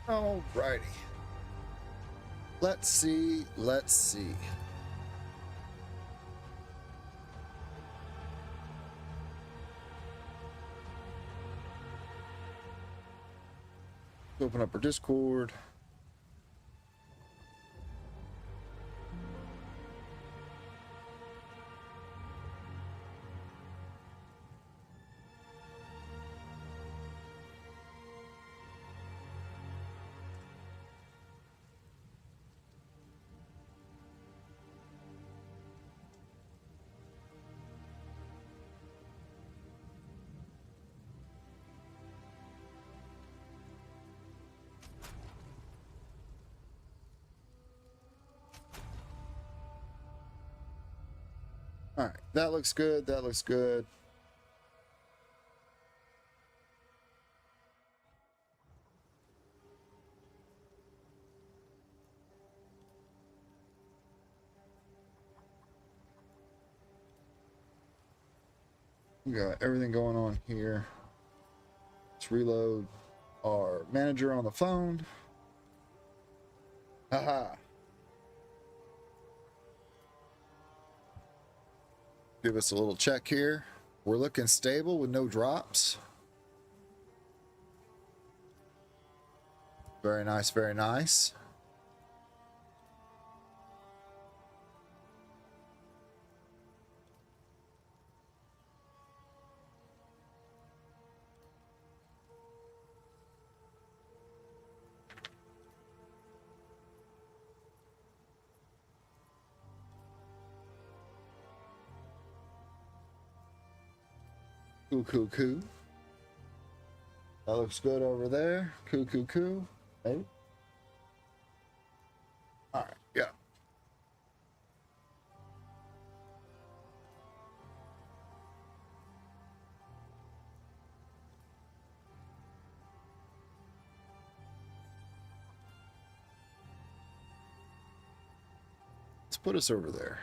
Alrighty. Let's see. Let's see. Open up our Discord. All right, that looks good. That looks good. We got everything going on here. Let's reload our manager on the phone. Haha. Give us a little check here. We're looking stable with no drops. Very nice, very nice. Cool, cool, cool. That looks good over there. Cool, cool, cool. Hey. All right, yeah. Let's put us over there.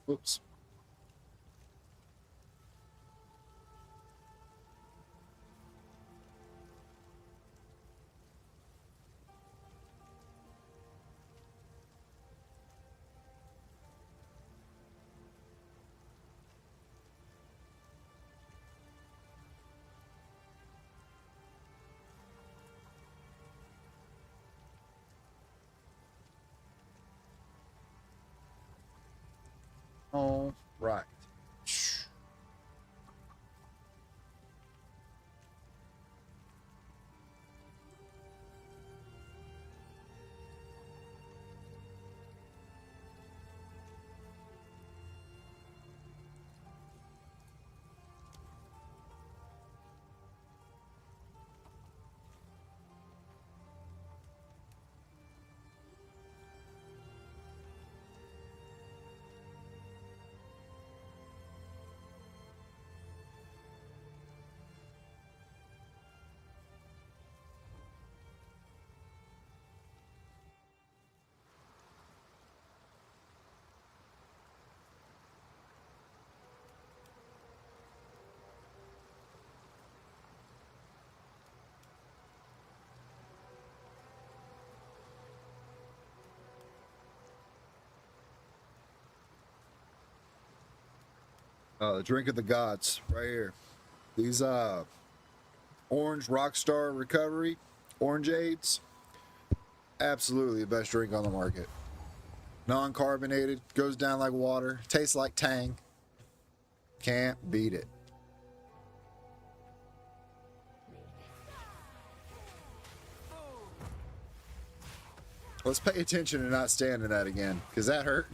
Whoops. All right. Drink of the gods right here. These orange Rockstar Recovery Orangeades, absolutely the best drink on the market. Non-carbonated, goes down like water, tastes like Tang. Can't beat it. Let's pay attention and not stand in that again, because that hurt.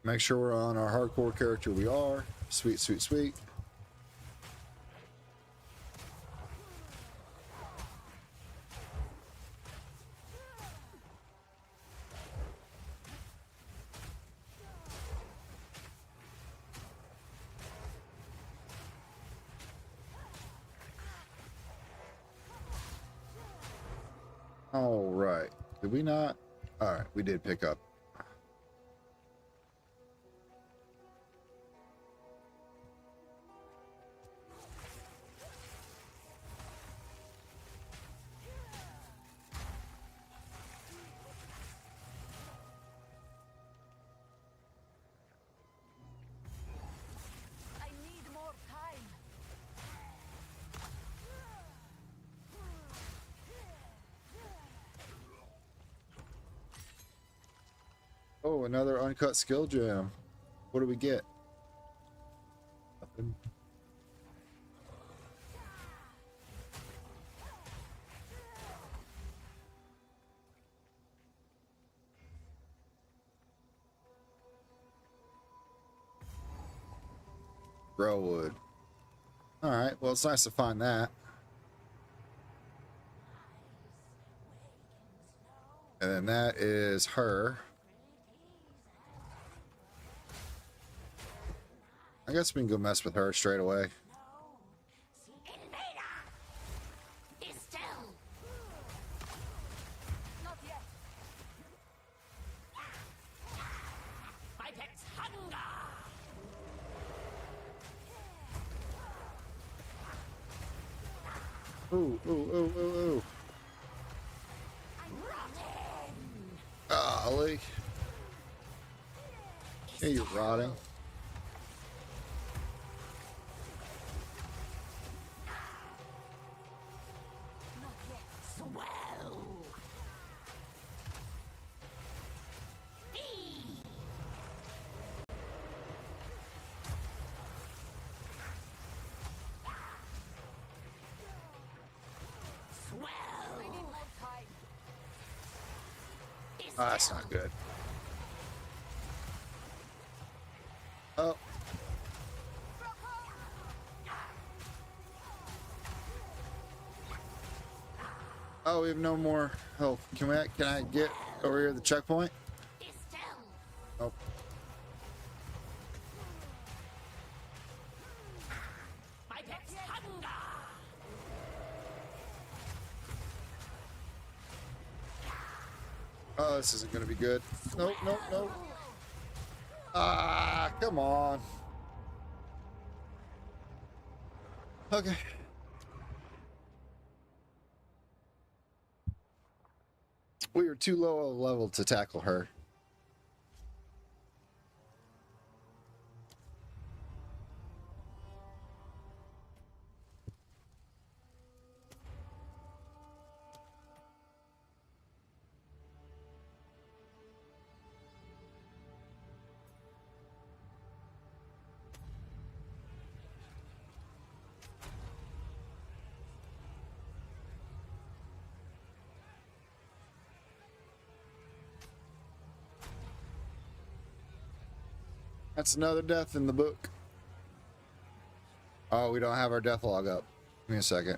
Make sure we're on our hardcore character. We are. Sweet, sweet, sweet. All right. Did we not? All right, we did pick up. I need more time. Oh, another uncut skill gem. What do we get? Nothing. Grow wood. All right. Well, it's nice to find that. And then that is her. I guess we can go mess with her straight away. Not yet. My pet's hunger! Ooh, ooh, ooh, ooh, ooh. Golly. Hey, you're rotting. Not yet. Swell! Swell! I need more time. Ah, that's not good. Oh. Oh, we have no more health. Can I get over here to the checkpoint? Oh. My pet's hunger! Oh, this isn't gonna be good. Nope, nope, nope. Ah, come on. Okay. We were too low a level to tackle her. That's another death in the book. Oh, we don't have our death log up. Give me a second.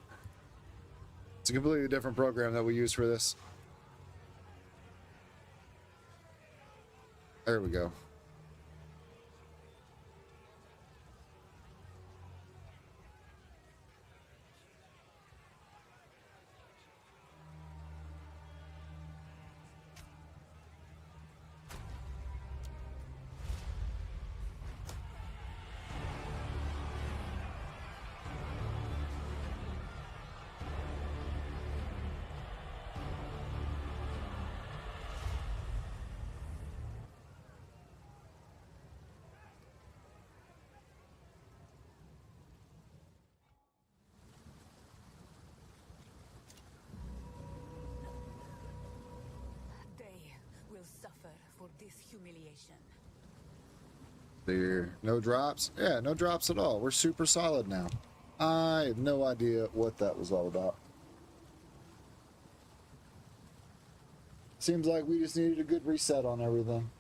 It's a completely different program that we use for this. There we go. They will suffer for this humiliation. There. No drops? Yeah, no drops at all. We're super solid now. I have no idea what that was all about. Seems like we just needed a good reset on everything.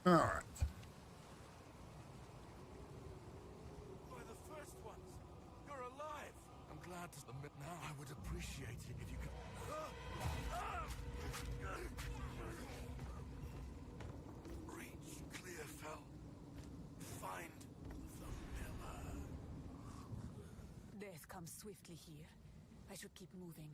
All right. By the first ones, you're alive. I'm glad to admit now. I would appreciate it if you could. Reach Clearfell. Find the miller. Death comes swiftly here. I should keep moving.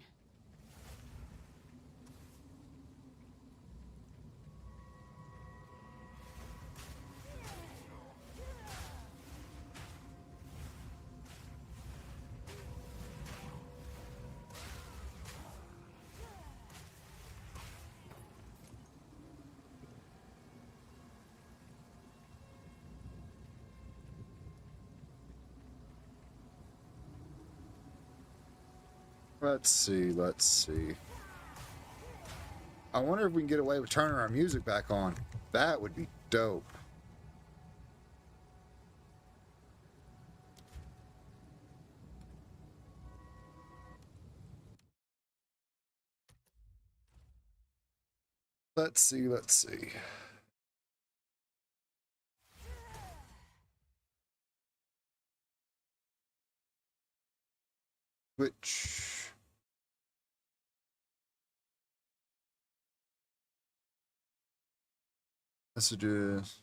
Let's see, let's see. I wonder if we can get away with turning our music back on. That would be dope. Let's see, let's see. Which... messages.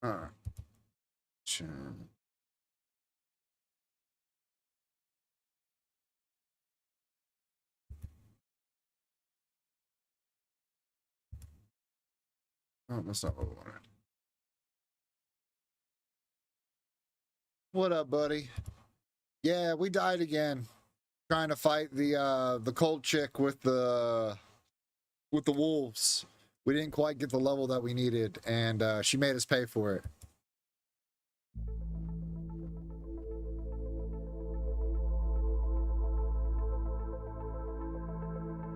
Alright. Sure. Oh, that's not what we wanted. What up, buddy? Yeah, we died again. Trying to fight the cold chick with the wolves. We didn't quite get the level that we needed, and she made us pay for it.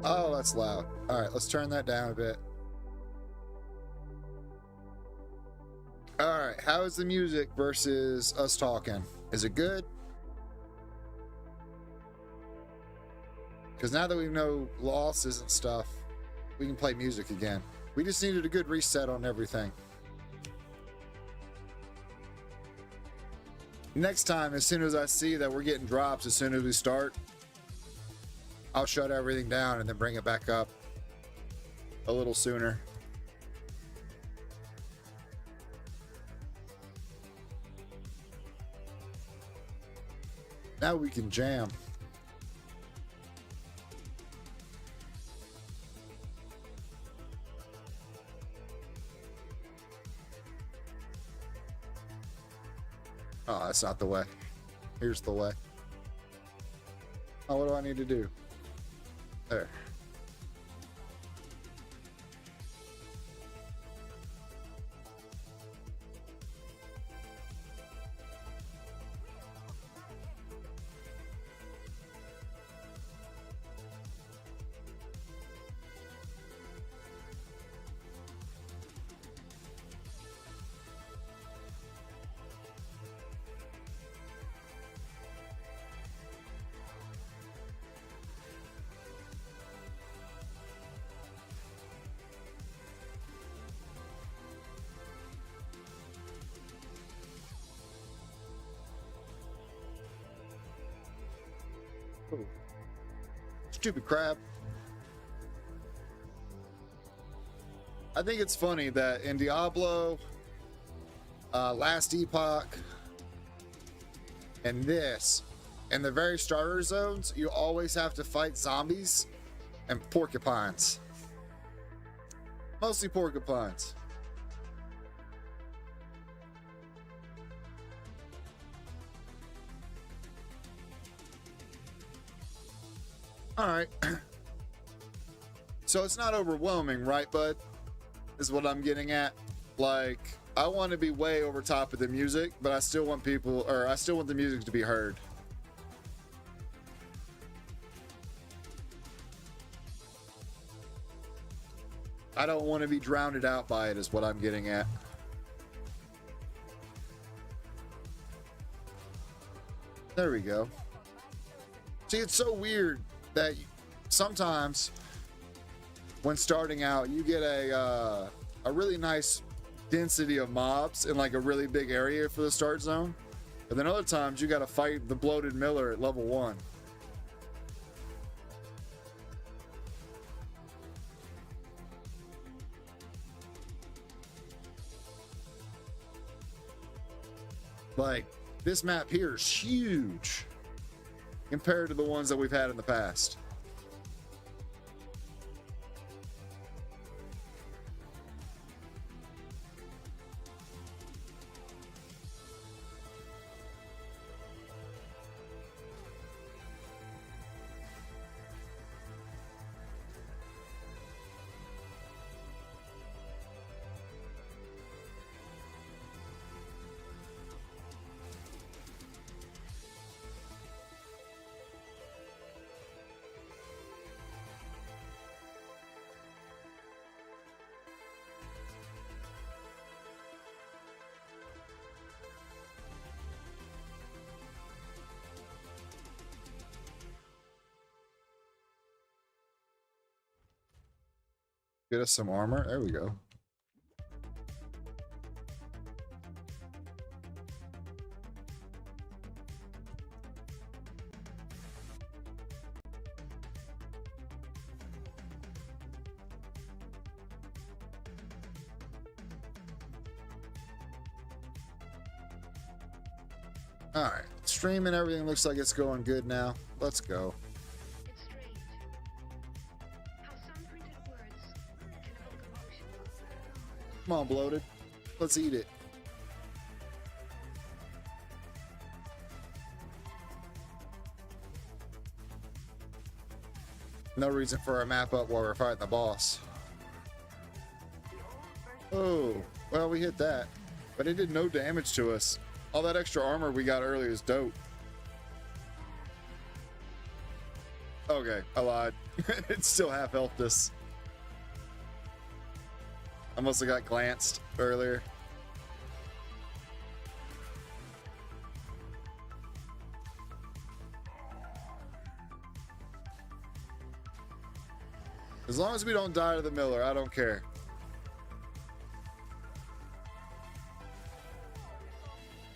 Oh, that's loud. All right, let's turn that down a bit. All right, how is the music versus us talking? Is it good? Because now that we know losses and stuff, we can play music again. We just needed a good reset on everything. Next time, as soon as I see that we're getting drops as soon as we start, I'll shut everything down and then bring it back up a little sooner. Now we can jam. Oh, that's not the way. Here's the way. Oh, what do I need to do? There. Ooh. Stupid crab. I think it's funny that in Diablo, Last Epoch, and this, in the very starter zones, you always have to fight zombies and porcupines. Mostly porcupines. All right. So it's not overwhelming, right, bud? Is what I'm getting at. Like, I want to be way over top of the music, but I still want people, or I still want the music to be heard. I don't want to be drowned out by it, is what I'm getting at. There we go. See, it's so weird that sometimes when starting out, you get a really nice density of mobs in like a really big area for the start zone. And then other times you got to fight the bloated miller at level 1. Like, this map here is huge compared to the ones that we've had in the past. Get us some armor. There we go. All right, stream and everything looks like it's going good now. Let's go. It's strange how some printed words can evoke emotion. Come on, bloated. Let's eat it. No reason for a map up while we're fighting the boss. Oh, well, we hit that, but it did no damage to us. All that extra armor we got earlier is dope. Okay, I lied. It still half healthed us. I must have got glanced earlier. As long as we don't die to the miller, I don't care.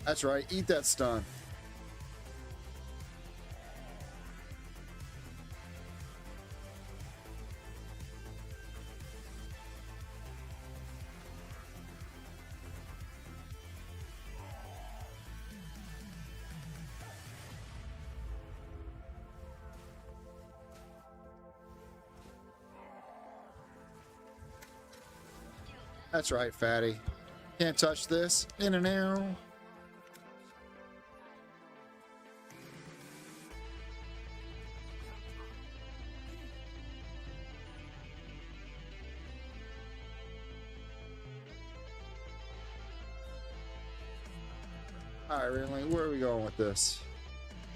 That's right, eat that stun. That's right, fatty. Can't touch this. In and out. Alright, Ringling, where are we going with this?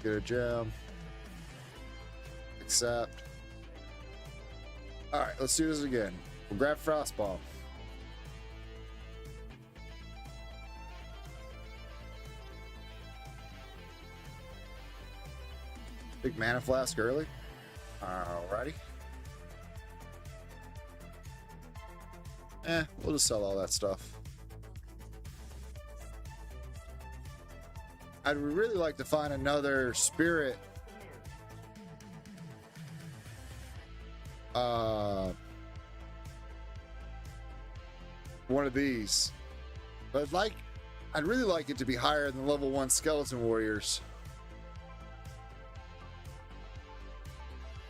Get a gem. Accept. Alright, let's do this again. We'll grab Frostball. Big mana flask early. Alrighty. We'll just sell all that stuff. I'd really like to find another spirit. One of these. But I'd really like it to be higher than level 1 skeleton warriors.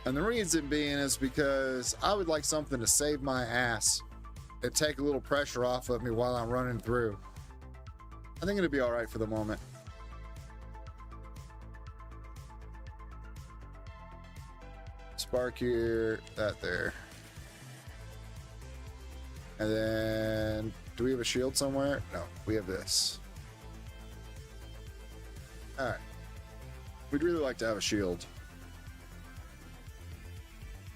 And the reason being is because I would like something to save my ass and take a little pressure off of me while I'm running through. I think it'll be all right for the moment. Spark here, that there. And then, do we have a shield somewhere? No, we have this. All right. We'd really like to have a shield.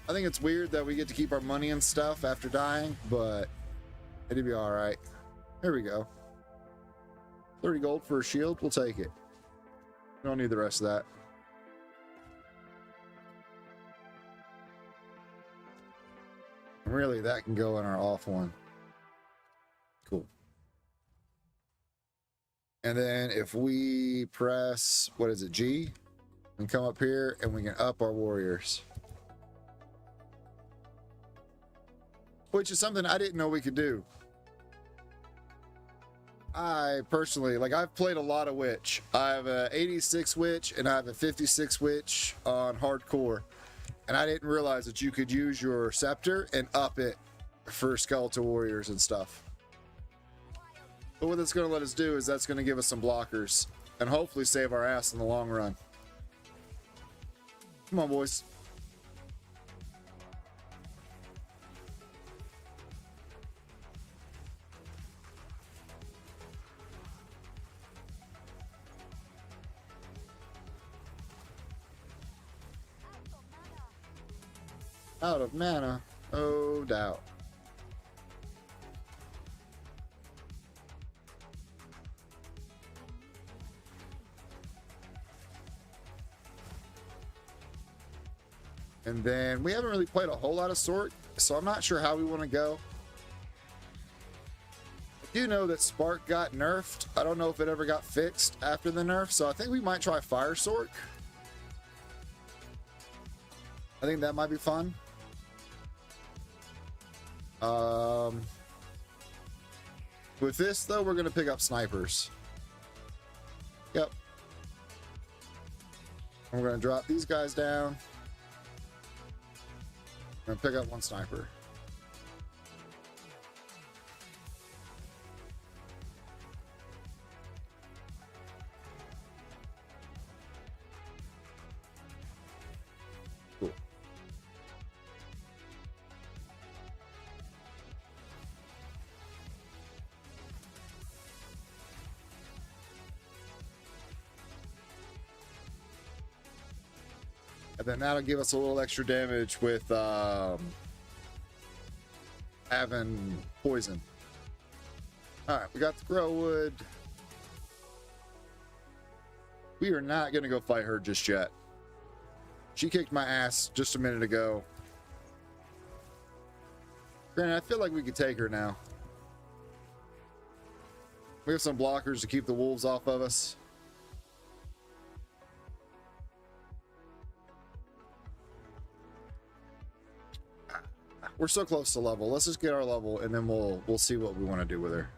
I think it's weird that we get to keep our money and stuff after dying, but it'd be all right. Here we go. 30 gold for a shield, we'll take it. We don't need the rest of that. Really, that can go in our off one. Cool. And then if we press, what is it, G? We can come up here and we can up our warriors. Which is something I didn't know we could do. I personally, like, I've played a lot of Witch. I have a 86 Witch and I have a 56 Witch on hardcore. And I didn't realize that you could use your scepter and up it for skeletal warriors and stuff. But what that's going to let us do is that's going to give us some blockers and hopefully save our ass in the long run. Come on, boys. Out of mana, no doubt. And then we haven't really played a whole lot of sorc, so I'm not sure how we want to go. I do know that Spark got nerfed. I don't know if it ever got fixed after the nerf, so I think we might try Fire Sorc. I think that might be fun. With this, though, we're going to pick up snipers. Yep. And we're going to drop these guys down. We're going to pick up one sniper. Cool. And then that'll give us a little extra damage with having poison. Alright, we got the grow wood. We are not going to go fight her just yet. She kicked my ass just a minute ago. Granted, I feel like we could take her now. We have some blockers to keep the wolves off of us. We're so close to level. Let's just get our level and then we'll see what we want to do with her.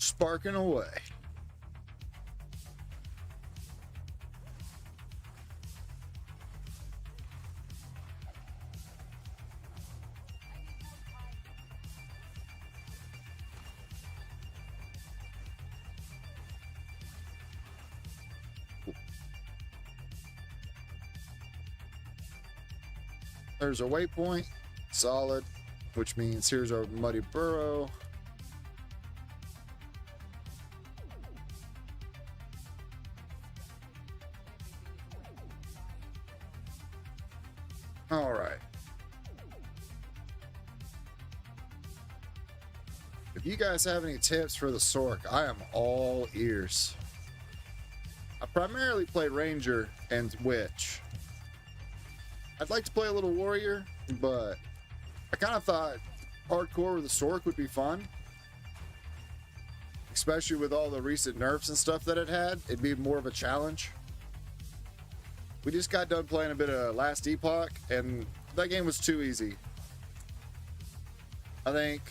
Sparking away. There's a waypoint, solid, which means here's our muddy burrow. All right. If you guys have any tips for the sorc, I am all ears. I primarily play Ranger and Witch. I'd like to play a little Warrior, but I kind of thought hardcore with the sorc would be fun. Especially with all the recent nerfs and stuff that it had. It'd be more of a challenge. We just got done playing a bit of Last Epoch, and that game was too easy. I think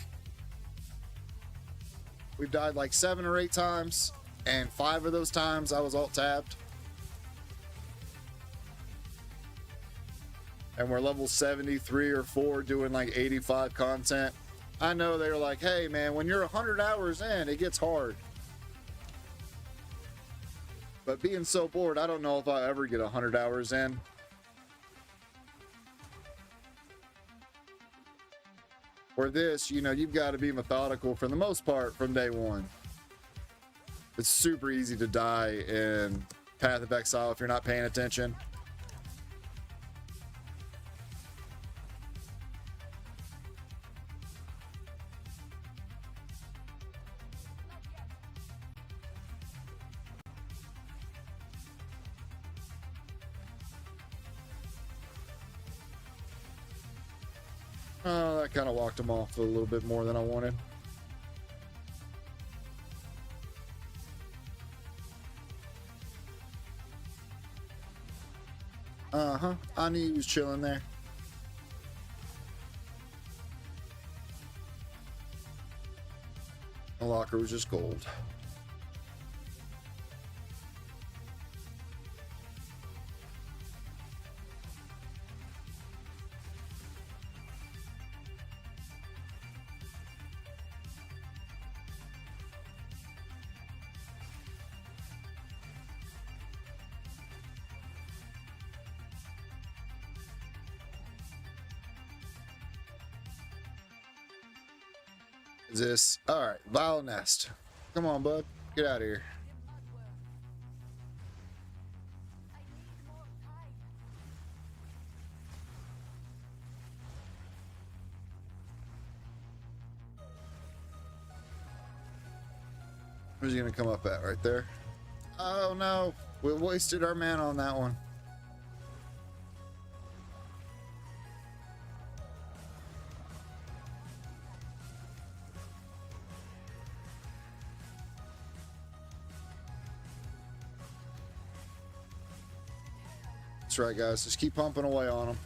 we've died like 7 or 8 times, and 5 of those times I was alt-tabbed. And we're level 73 or 4 doing like 85 content. I know they were like, hey man, when you're 100 hours in, it gets hard. But being so bored, I don't know if I'll ever get 100 hours in. For this, you know, you've got to be methodical for the most part from day one. It's super easy to die in Path of Exile if you're not paying attention. Oh, that kind of walked him off a little bit more than I wanted. Uh-huh. I knew he was chilling there. The locker was just gold. Is this all right? Vile nest. Come on, bud. Get out of here. Where's he gonna come up at? Right there. Oh no, we wasted our mana on that one. That's right, guys. Just keep pumping away on them.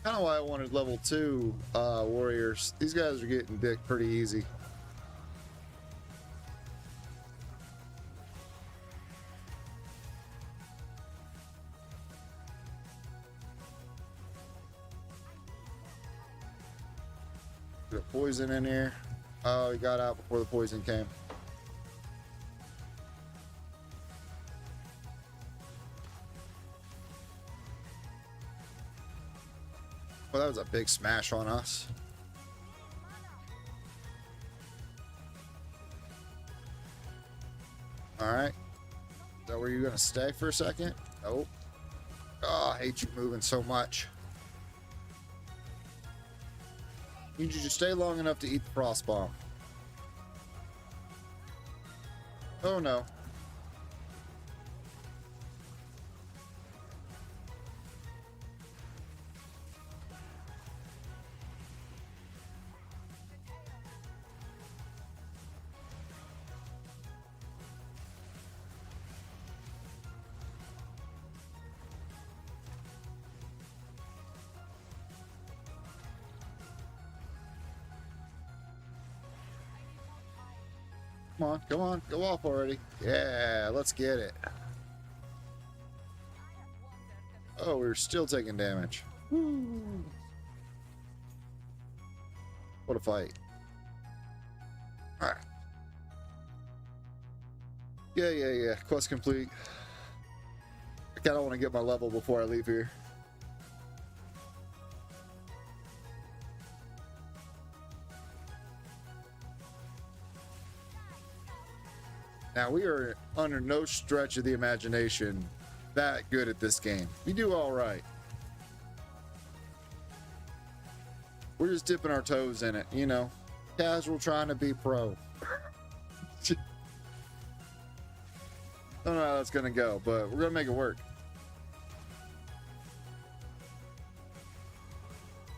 Kind of why I wanted level 2 warriors. These guys are getting dick pretty easy. Got poison in here. Oh, he got out before the poison came. Well, that was a big smash on us. All right. Is that where you're going to stay for a second? Nope. Oh, I hate you moving so much. Need you to stay long enough to eat the frost bomb. Oh no. Come on, go off already. Yeah, let's get it. Oh, we're still taking damage. Woo. What a fight. Alright. Yeah. Quest complete. I kinda want to get my level before I leave here. Now, we are under no stretch of the imagination that good at this game. We do all right. We're just dipping our toes in it, you know. Casual trying to be pro. Don't know how that's gonna go, but we're gonna make it work.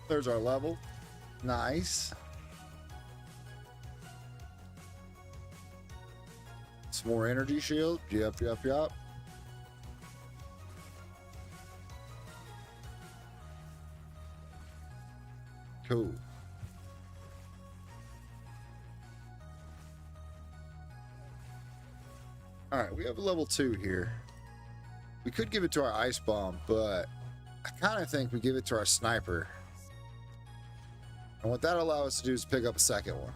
There's our level. Nice. Some more energy shield. Yep. Cool. Alright, we have a level 2 here. We could give it to our ice bomb, but I kind of think we give it to our sniper. And what that'll allow us to do is pick up a second one.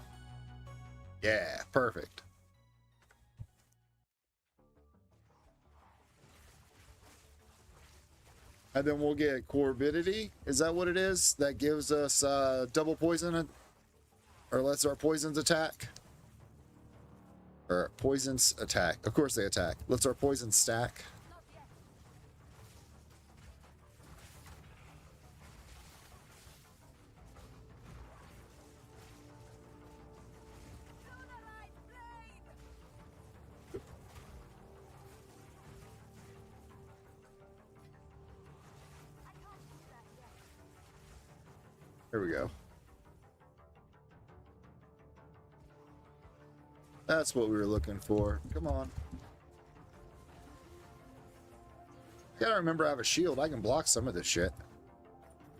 Yeah, perfect. And then we'll get Corbidity. Is that what it is? That gives us double poison, or lets our poisons attack? Or poisons attack. Of course they attack. Lets our poison stack. Here we go. That's what we were looking for. Come on. Gotta remember I have a shield. I can block some of this shit.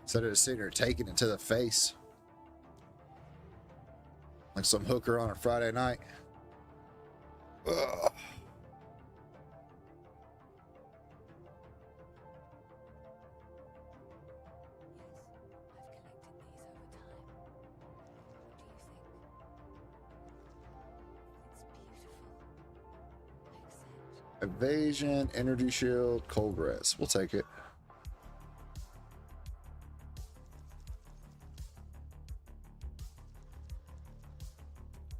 Instead of just sitting here taking it to the face. Like some hooker on a Friday night. Ugh. Evasion, energy shield, cold res. We'll take it.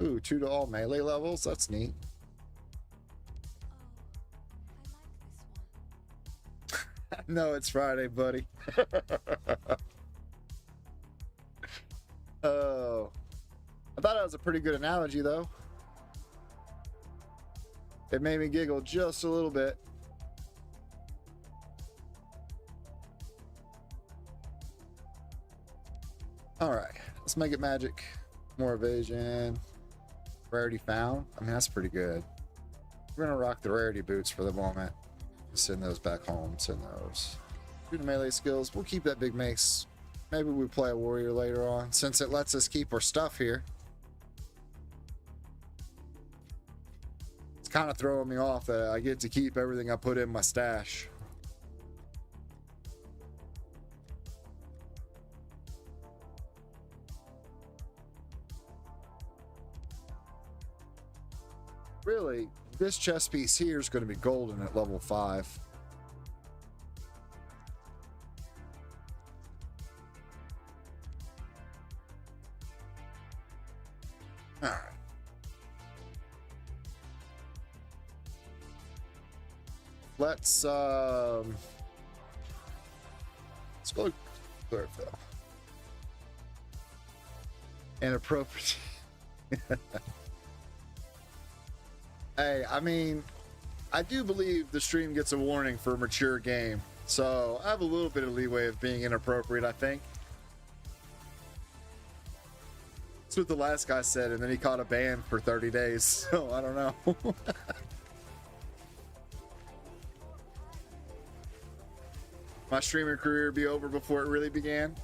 Ooh, 2 to all melee levels. That's neat. No, it's Friday, buddy. Oh. I thought that was a pretty good analogy, though. It made me giggle just a little bit. All right, let's make it magic. More evasion. Rarity found. I mean, that's pretty good. We're gonna rock the rarity boots for the moment. Send those back home. Send those. Do the melee skills. We'll keep that big mace. Maybe we play a warrior later on, since it lets us keep our stuff here. It's kind of throwing me off that I get to keep everything I put in my stash. Really, this chest piece here is going to be golden at level 5. All right. Let's go chlorophyll. Inappropriate. Hey, I mean, I do believe the stream gets a warning for a mature game, so I have a little bit of leeway of being inappropriate, I think. That's what the last guy said, and then he caught a ban for 30 days, so I don't know. My streamer career be over before it really began.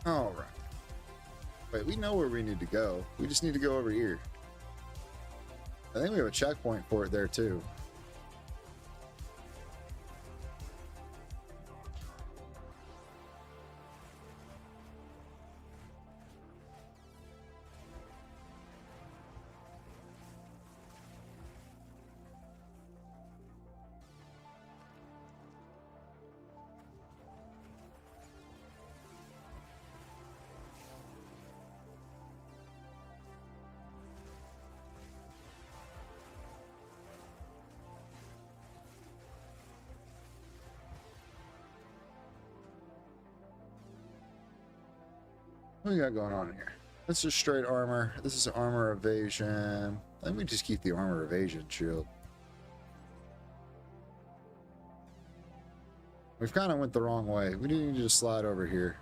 All right. Wait, we know where we need to go. We just need to go over here. I think we have a checkpoint for it there too. What we got going on here? This is straight armor. This is armor evasion. Let me just keep the armor evasion shield. We've kind of went the wrong way. We need to just slide over here.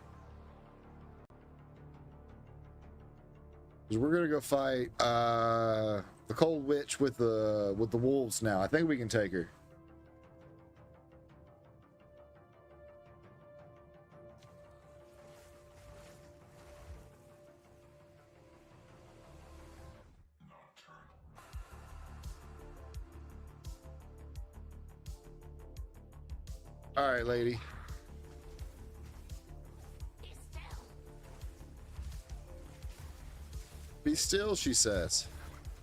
Because we're gonna go fight the cold witch with the wolves now. I think we can take her. All right, lady. Be still. Be still, she says.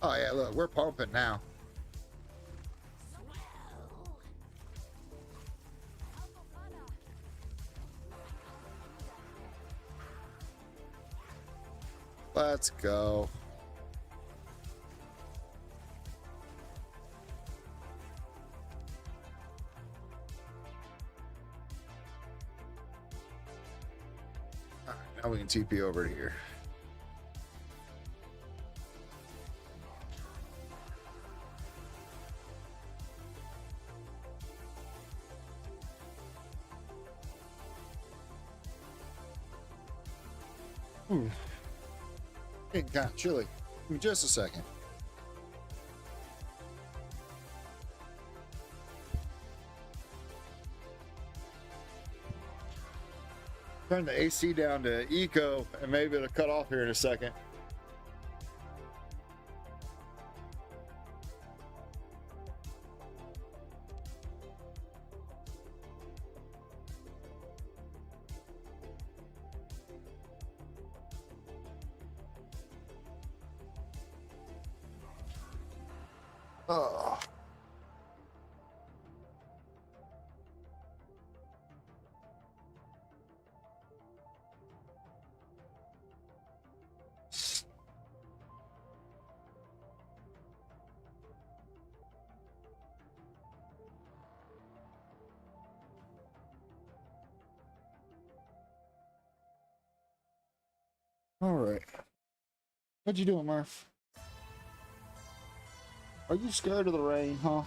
Oh yeah, look, we're pumping now. Swell. Let's go. All right, now we can TP over to here. Getting kind of chilly. Give me just a second. Turn the AC down to eco and maybe it'll cut off here in a second. Oh. All right. What you doing, Murph? Are you scared of the rain, huh?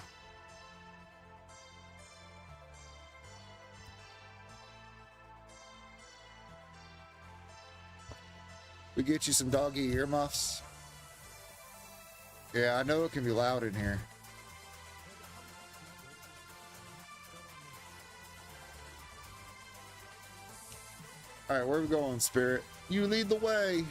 We get you some doggy earmuffs? Yeah, I know it can be loud in here. Alright, where are we going, Spirit? You lead the way!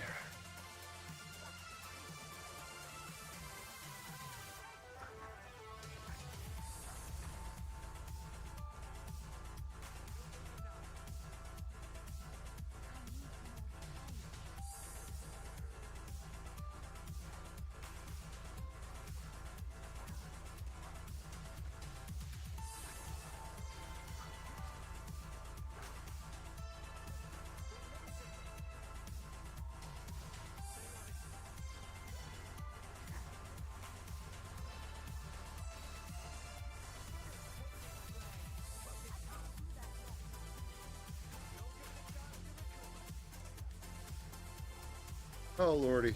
Oh, lordy.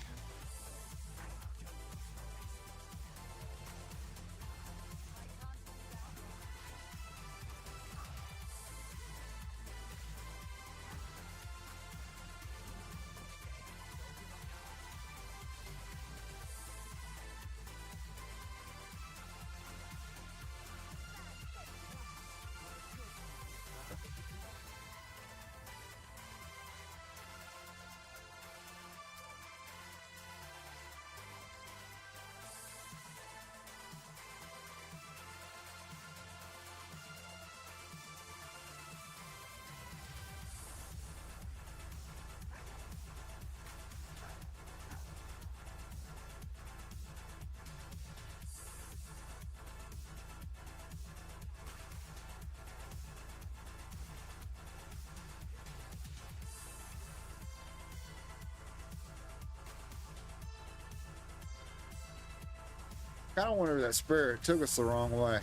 I don't wonder if that spirit took us the wrong way.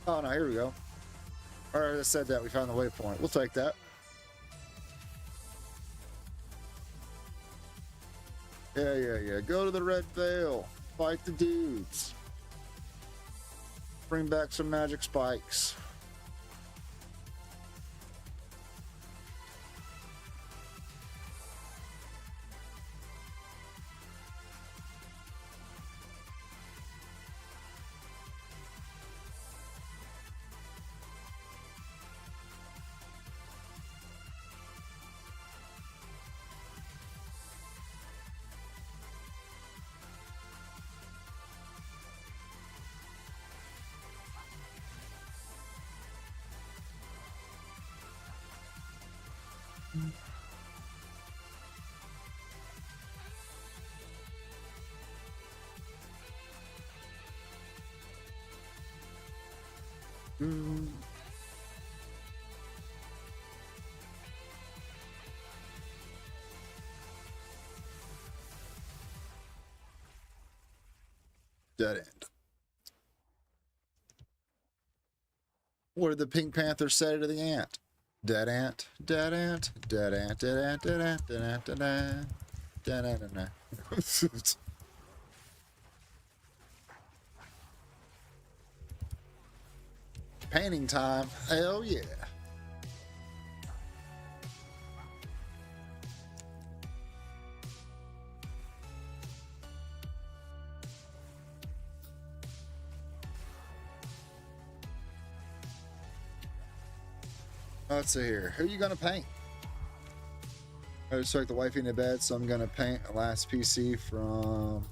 Oh no, here we go. Alright, I said that we found the waypoint. We'll take that. Yeah. Go to the Red Veil. Fight the dudes. Bring back some magic spikes. Dead end. What did the Pink Panther say to the ant? Dead ant, dead ant, dead ant, dead ant, dead ant, dead ant, dead ant, dead ant, dead ant. Painting time. Hell yeah. Let's see here. Who are you gonna paint? I just took the wifey into bed, so I'm gonna paint a last PC from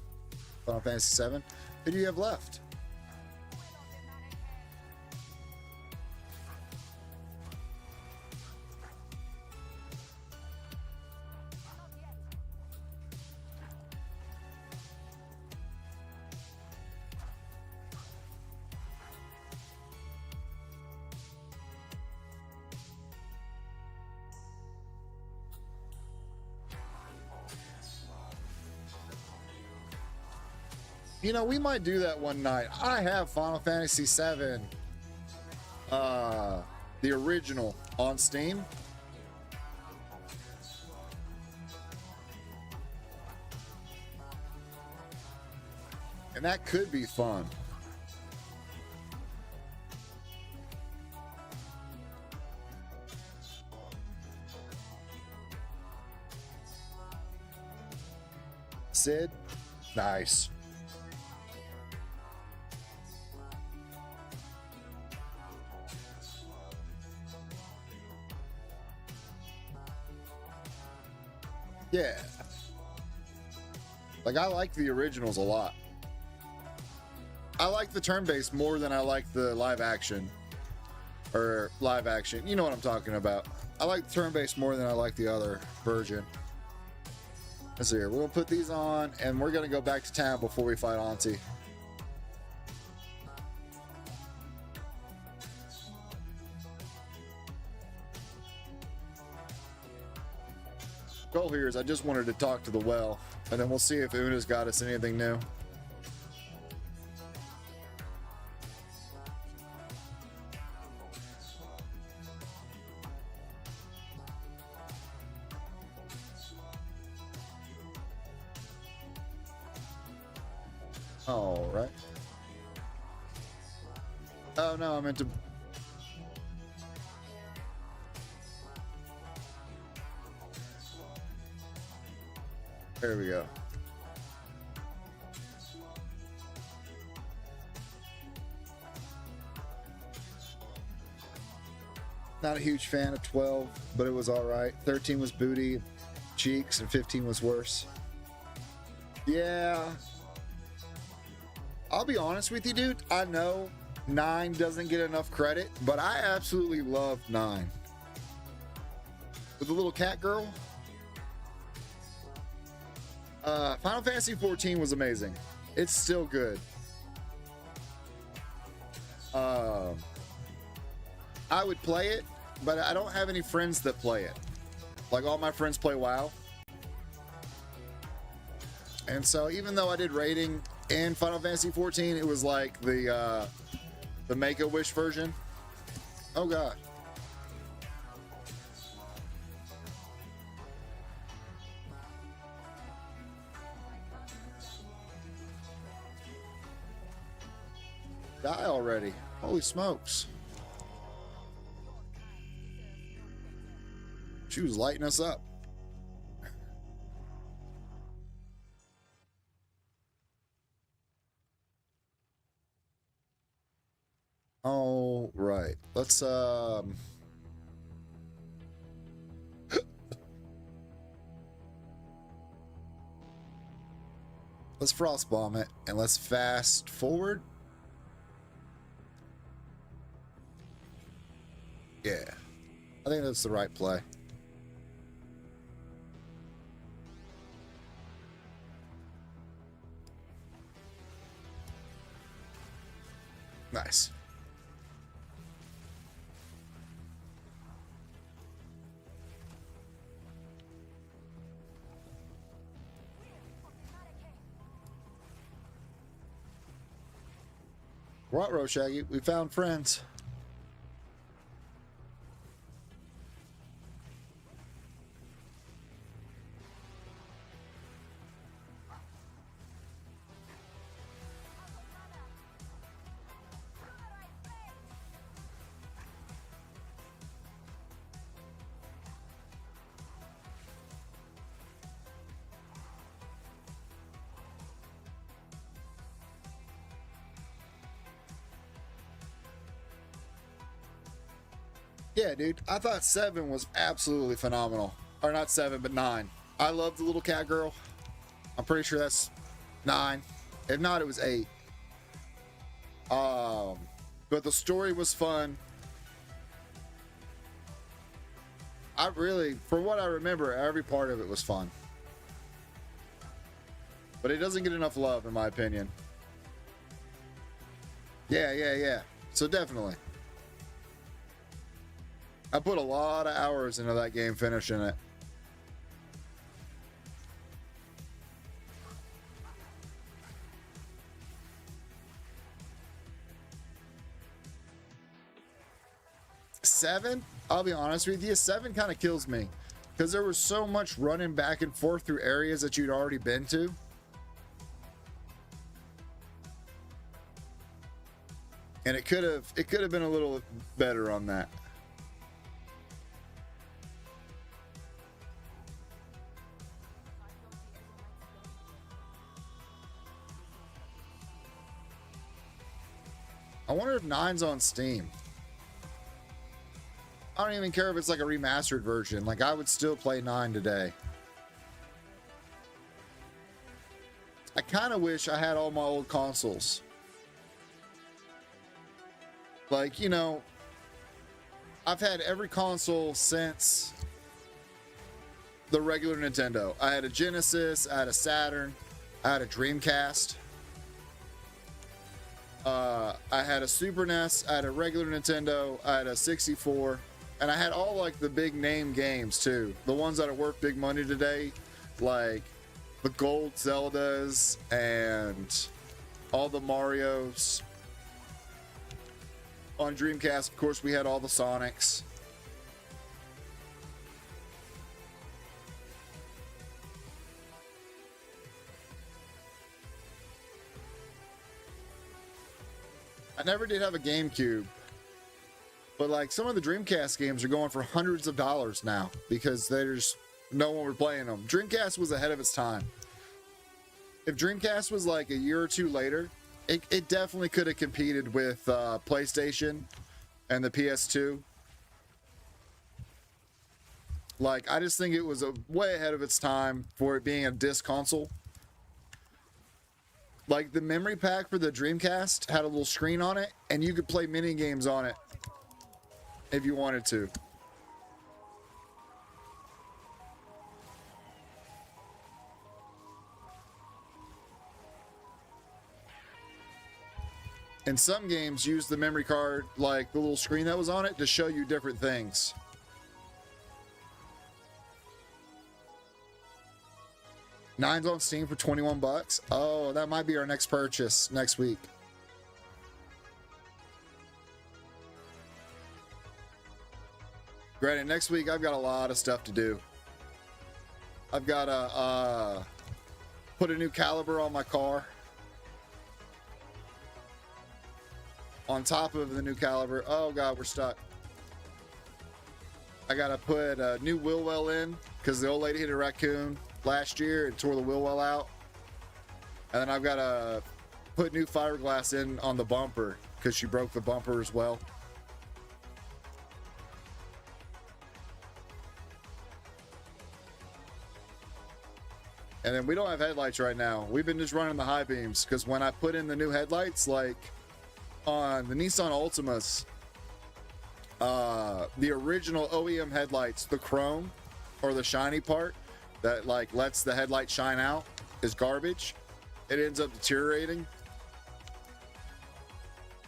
Final Fantasy VII. Who do you have left? You know, we might do that one night. I have Final Fantasy VII, the original, on Steam. And that could be fun. Sid? Nice. Yeah. Like, I like the originals a lot. I like the turn-based more than I like the live action. Or live action. You know what I'm talking about. I like the turn-based more than I like the other version. Let's see here. We're going to put these on, and we're going to go back to town before we fight Auntie. Goal here is I just wanted to talk to the well, and then we'll see if Una's got us anything new. All right. Oh no, I meant to. There we go. Not a huge fan of 12, but it was all right. 13 was booty cheeks, and 15 was worse. Yeah. I'll be honest with you, dude. I know 9 doesn't get enough credit, but I absolutely love 9. With the little cat girl. Final Fantasy 14 was amazing. It's still good. I would play it, but I don't have any friends that play it. Like, all my friends play WoW. And so even though I did rating in Final Fantasy 14, it was like the Make-A-Wish version. Oh god. die already. Holy smokes. She was lighting us up. All right. Let's let's frost bomb it and let's fast forward. Yeah. I think that's the right play. Nice. What, Shaggy? We found friends. Yeah, dude. I thought 7 was absolutely phenomenal. Or not 7, but 9. I love the little cat girl. I'm pretty sure that's 9. If not, it was 8. But the story was fun. I really, from what I remember, every part of it was fun. But it doesn't get enough love, in my opinion. Yeah. So definitely. I put a lot of hours into that game finishing it. Seven, I'll be honest with you, 7 kind of kills me because there was so much running back and forth through areas that you'd already been to. And it could have been a little better on that. I wonder if 9's on Steam. I don't even care if it's like a remastered version. Like, I would still play 9 today. I kind of wish I had all my old consoles. Like, you know, I've had every console since the regular Nintendo. I had a Genesis, I had a Saturn, I had a Dreamcast. I had a Super NES, I had a regular Nintendo, I had a 64, and I had all like the big name games too. The ones that are worth big money today, like the gold Zeldas and all the Marios. On Dreamcast, of course, we had all the Sonics. I never did have a GameCube, but like some of the Dreamcast games are going for hundreds of dollars now because there's no one was playing them. Dreamcast was ahead of its time. If Dreamcast was like a year or two later, it definitely could have competed with PlayStation and the PS2. Like, I just think it was way ahead of its time for it being a disc console. Like, the memory pack for the Dreamcast had a little screen on it, and you could play mini games on it if you wanted to. And some games use the memory card, like the little screen that was on it, to show you different things. Nine's on Steam for 21 bucks. Oh, that might be our next purchase next week. Granted, next week I've got a lot of stuff to do. I've got to put a new caliber on my car. on top of the new caliber. Oh God, we're stuck. I gotta put a new wheel well in because the old lady hit a raccoon last year and tore the wheel well out. And then I've gotta put new fiberglass in on the bumper because she broke the bumper as well. And then we don't have headlights right now. We've been just running the high beams because when I put in the new headlights, like on the Nissan Altimas, the original OEM headlights, the chrome or the shiny part that like lets the headlight shine out is garbage. It ends up deteriorating.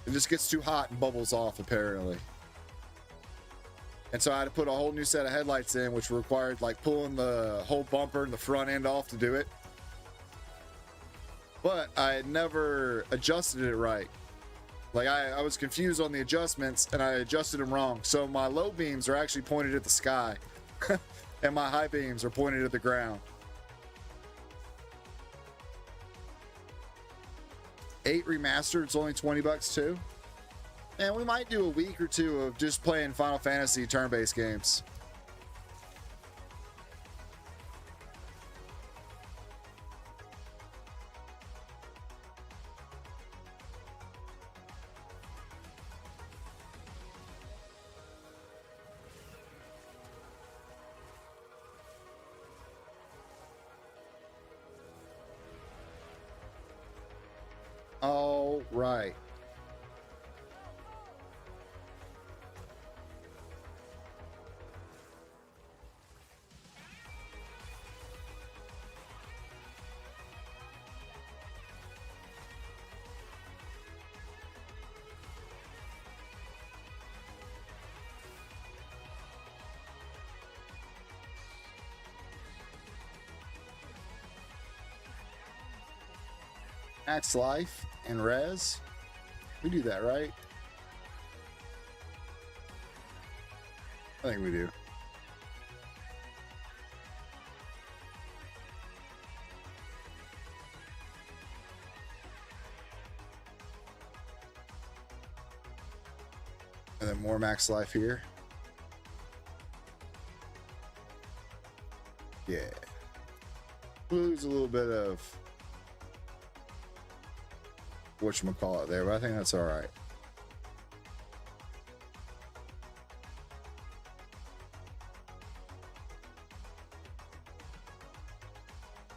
It just gets too hot and bubbles off apparently. And so I had to put a whole new set of headlights in, which required like pulling the whole bumper and the front end off to do it. But I had never adjusted it right. Like I was confused on the adjustments and I adjusted them wrong. So my low beams are actually pointed at the sky and my high beams are pointed at the ground. 8 remastered, it's only $20 too. And we might do a week or two of just playing Final Fantasy turn-based games. All right. Max life and res. We do that, right? I think we do. And then more max life here. Yeah. Lose a little bit of whatchamacallit there, but I think that's all right.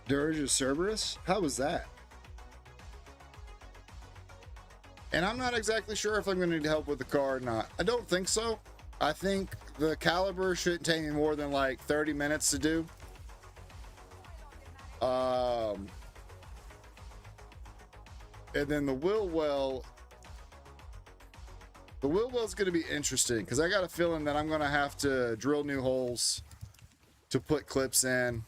Dirge of Cerberus? How was that? And I'm not exactly sure if I'm going to need help with the car or not. I don't think so. I think the caliber shouldn't take me more than like 30 minutes to do. And then the wheel well is going to be interesting because I got a feeling that I'm going to have to drill new holes to put clips in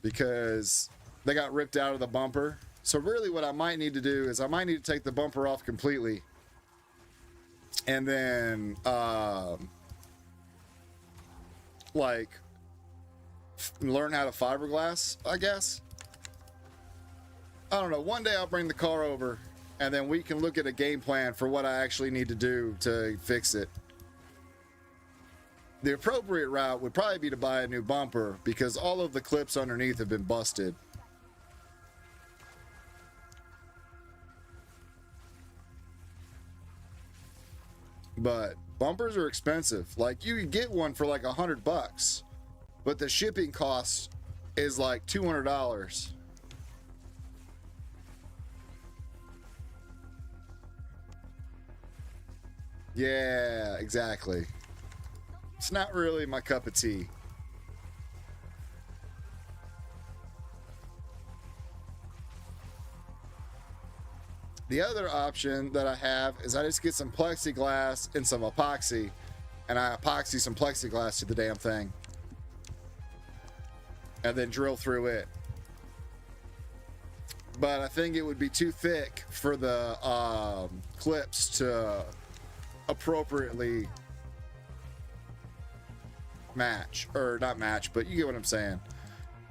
because they got ripped out of the bumper. So really what I might need to do is I might need to take the bumper off completely and then like learn how to fiberglass, I guess. I don't know. One day I'll bring the car over and then we can look at a game plan for what I actually need to do to fix it. The appropriate route would probably be to buy a new bumper because all of the clips underneath have been busted. But bumpers are expensive. Like you can get one for like $100, but the shipping cost is like $200. Yeah, exactly. It's not really my cup of tea. The other option that I have is I just get some plexiglass and some epoxy, and I epoxy some plexiglass to the damn thing, and then drill through it. But I think it would be too thick for the clips to appropriately match, or not match, but you get what I'm saying.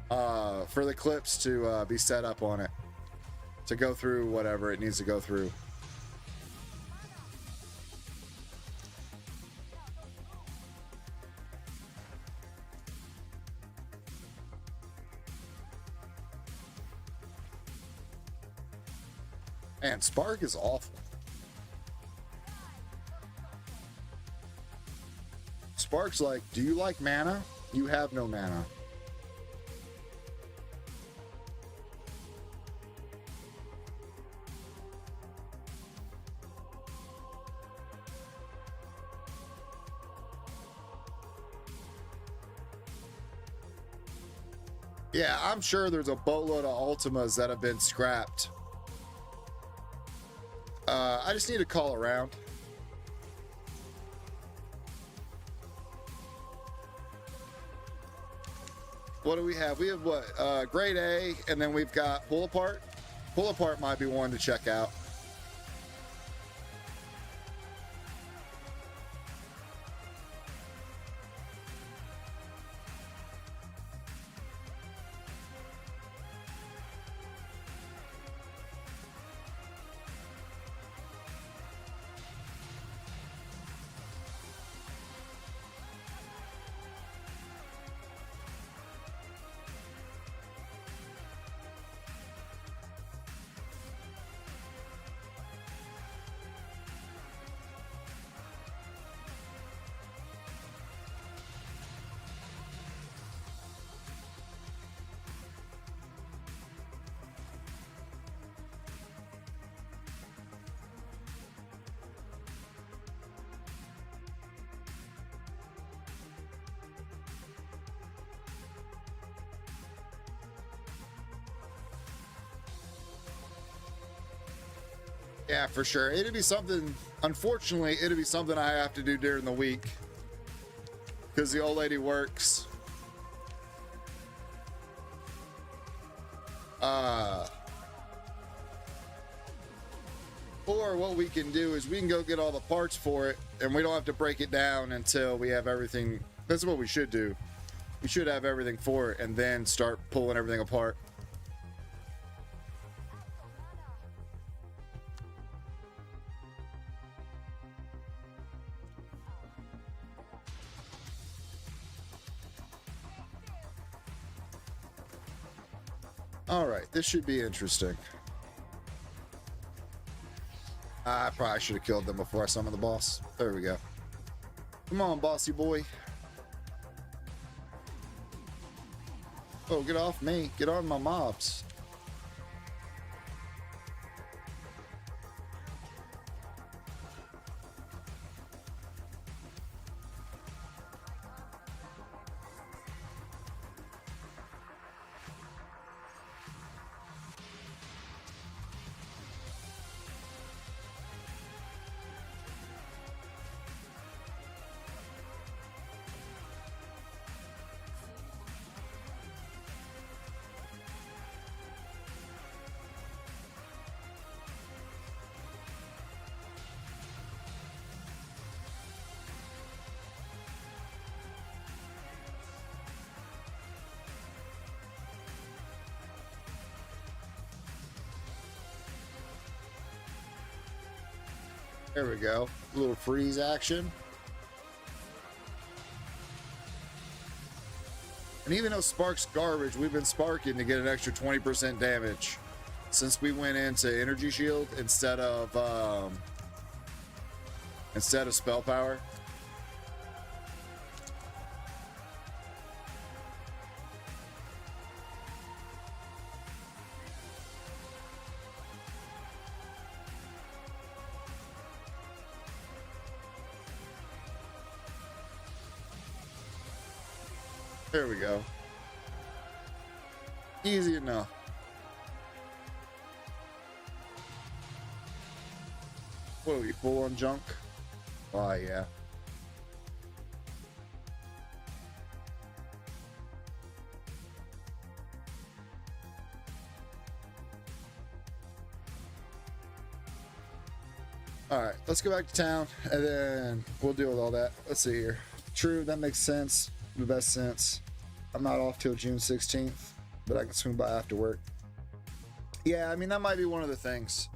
For the clips to be set up on it. to go through whatever it needs to go through. Man, Spark is awful. Spark's like, do you like mana? You have no mana. Yeah, I'm sure there's a boatload of Ultimas that have been scrapped. I just need to call around. What do we have? We have what? Grade A, and then we've got Pull Apart. Pull Apart might be one to check out. Yeah, for sure. It'd be something, unfortunately, it'd be something I have to do during the week. Because the old lady works. Or what we can do is we can go get all the parts for it, and we don't have to break it down until we have everything. That's what we should do. We should have everything for it, and then start pulling everything apart. All right, this should be interesting. I probably should have killed them before I summoned the boss. There we go. Come on, bossy boy. Oh, get off me. Get on my mobs. There we go. A little freeze action. And even though Spark's garbage, we've been sparking to get an extra 20% damage since we went into Energy Shield instead of spell power. There we go. Easy enough. What are we, full on junk? Oh, yeah. Alright, let's go back to town, and then we'll deal with all that. Let's see here. True, that makes sense. The best sense. I'm not off till June 16th, but I can swing by after work. Yeah, I mean, that might be one of the things.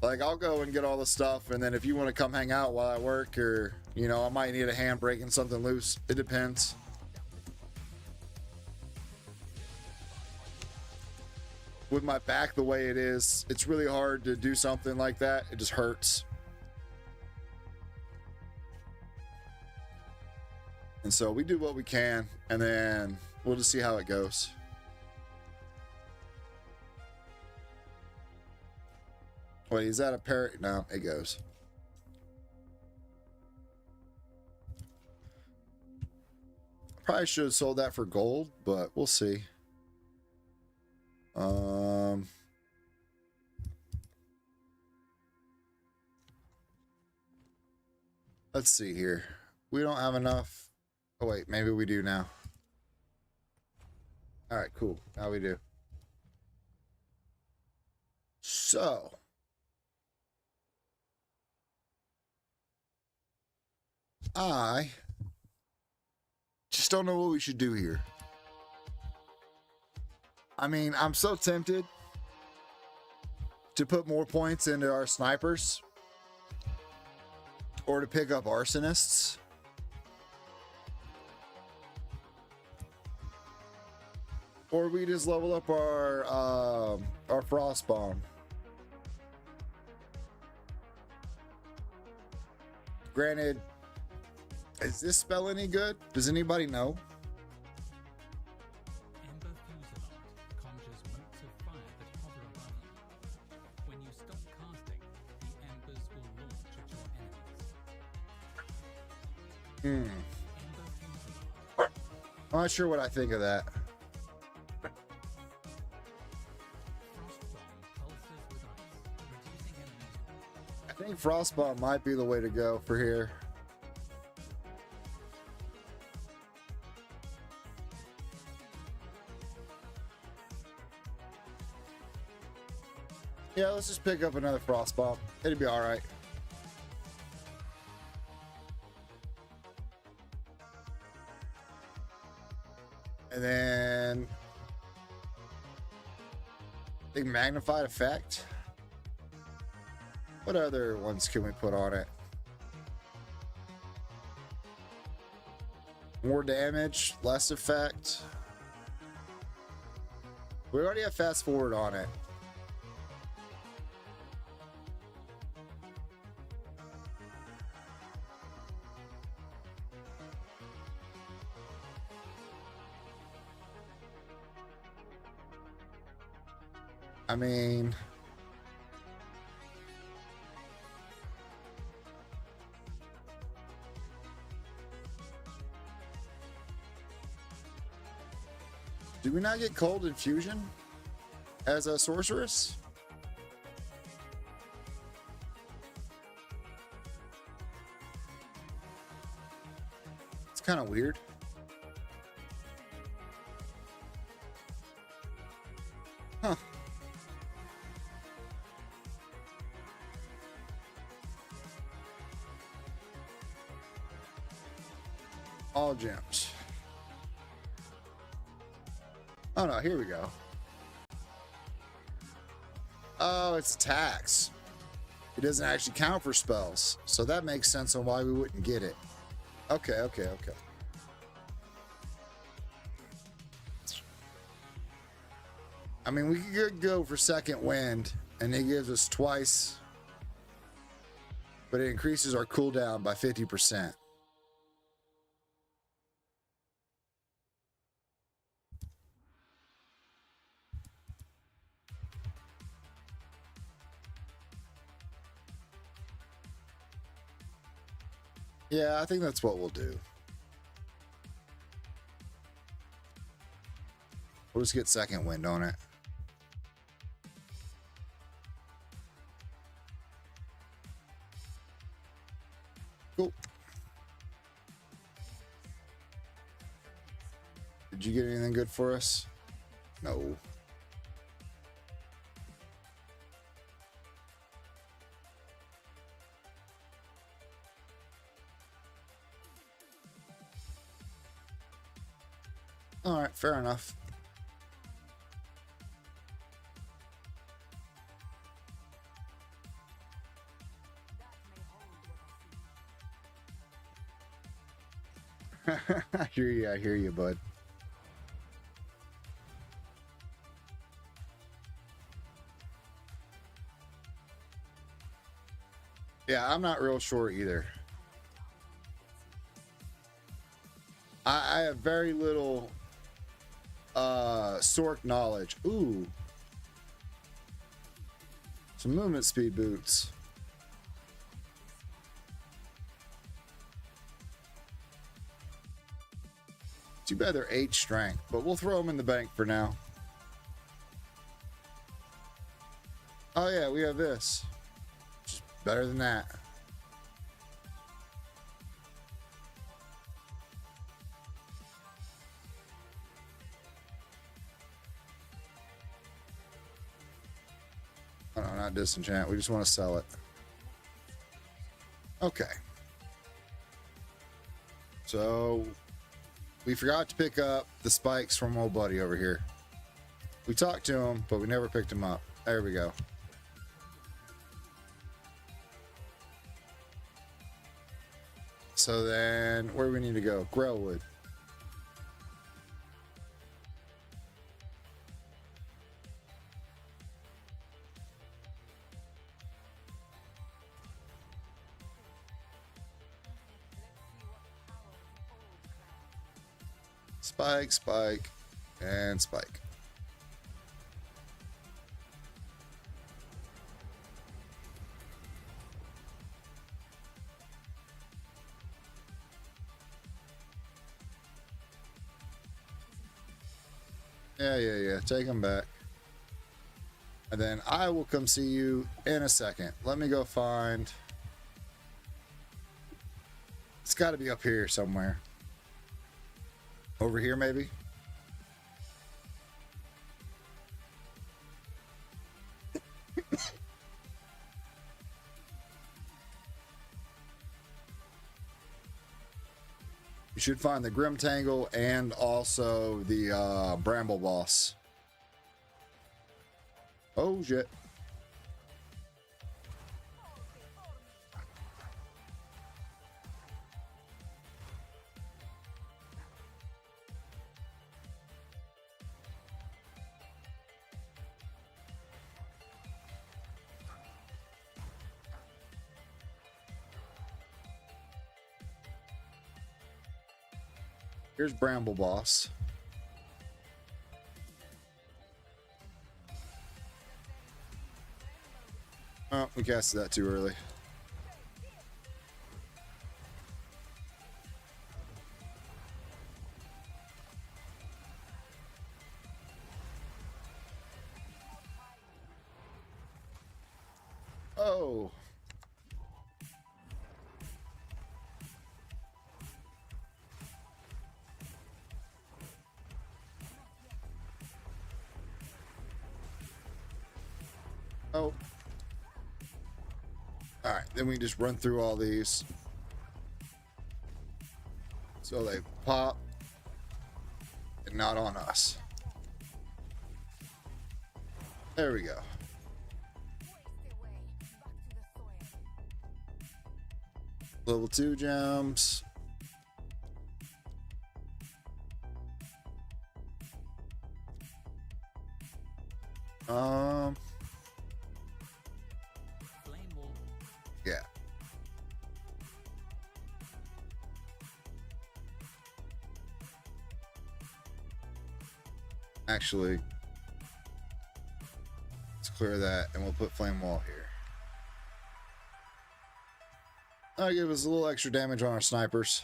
Like, I'll go and get all the stuff, and then if you want to come hang out while I work, or, you know, I might need a hand breaking something loose. It depends. With my back the way it is, it's really hard to do something like that. It just hurts. And so we do what we can, and then we'll just see how it goes. Wait, is that a parrot? No, it goes. Probably should have sold that for gold, but we'll see. Let's see here. We don't have enough. Oh wait, maybe we do now. All right, cool. Now we do. So, I just don't know what we should do here. I mean, I'm so tempted to put more points into our snipers or to pick up arsonists. Or we just level up our frost bomb. Granted, is this spell any good? Does anybody know? Ember Fusillade conjures motes of fire that hover above you. When you stop casting, the embers will launch at your enemies. Ember Fusillade. I'm not sure what I think of that. Frost bomb pulses with ice, reducing enemies. I think Frostbomb might be the way to go for here. Yeah, let's just pick up another Frostbomb. It'll be alright. And then I think magnified effect. What other ones can we put on it? More damage, less effect. We already have fast forward on it. I mean, do we not get cold infusion as a sorceress? It's kind of weird. Huh. All gems. Oh no, here we go. Oh, it's tax. It doesn't actually count for spells. So that makes sense on why we wouldn't get it. Okay. I mean, we could go for second wind, and it gives us twice, but it increases our cooldown by 50%. Yeah, I think that's what we'll do. We'll just get second wind on it. Cool. Did you get anything good for us? No. All right, fair enough. I hear you, bud. Yeah, I'm not real sure either. I have very little sorc knowledge. Ooh. Some movement speed boots. Too bad they're 8 strength, but we'll throw them in the bank for now. Oh yeah, we have this. Just better than that. Oh, no, not disenchant. We just want to sell it. Okay. So we forgot to pick up the spikes from old buddy over here. We talked to him, but we never picked him up. There we go. So then, where do we need to go? Grailwood. Spike, spike, and spike. Yeah. Take them back. And then I will come see you in a second. Let me go find... It's got to be up here somewhere. Over here, maybe? You should find the Grim Tangle and also the Bramble Boss. Oh, shit. Here's Bramble Boss. Oh, we casted that too early. Oh. Oh. Alright, then we just run through all these. So they pop and not on us. There we go. Level 2 gems. Flame wall. Yeah. Actually, let's clear that and we'll put flame wall here. That'll give us a little extra damage on our snipers.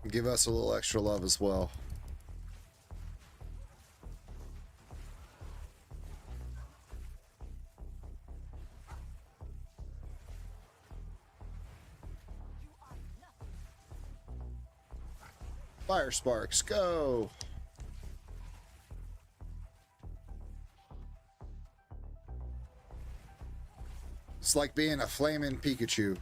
Give us a little extra love as well. Fire sparks, go! It's like being a flaming Pikachu.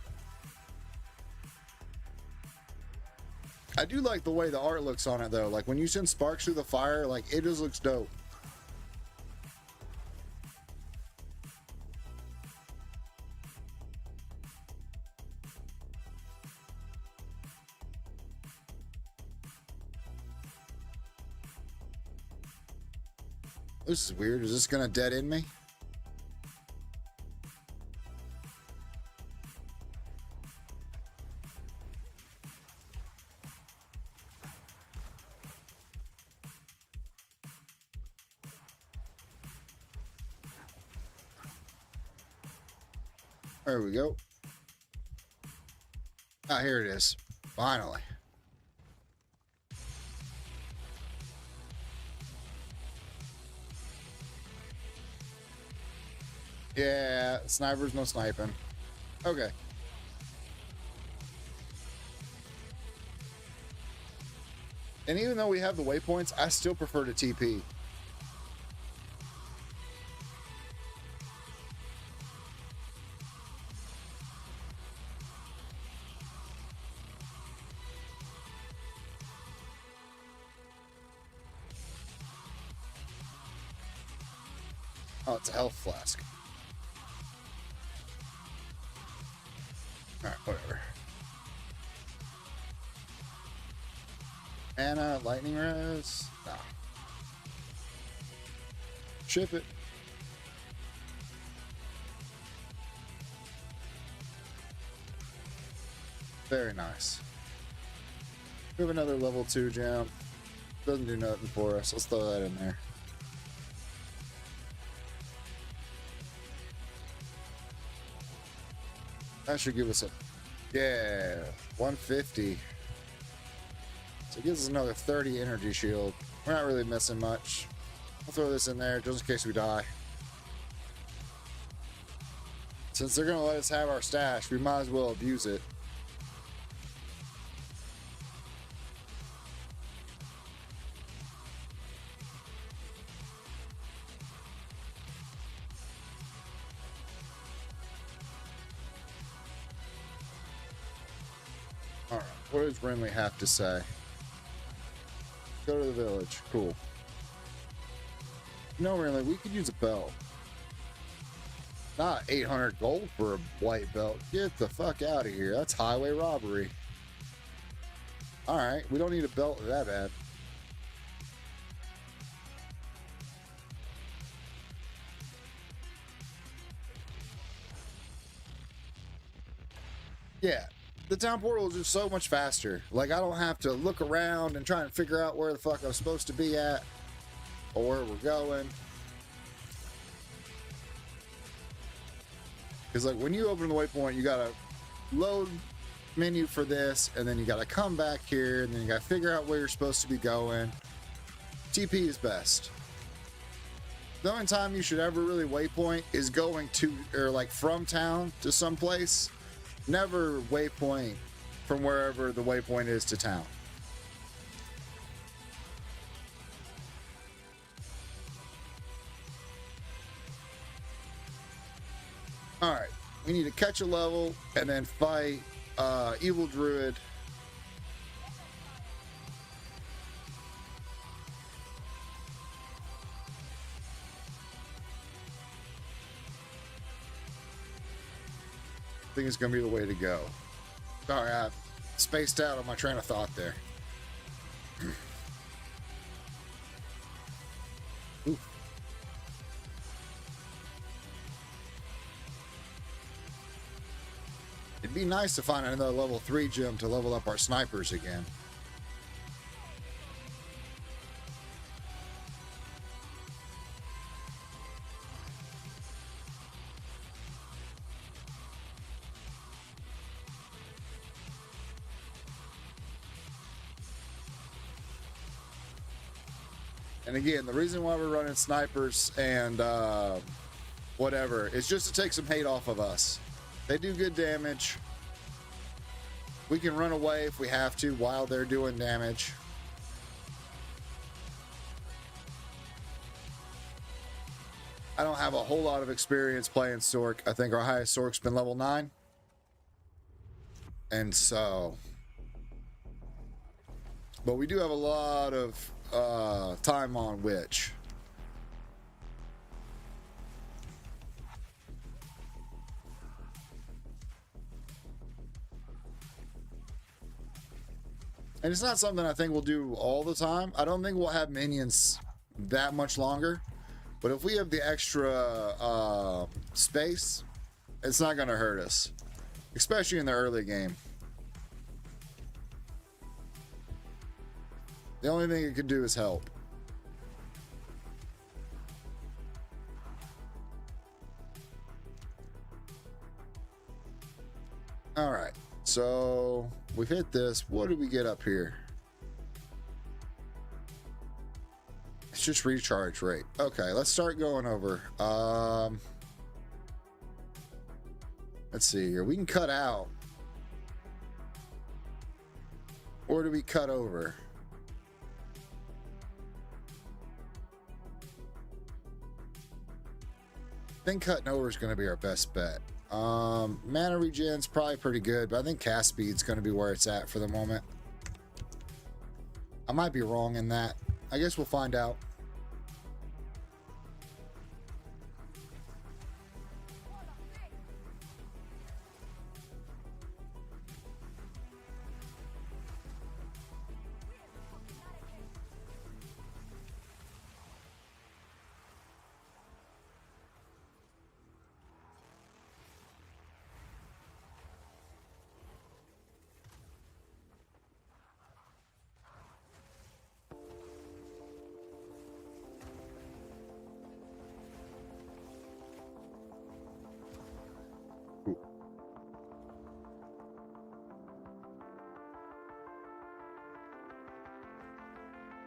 I do like the way the art looks on it though. Like when you send sparks through the fire, like it just looks dope. This is weird. Is this gonna dead end me? There we go. Ah, here it is. Finally. Yeah, snipers, no sniping. Okay. And even though we have the waypoints, I still prefer to TP. Oh, it's a health flask. Alright, whatever. Mana, lightning res? No. Ship it. Very nice. We have another level 2 gem. Doesn't do nothing for us. Let's throw that in there. That should give us a, yeah, 150. So it gives us another 30 energy shield. We're not really missing much. I'll throw this in there just in case we die. Since they're gonna let us have our stash, we might as well abuse it. Alright, what does Renly have to say? Go to the village. Cool. No, Renly, we could use a belt. Not 800 gold for a white belt. Get the fuck out of here. That's highway robbery. Alright, we don't need a belt that bad. Yeah. The town portal is just so much faster. Like, I don't have to look around and try and figure out where the fuck I'm supposed to be at or where we're going. Because, like, when you open the waypoint, you gotta load menu for this, and then you gotta come back here, and then you gotta figure out where you're supposed to be going. TP is best. The only time you should ever really waypoint is going to, or like from town to someplace. Never waypoint from wherever the waypoint is to town. Alright, we need to catch a level and then fight Evil Druid. I think it's gonna be the way to go. Sorry, I spaced out on my train of thought there. Ooh. It'd be nice to find another level 3 gem to level up our snipers again. And again, the reason why we're running snipers and whatever is just to take some hate off of us. They do good damage. We can run away if we have to while they're doing damage. I don't have a whole lot of experience playing sorc. I think our highest sorc's been level 9. And so... But we do have a lot of time on Witch. And it's not something I think we'll do all the time. I don't think we'll have minions that much longer. But if we have the extra space, it's not going to hurt us, especially in the early game. The only thing it could do is help. All right, so we've hit this. What do we get up here? It's just recharge rate. Okay, let's start going over. Let's see here. We can cut out. Or do we cut over? I think cutting over is going to be our best bet. Mana regen's probably pretty good, but I think cast speed's going to be where it's at for the moment. I might be wrong in that. I guess we'll find out.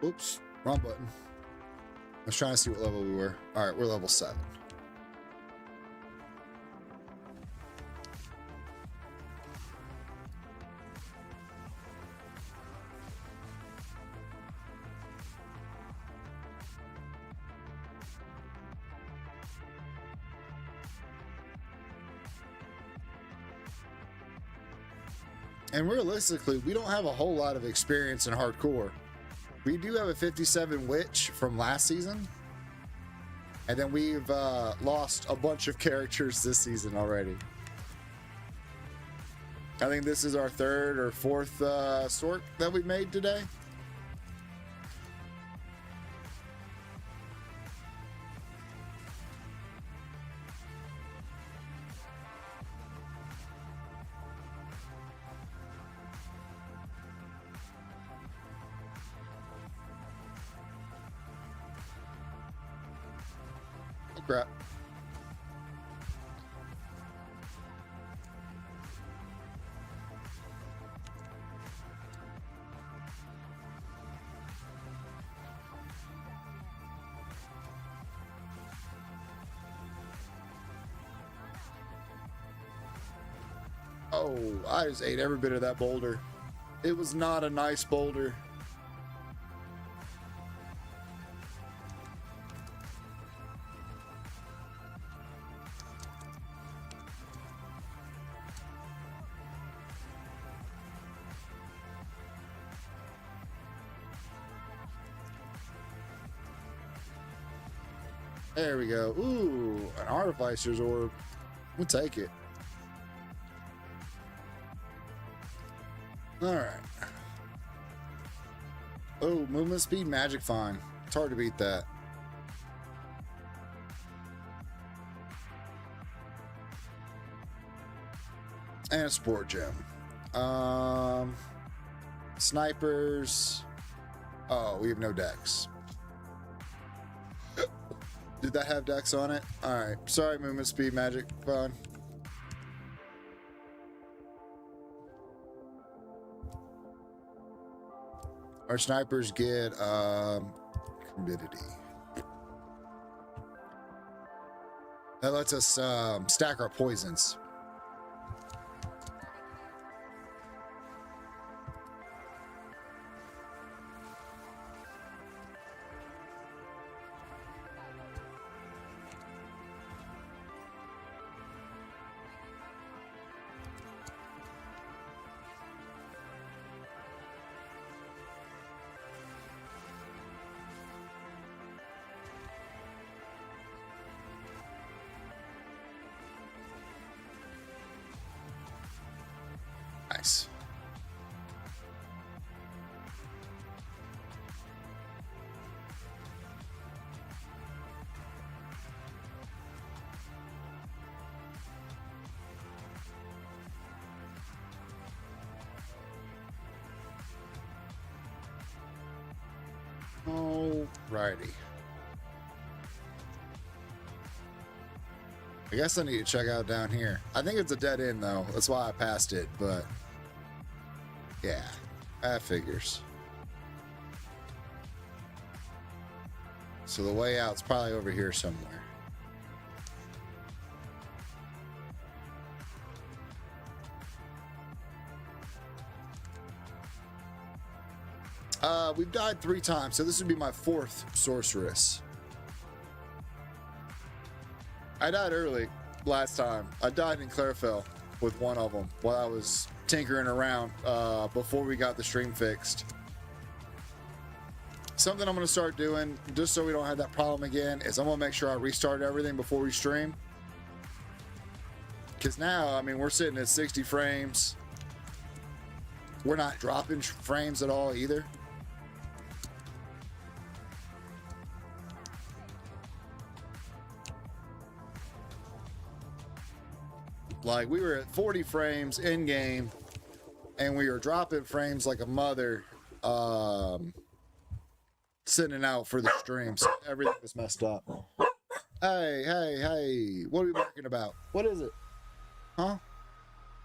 Oops, wrong button. I was trying to see what level we were. All right, we're level 7. And realistically, we don't have a whole lot of experience in hardcore. We do have a 57 witch from last season. And then we've lost a bunch of characters this season already. I think this is our 3rd or 4th sorc that we made today. Crap. Oh, I just ate every bit of that boulder. It was not a nice boulder. There we go. Ooh, an Artificer's Orb. We'll take it. Alright. Oh, movement speed, magic fine. It's hard to beat that. And a sport gem. Snipers. Oh, we have no decks. Did that have decks on it? Alright. Sorry, movement speed, magic fine. Our snipers get commodity. That lets us stack our poisons. Nice. Alrighty. I guess I need to check out down here. I think it's a dead end though. That's why I passed it, but yeah, that figures. So the way out's probably over here somewhere. We've died 3 times, so this would be my 4th sorceress. I died early last time. I died in Clarefell with one of them while I was tinkering around before we got the stream fixed. Something I'm going to start doing, just so we don't have that problem again, is I'm going to make sure I restart everything before we stream. Because now, I mean, we're sitting at 60 frames. We're not dropping frames at all either. Like, we were at 40 frames in game, and we were dropping frames like a mother, sending out for the stream. So everything was messed up. Hey, hey, hey, what are we barking about? What is it? Huh?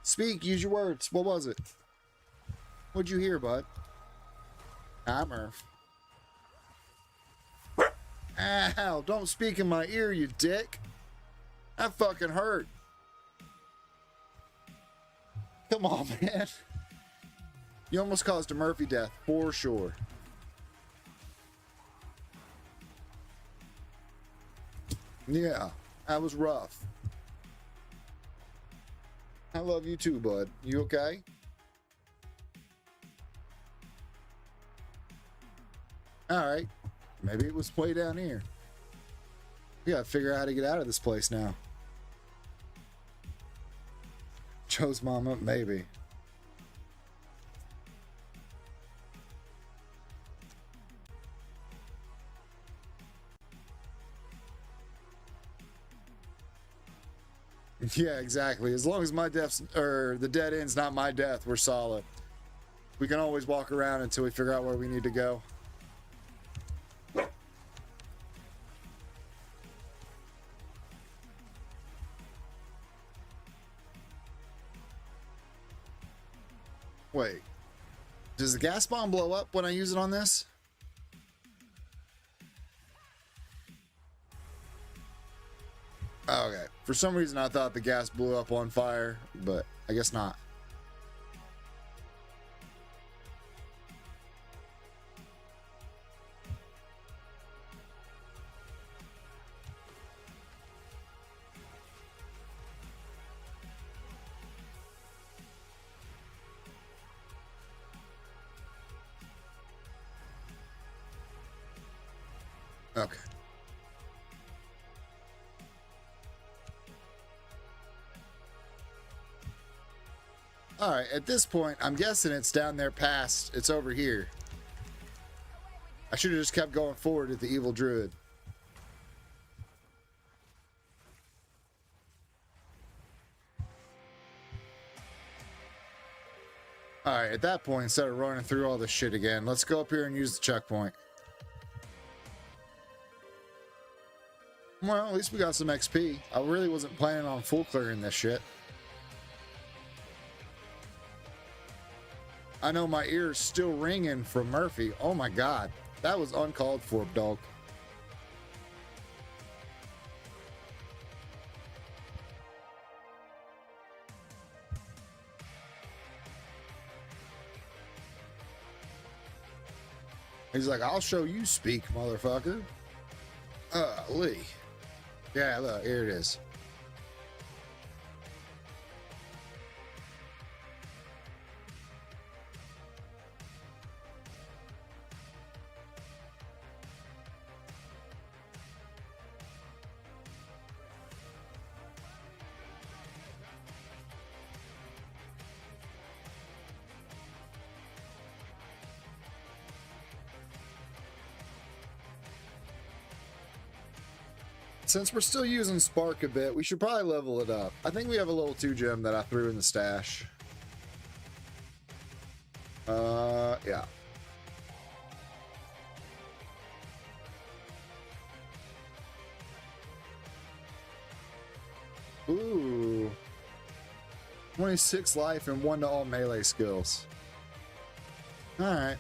Speak, use your words. What was it? What'd you hear, bud? Hi, Murph. Ow, don't speak in my ear, you dick. That fucking hurt. Come on, man. You almost caused a Murphy death, for sure. Yeah, that was rough. I love you too, bud. You okay? Alright. Maybe it was way down here. We gotta figure out how to get out of this place now. Joe's mama, maybe. Yeah, exactly. As long as my death's, or the dead end's not my death, we're solid. We can always walk around until we figure out where we need to go. Wait, does the gas bomb blow up when I use it on this? Oh, okay. For some reason I thought the gas blew up on fire, but I guess not. Okay. All right, at this point, I'm guessing it's down there past, it's over here. I should have just kept going forward at the evil druid. All right, at that point, instead of running through all this shit again, let's go up here and use the checkpoint. Well, at least we got some XP. I really wasn't planning on full clearing this shit. I know my ear's still ringing from Murphy. Oh my god. That was uncalled for, dog. He's like, I'll show you speak, motherfucker. Lee. Yeah, look, here it is. Since we're still using Spark a bit, we should probably level it up. I think we have a level 2 gem that I threw in the stash. Yeah. Ooh. 26 life and 1 to all melee skills. Alright.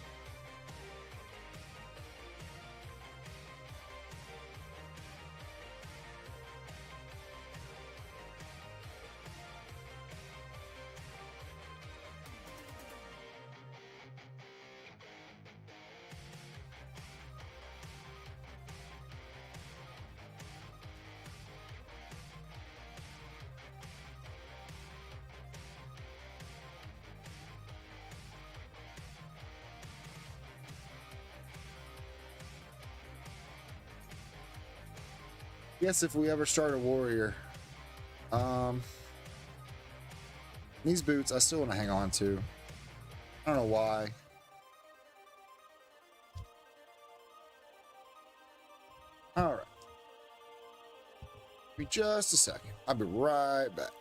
Guess if we ever start a warrior, these boots I still want to hang on to. I don't know why. All right, give me just a second. I'll be right back.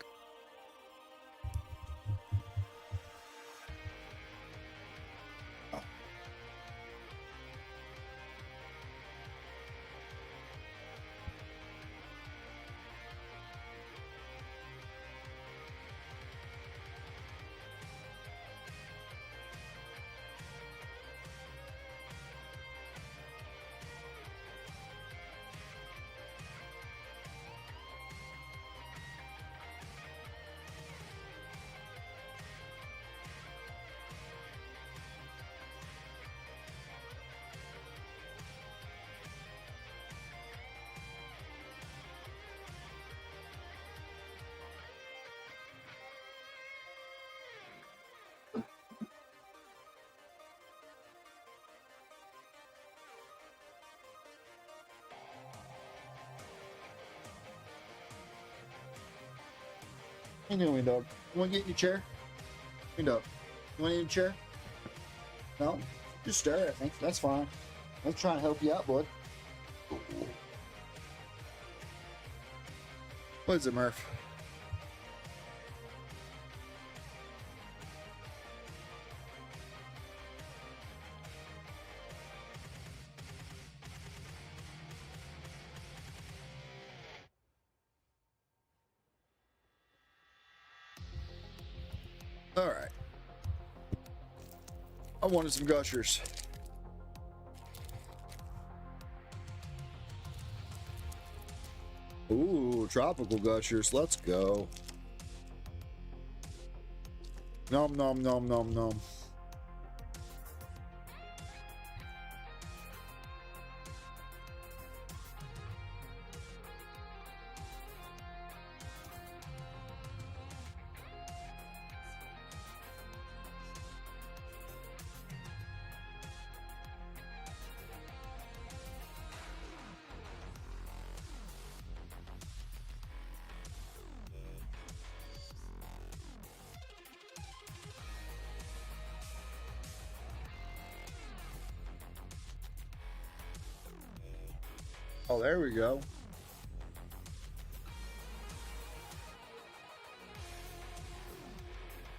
How you doing, dog? You want to get in your chair? Hey, dog. You want to get in your chair? No? Just stare at me. That's fine. Let's try and help you out, bud. What is it, Murph? All right. I wanted some gushers. Ooh, tropical gushers. Let's go. Nom nom nom nom nom. Oh, there we go.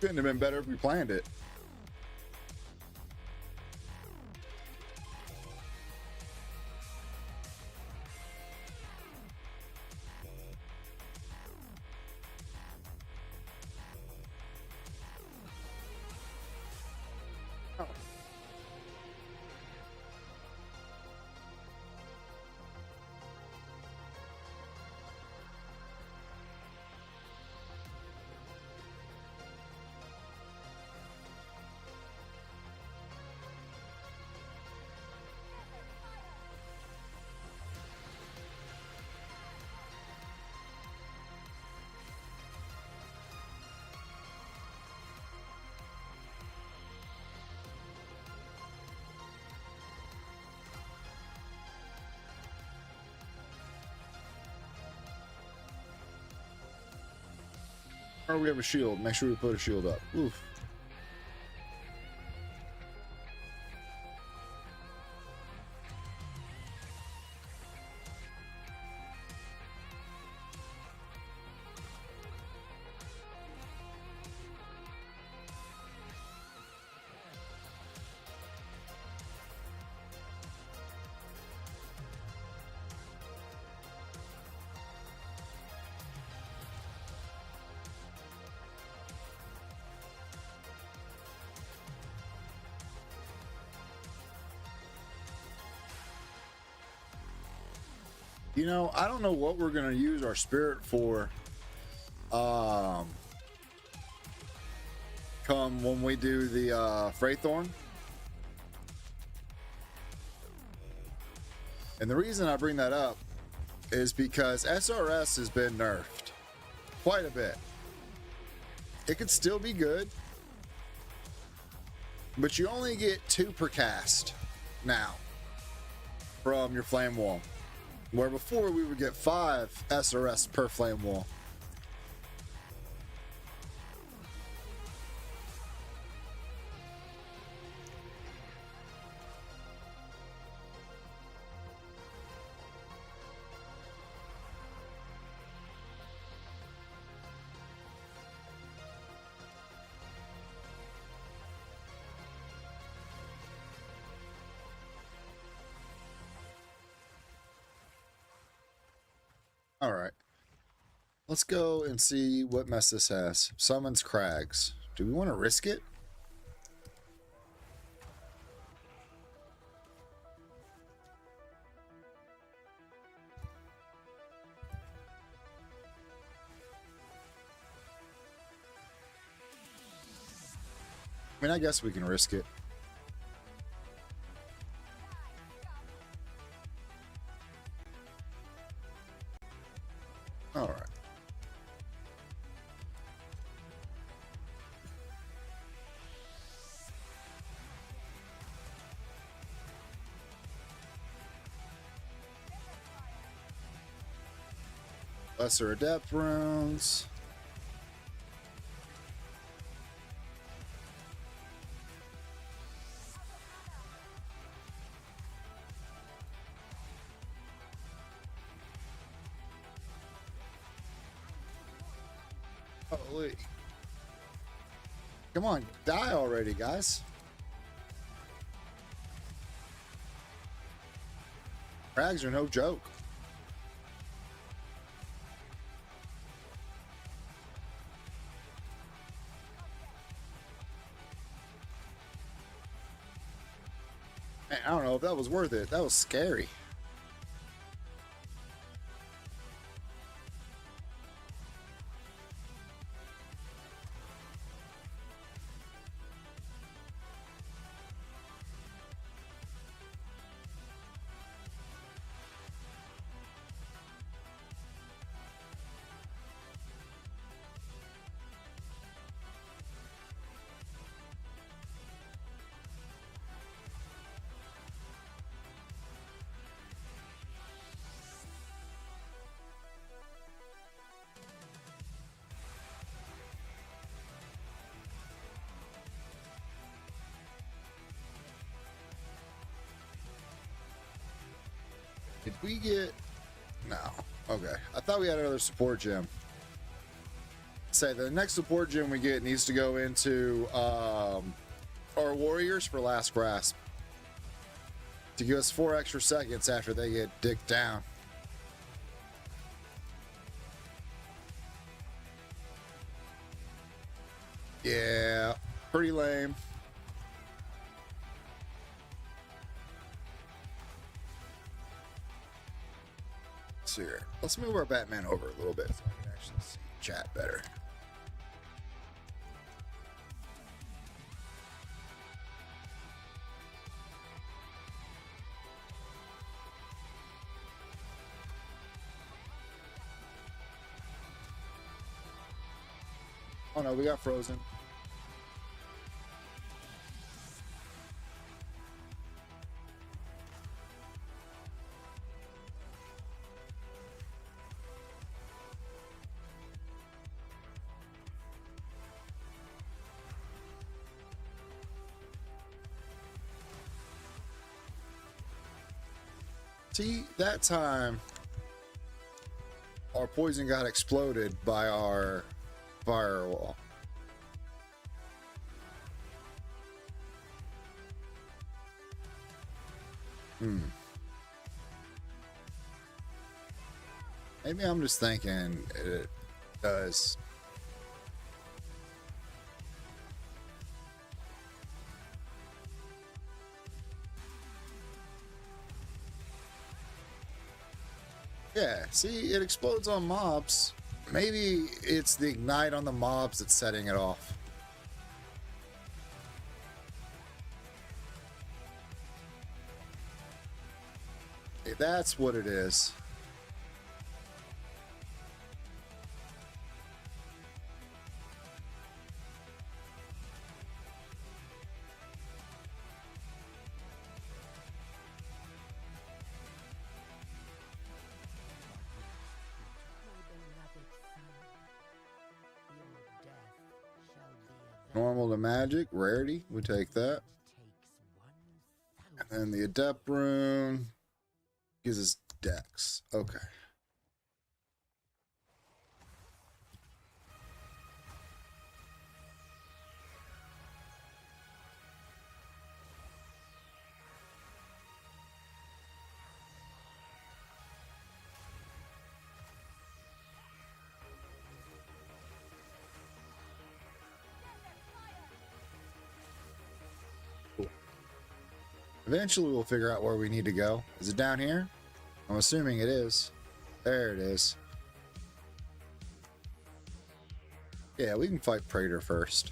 Couldn't have been better if we planned it. Or we have a shield. Make sure we put a shield up. Oof. You know, I don't know what we're gonna use our spirit for. Come when we do the Fraythorn. And the reason I bring that up is because SRS has been nerfed quite a bit. It could still be good, but you only get 2 per cast now from your flame wall, where before we would get 5 SRS per flame wall. All right. Let's go and see what mess this has. Summons Crags. Do we want to risk it? I mean, I guess we can risk it. All right. Lesser Adept runes. Holy. Come on, die already, guys. Crags are no joke. Man, I don't know if that was worth it. That was scary. Did we get... No. Okay. I thought we had another support gem. Say the next support gem we get needs to go into our warriors for last grasp to give us 4 extra seconds after they get dicked down. Yeah, pretty lame. Let's see here. Let's move our Batman over a little bit so I can actually see chat better. Oh no, we got frozen. See, that time our poison got exploded by our firewall. Maybe I'm just thinking it does. Yeah, see, it explodes on mobs. Maybe it's the ignite on the mobs that's setting it off. That's what it is. Normal to magic, rarity, we take that. And then the adept rune gives us dex. Okay. Eventually we'll figure out where we need to go. Is it down here? I'm assuming it is. There it is. Yeah, we can fight Praetor first.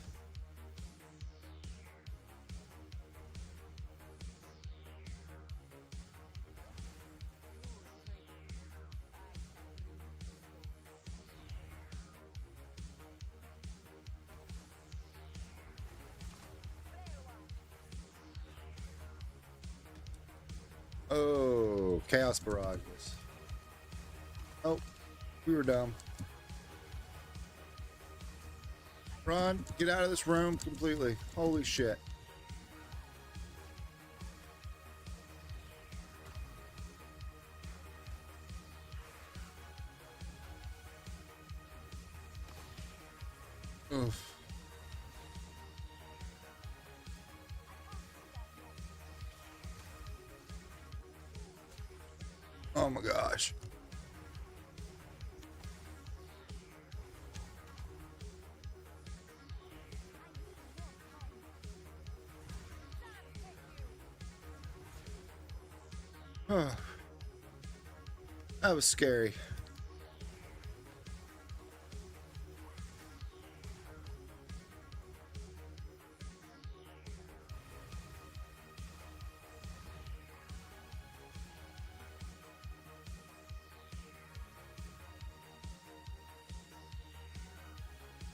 Oh, Chaos Barrages. Oh, we were dumb. Run, get out of this room completely. Holy shit. Oof. Oh my gosh. That was scary.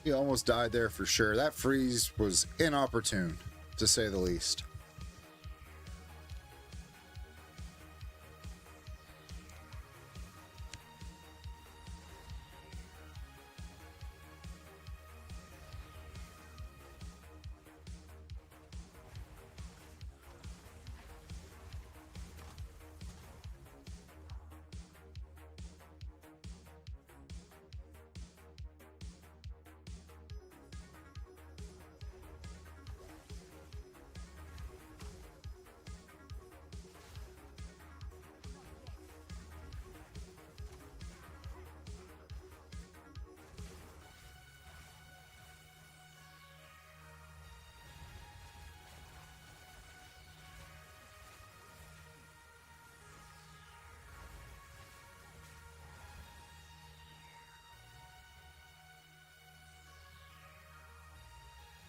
He almost died there for sure. That freeze was inopportune, to say the least.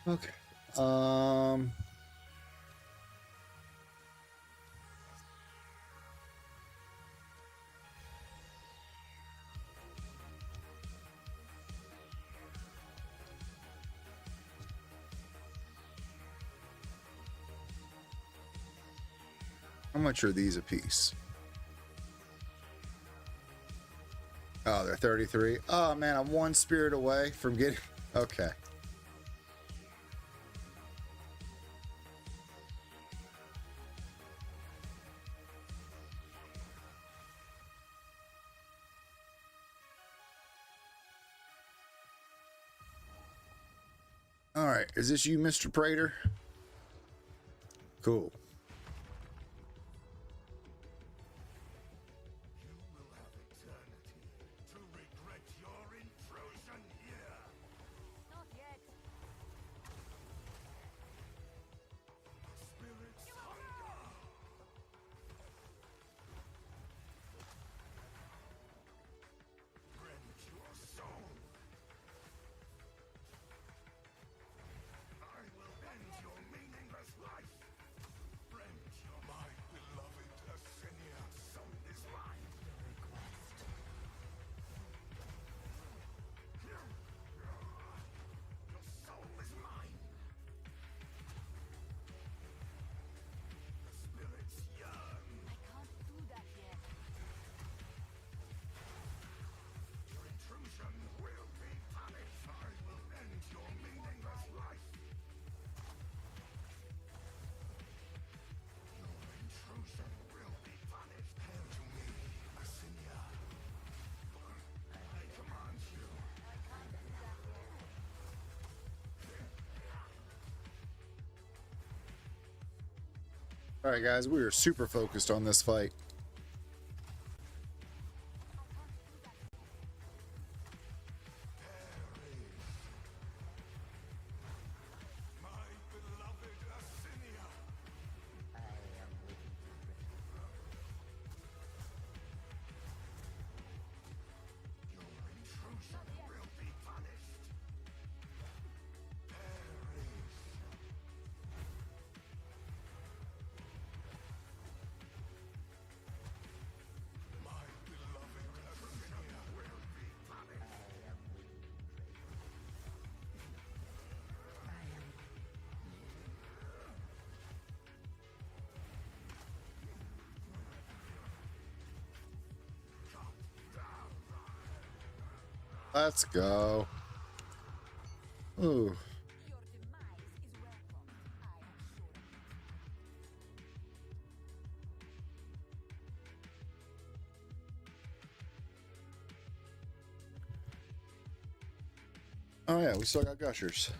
Okay. How much are these a piece? Oh, they're 33. Oh man, I'm one spirit away from getting. Okay. All right, is this you, Mr. Prater? Cool. All right, guys, we are super focused on this fight. Let's go. Ooh. Your demise is welcome, I am sure. Oh yeah, we still got gushers.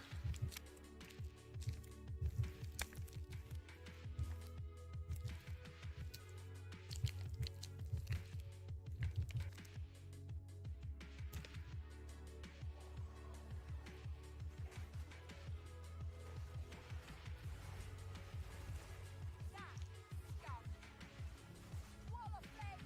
Wall of flame!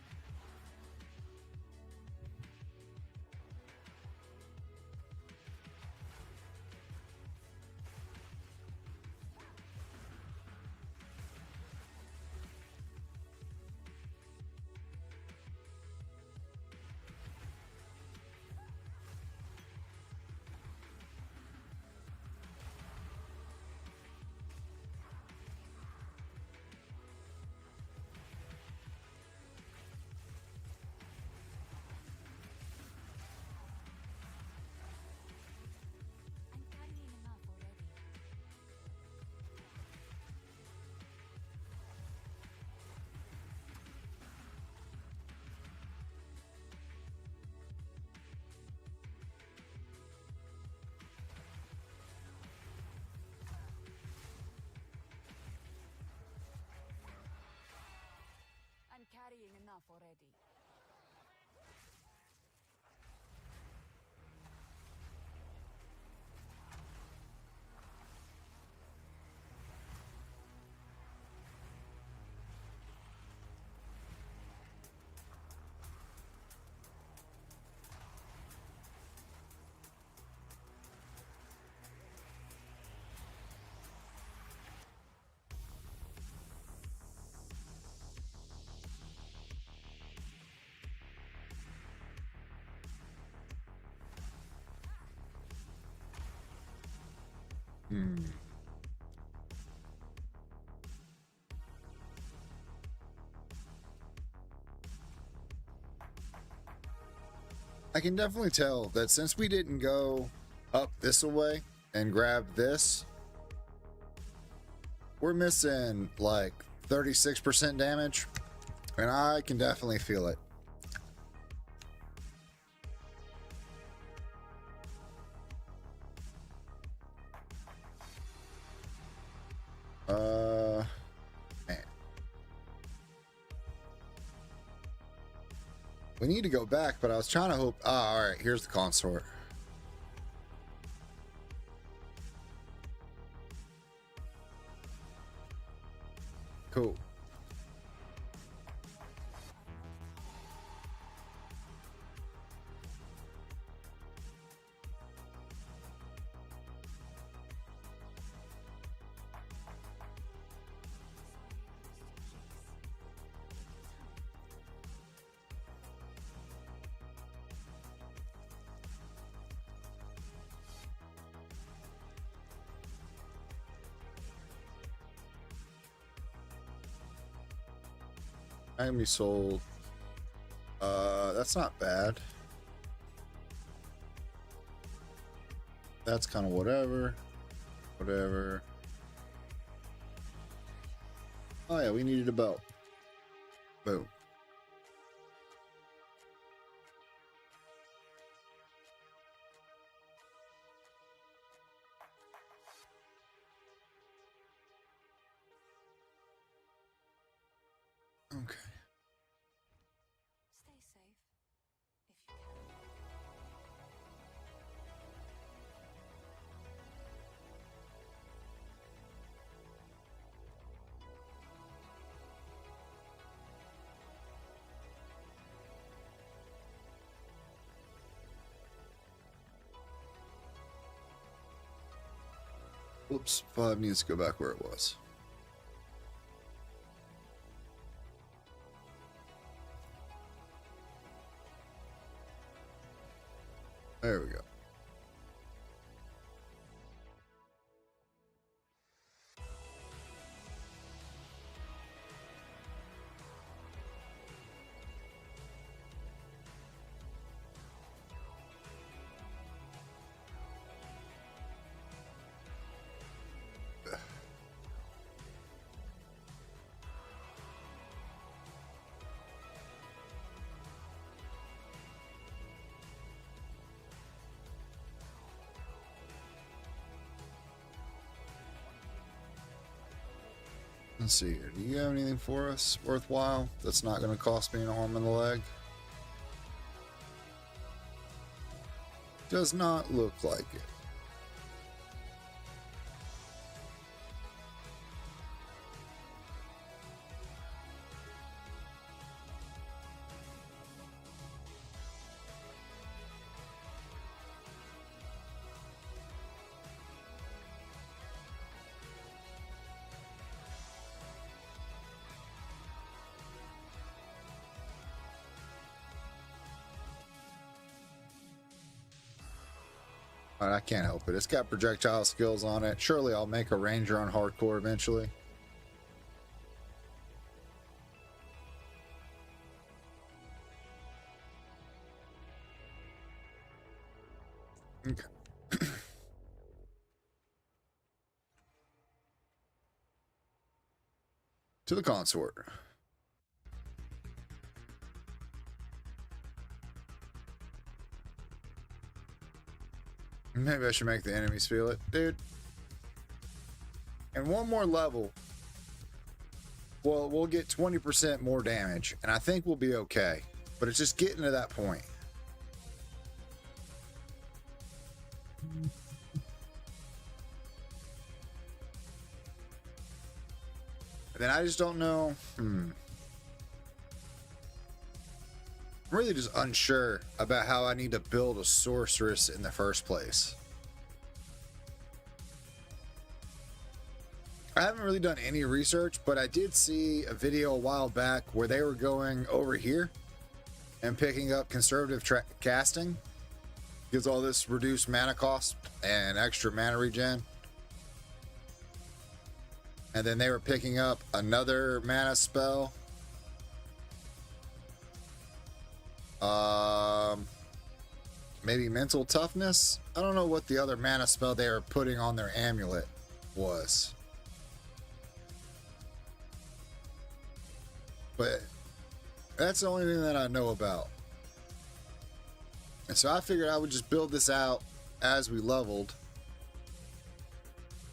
I'm carrying enough already. I'm carrying enough already. I can definitely tell that since we didn't go up this way and grab this, we're missing like 36% damage, and I can definitely feel it. Man. We need to go back, but I was trying to hope. Ah, all right, here's the consort. Cool. I can be sold. That's not bad. That's kind of whatever. Whatever. Oh yeah, we needed a belt. Boom. Whoops, 5 needs to go back where it was. There we go. Let's see here. Do you have anything for us worthwhile that's not going to cost me an arm and a leg? Does not look like it. Alright, I can't help it. It's got projectile skills on it. Surely I'll make a ranger on hardcore eventually. Okay. To the consort. Maybe I should make the enemies feel it. Dude. And one more level. Well, we'll get 20% more damage. And I think we'll be okay. But it's just getting to that point. And then I just don't know. I'm really just unsure about how I need to build a sorceress in the first place. I haven't really done any research, but I did see a video a while back where they were going over here and picking up conservative casting. Gives all this reduced mana cost and extra mana regen. And then they were picking up another mana spell. Maybe mental toughness. I don't know what the other mana spell they were putting on their amulet was. But that's the only thing that I know about. And so I figured I would just build this out as we leveled.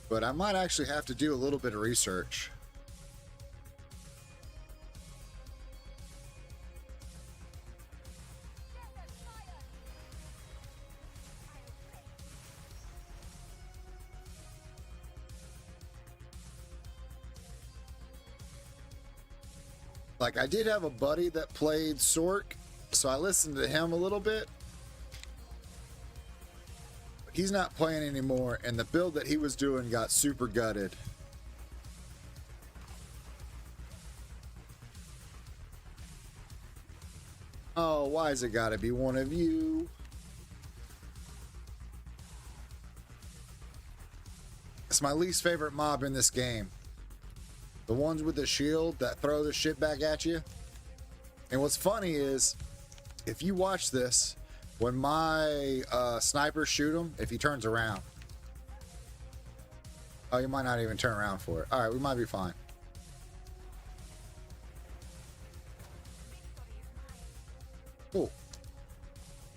But I might actually have to do a little bit of research. Like, I did have a buddy that played Sorc, so I listened to him a little bit. He's not playing anymore, and the build that he was doing got super gutted. Oh, why's it gotta be one of you? It's my least favorite mob in this game. The ones with the shield that throw the shit back at you. And what's funny is, if you watch this, when my snipers shoot him, if he turns around. Oh, you might not even turn around for it. Alright, we might be fine. Cool.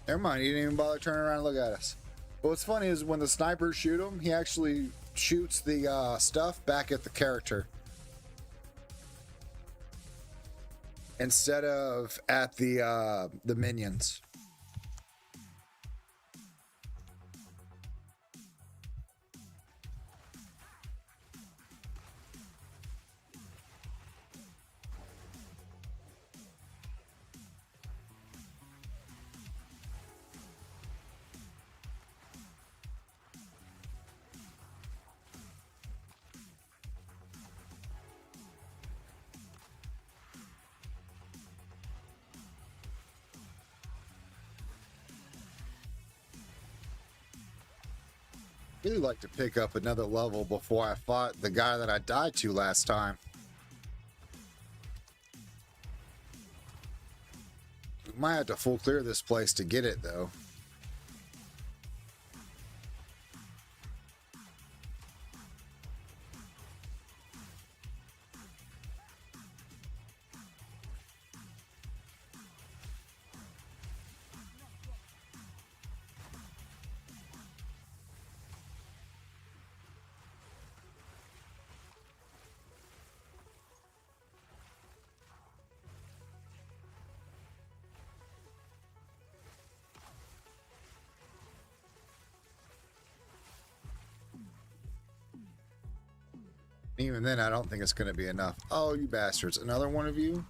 Never mind, he didn't even bother turning around and look at us. But what's funny is when the snipers shoot him, he actually shoots the stuff back at the character. Instead of at the minions. Really like to pick up another level before I fought the guy that I died to last time. We might have to full clear this place to get it though. Even then, I don't think it's going to be enough. Oh, you bastards. Another one of you?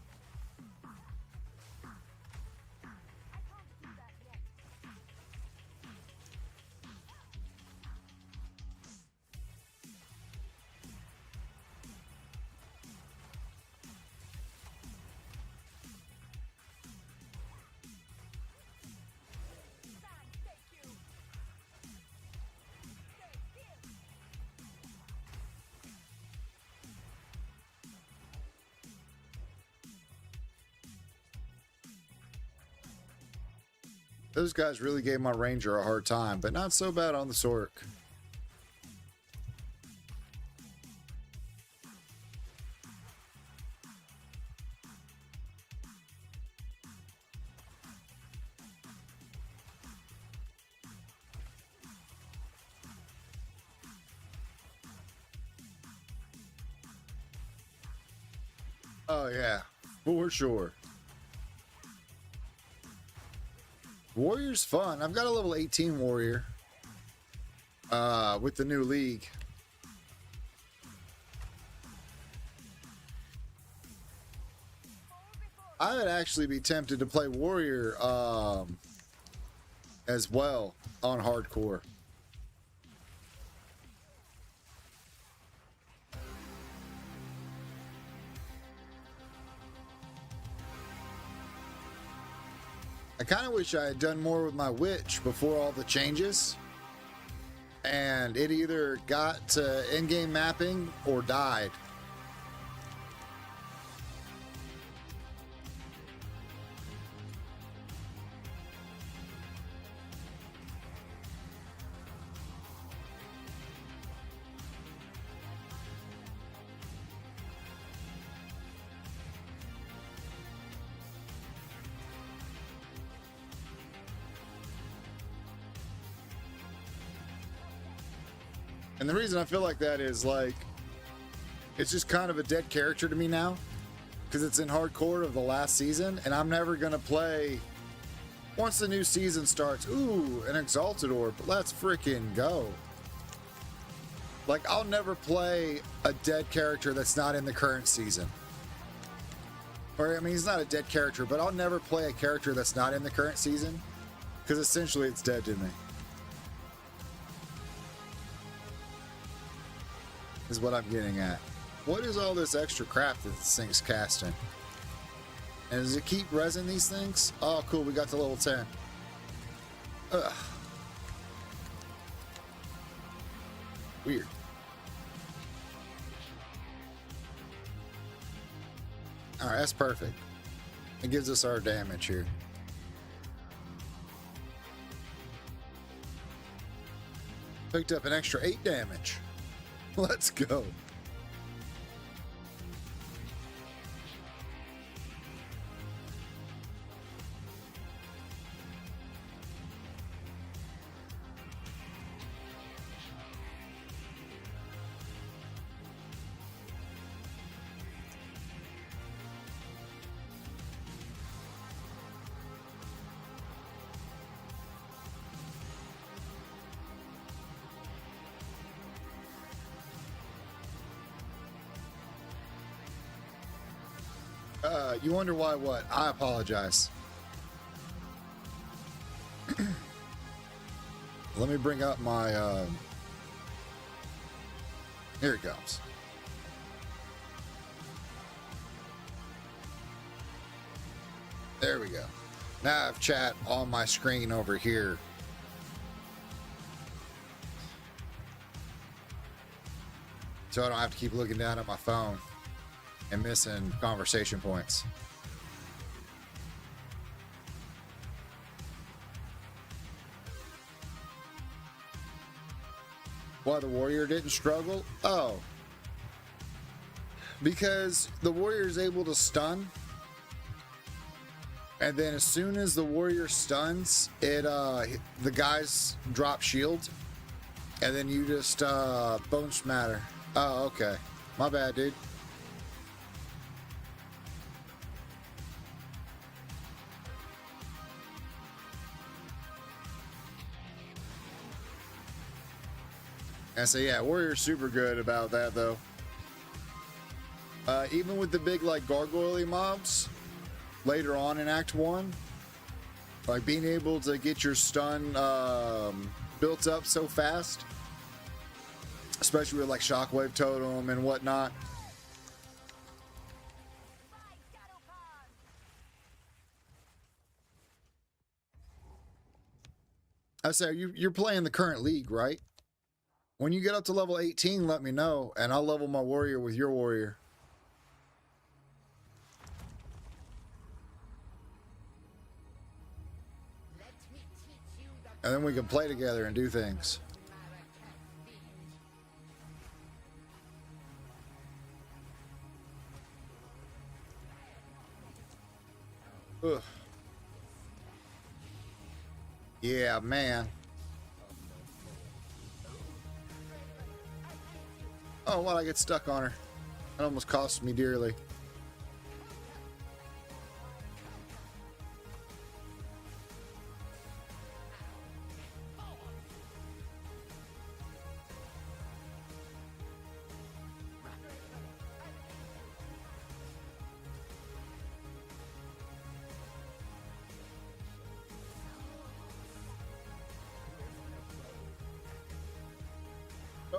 Those guys really gave my ranger a hard time, but not so bad on the sorc. Oh yeah, for sure. Warrior's fun. I've got a level 18 warrior with the new league. I would actually be tempted to play warrior as well on hardcore. I kind of wish I had done more with my witch before all the changes, and it either got to in-game mapping or died. And the reason I feel like that is like, it's just kind of a dead character to me now, because it's in hardcore of the last season, and I'm never going to play, once the new season starts, ooh, an Exalted Orb, let's freaking go. Like, I'll never play a dead character that's not in the current season. Or, I mean, he's not a dead character, but I'll never play a character that's not in the current season, because essentially it's dead to me. Is what I'm getting at. What is all this extra crap that this thing's casting? And does it keep resin these things? Oh, cool. We got to level 10. Ugh. Weird. Alright, that's perfect. It gives us our damage here. Picked up an extra 8 damage. Let's go. You wonder why what? I apologize. Let me bring up my, here it comes. There we go. Now I have chat on my screen over here. so I don't have to keep looking down at my phone and missing conversation points. Why the warrior didn't struggle? Oh, because the warrior is able to stun, and then as soon as the warrior stuns, it the guys drop shield, and then you just bone smatter. Oh, okay, my bad, dude. And so yeah, warrior's super good about that though. Even with the big like gargoyle mobs later on in Act 1, like being able to get your stun built up so fast, especially with like shockwave totem and whatnot. I say you're playing the current league, right? When you get up to level 18, let me know, and I'll level my warrior with your warrior. And then we can play together and do things. Ugh. Yeah, man. Oh, what? I get stuck on her. That almost cost me dearly.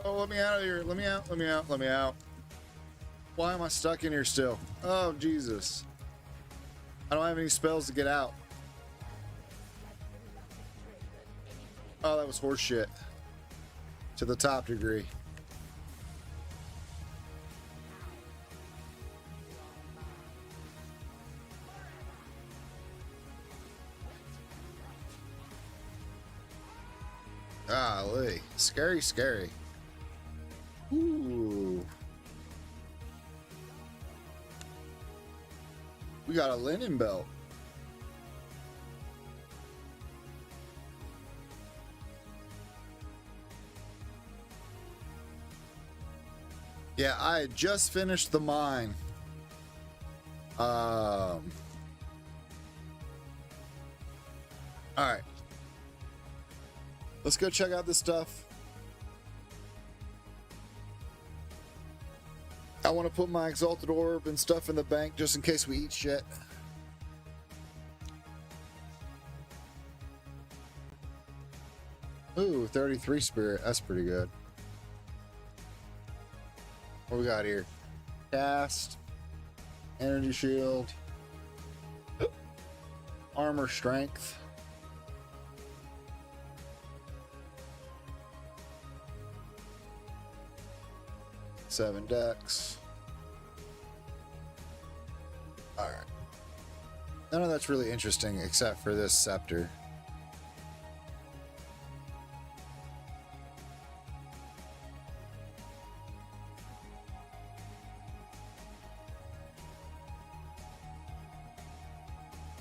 Oh, let me out of here. Let me out. Let me out. Let me out. Why am I stuck in here still? Oh, Jesus. I don't have any spells to get out. Oh, that was horse shit. To the top degree. Golly. Scary, scary. Ooh. We got a linen belt. Yeah, I had just finished the mine. All right. Let's go check out this stuff. I want to put my exalted orb and stuff in the bank just in case we eat shit. Ooh, 33 spirit. That's pretty good. What we got here? Cast. Energy shield. Armor strength. Seven decks. All right. None of that's really interesting except for this scepter.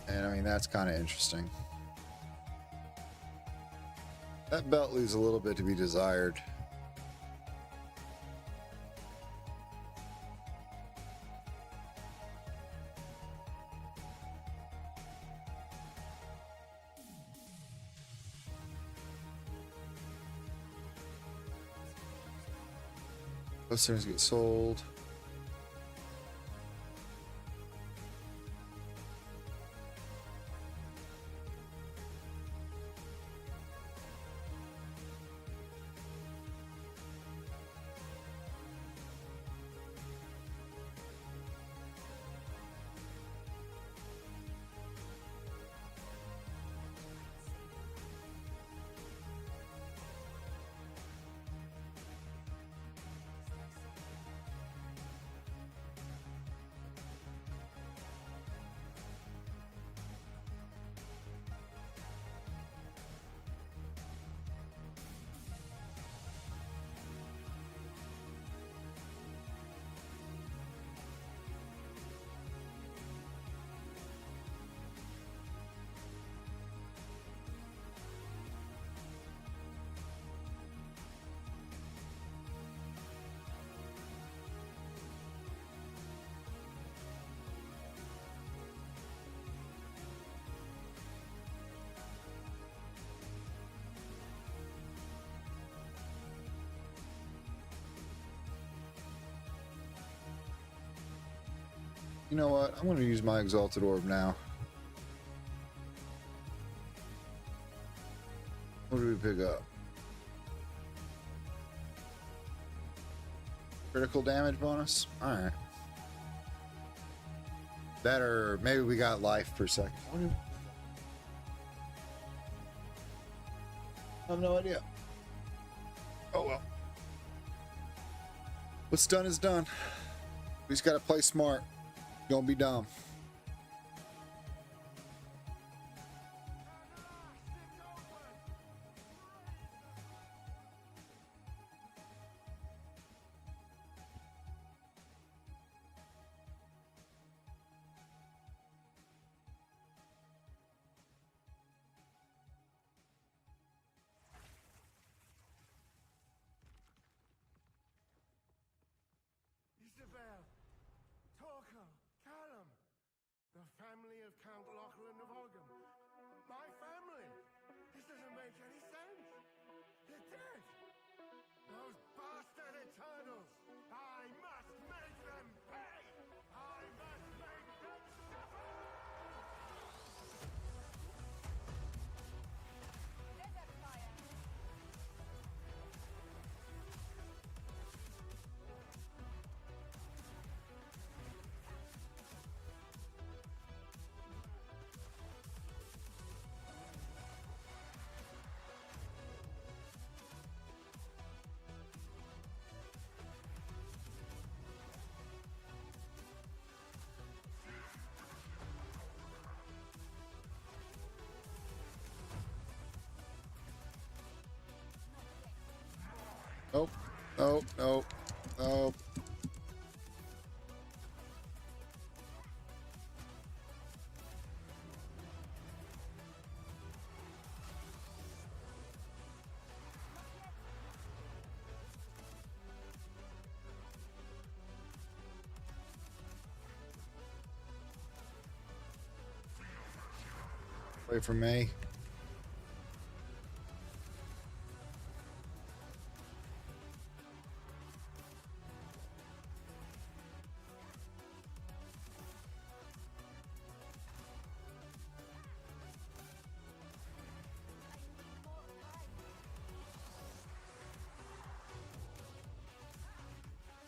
And I mean, that's kind of interesting. That belt leaves a little bit to be desired. Those things get sold. You know what? I'm going to use my Exalted Orb now. What do we pick up? Critical damage bonus? Alright. That or maybe we got life per second. I have no idea. Oh well. What's done is done. We just gotta play smart. Don't be dumb. Isabel, Torko, Callum, the family of Count Lachlan of Ogham. My family! This doesn't make any sense! They're dead! Those bastard Eternals! I must make them pay! I must make them suffer! Desert fire. Nope. Nope. Nope. Nope. Wait for me.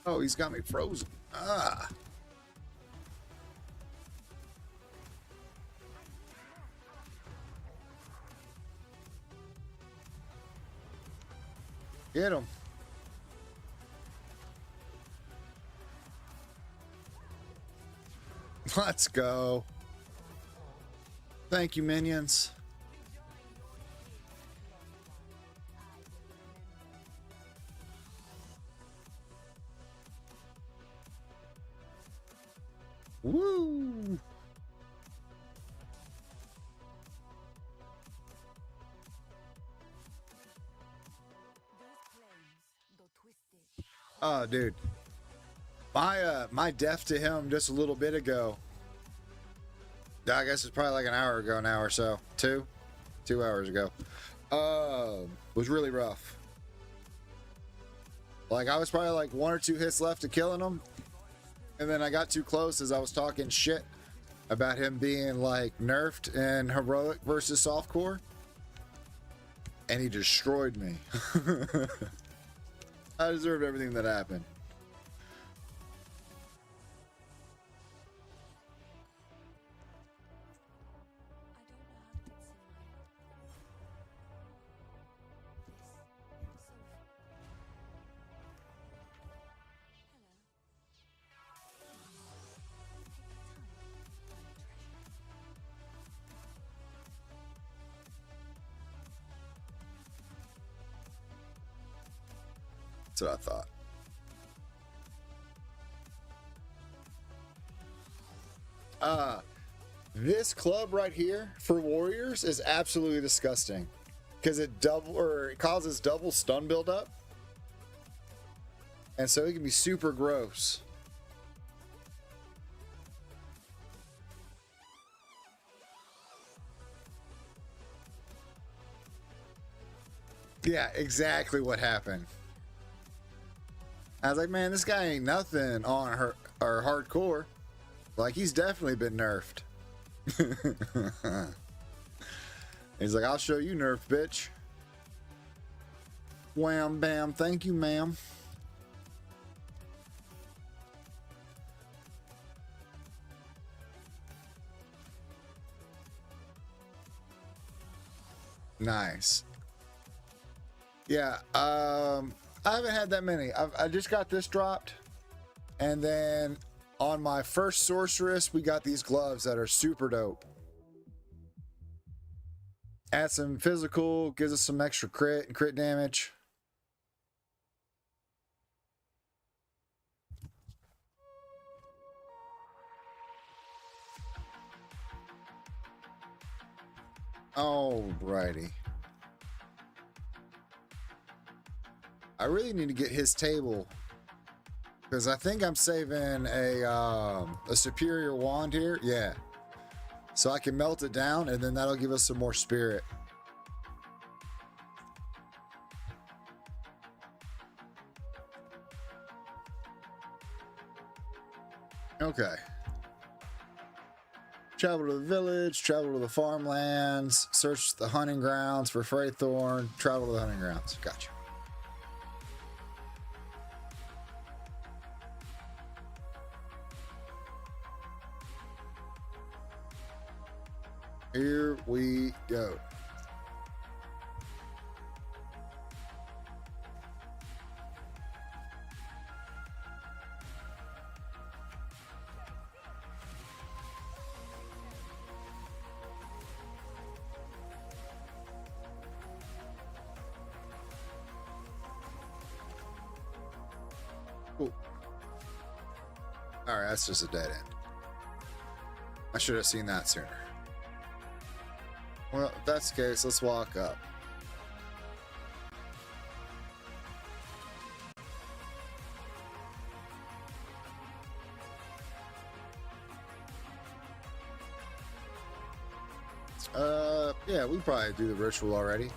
Oh, he's got me frozen. Ah. Get him. Let's go. Thank you, minions. Woo! Oh, dude. My death to him just a little bit ago. I guess it's probably like an hour ago now or so. 2 hours ago. Was really rough. Like I was probably like 1 or 2 hits left to killing him. And then I got too close as I was talking shit about him being like nerfed in heroic versus softcore. And he destroyed me. I deserved everything that happened. That's what I thought. This club right here for warriors is absolutely disgusting because it causes double stun buildup, and so it can be super gross. Yeah, exactly what happened. I was like, man, this guy ain't nothing on her or hardcore. Like, he's definitely been nerfed. He's like, I'll show you nerf, bitch. Wham, bam. Thank you, ma'am. Nice. Yeah, I haven't had that many. I just got this dropped. And then on my first sorceress, we got these gloves that are super dope. Add some physical, gives us some extra crit and crit damage. Alrighty. I really need to get his table because I think I'm saving a superior wand here. Yeah. So I can melt it down and then that'll give us some more spirit. Okay. Travel to the village, travel to the farmlands, search the hunting grounds for Freythorn, travel to the hunting grounds. Gotcha. Here we go. Cool. All right, that's just a dead end. I should have seen that sooner. Well, if that's the case, let's walk up. Yeah, we probably do the ritual already.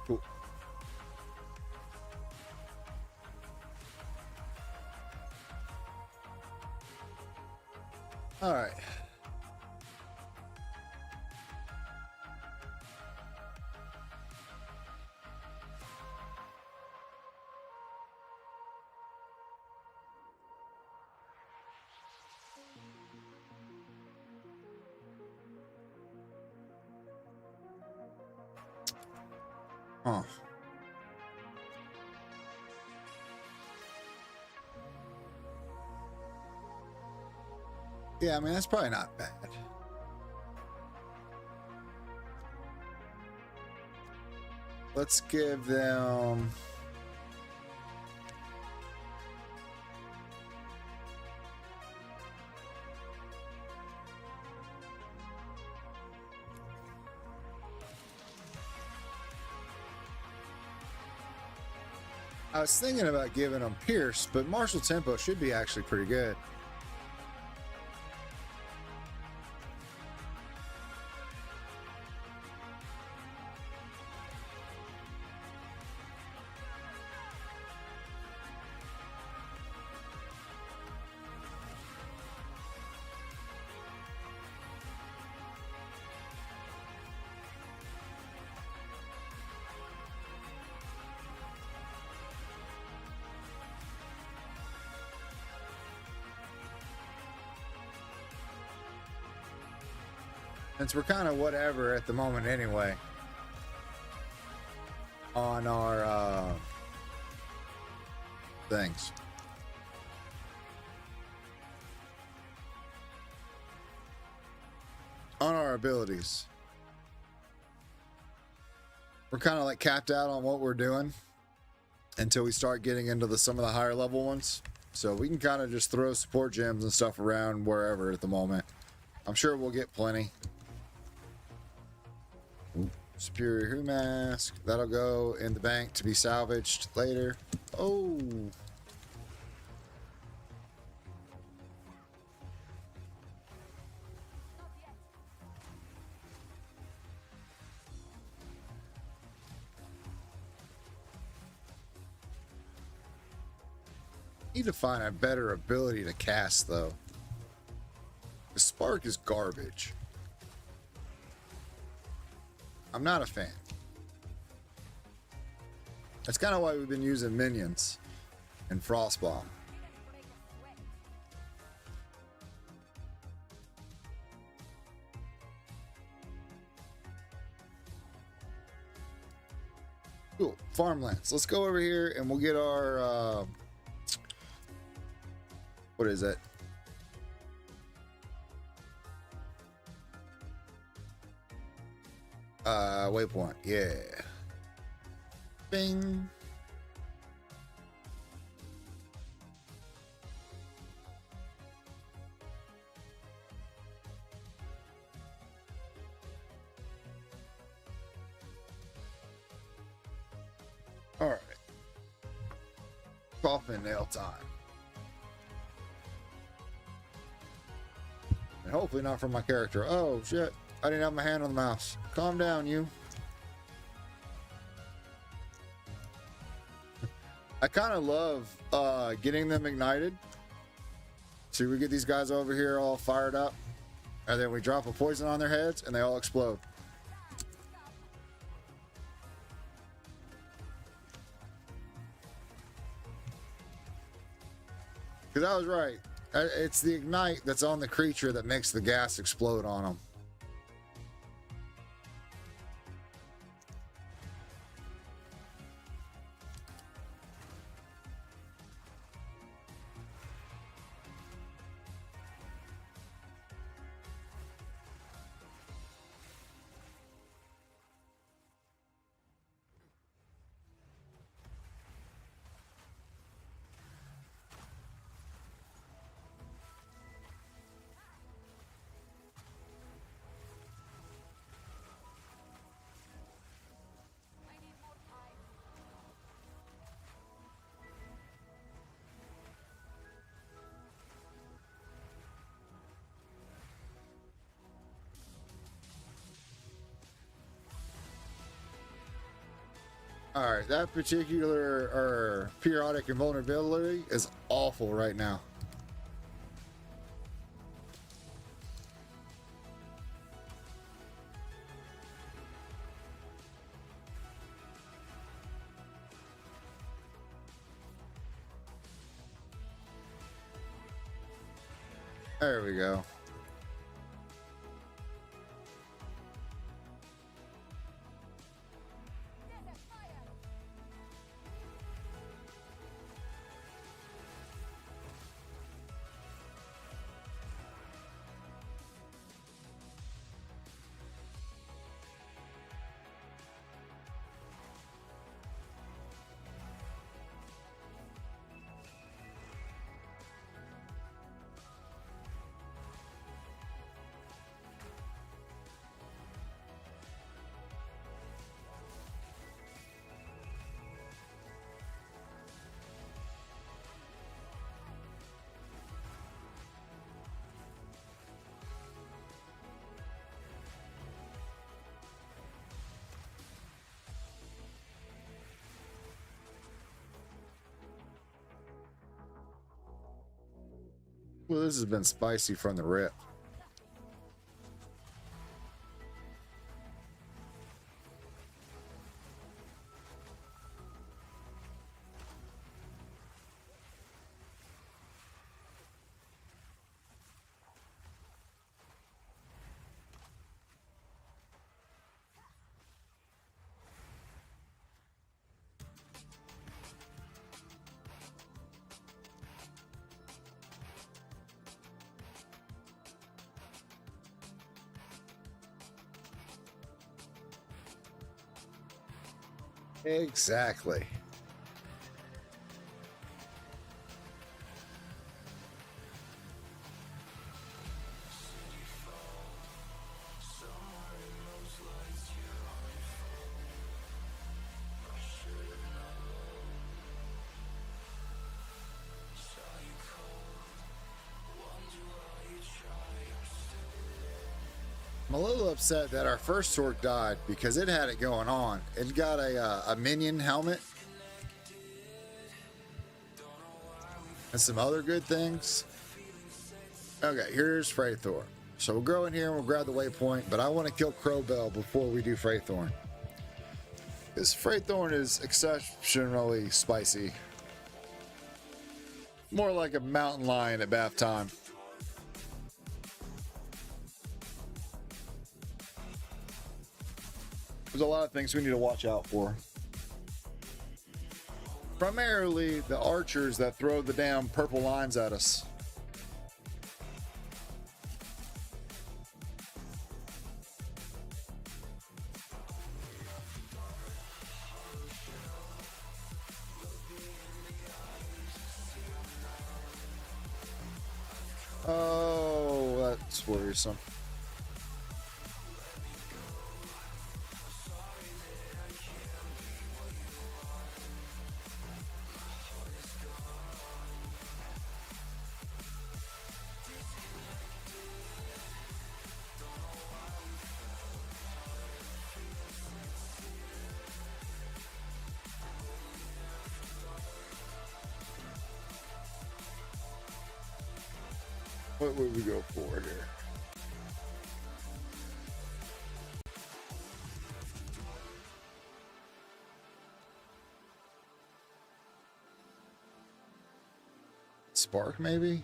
Cool. All right. Huh. Yeah, I mean, that's probably not bad. Let's give them... I was thinking about giving them Pierce, but Martial Tempo should be actually pretty good. Since we're kind of whatever at the moment anyway on our things. On our abilities. We're kind of like capped out on what we're doing until we start getting into some of the higher level ones. So we can kind of just throw support gems and stuff around wherever at the moment. I'm sure we'll get plenty. Superior Who Mask. That'll go in the bank to be salvaged later. Oh. Need to find a better ability to cast though. The spark is garbage. I'm not a fan. That's kind of why we've been using minions and Frostbomb. Cool. Farmlands. Let's go over here and we'll get our what is it? Waypoint. Yeah. Bing. All right. Coffin nail time. And hopefully not from my character. Oh, shit. I didn't have my hand on the mouse. Calm down, you. I kind of love getting them ignited. See, we get these guys over here all fired up. And then we drop a poison on their heads and they all explode. Because I was right. It's the ignite that's on the creature that makes the gas explode on them. All right, that particular periodic invulnerability is awful right now. There we go. Well, this has been spicy from the rip. Exactly. I'm a little upset that our first sorc died because it had it going on. It got a minion helmet and some other good things. Okay, here's Freythorn. So we'll go in here and we'll grab the waypoint, but I want to kill Crowbell before we do Freythorn. Because Freythorn is exceptionally spicy. More like a mountain lion at bath time. There's a lot of things we need to watch out for. Primarily the archers that throw the damn purple lines at us. Oh, that's worrisome. What would we go for here? Spark, maybe?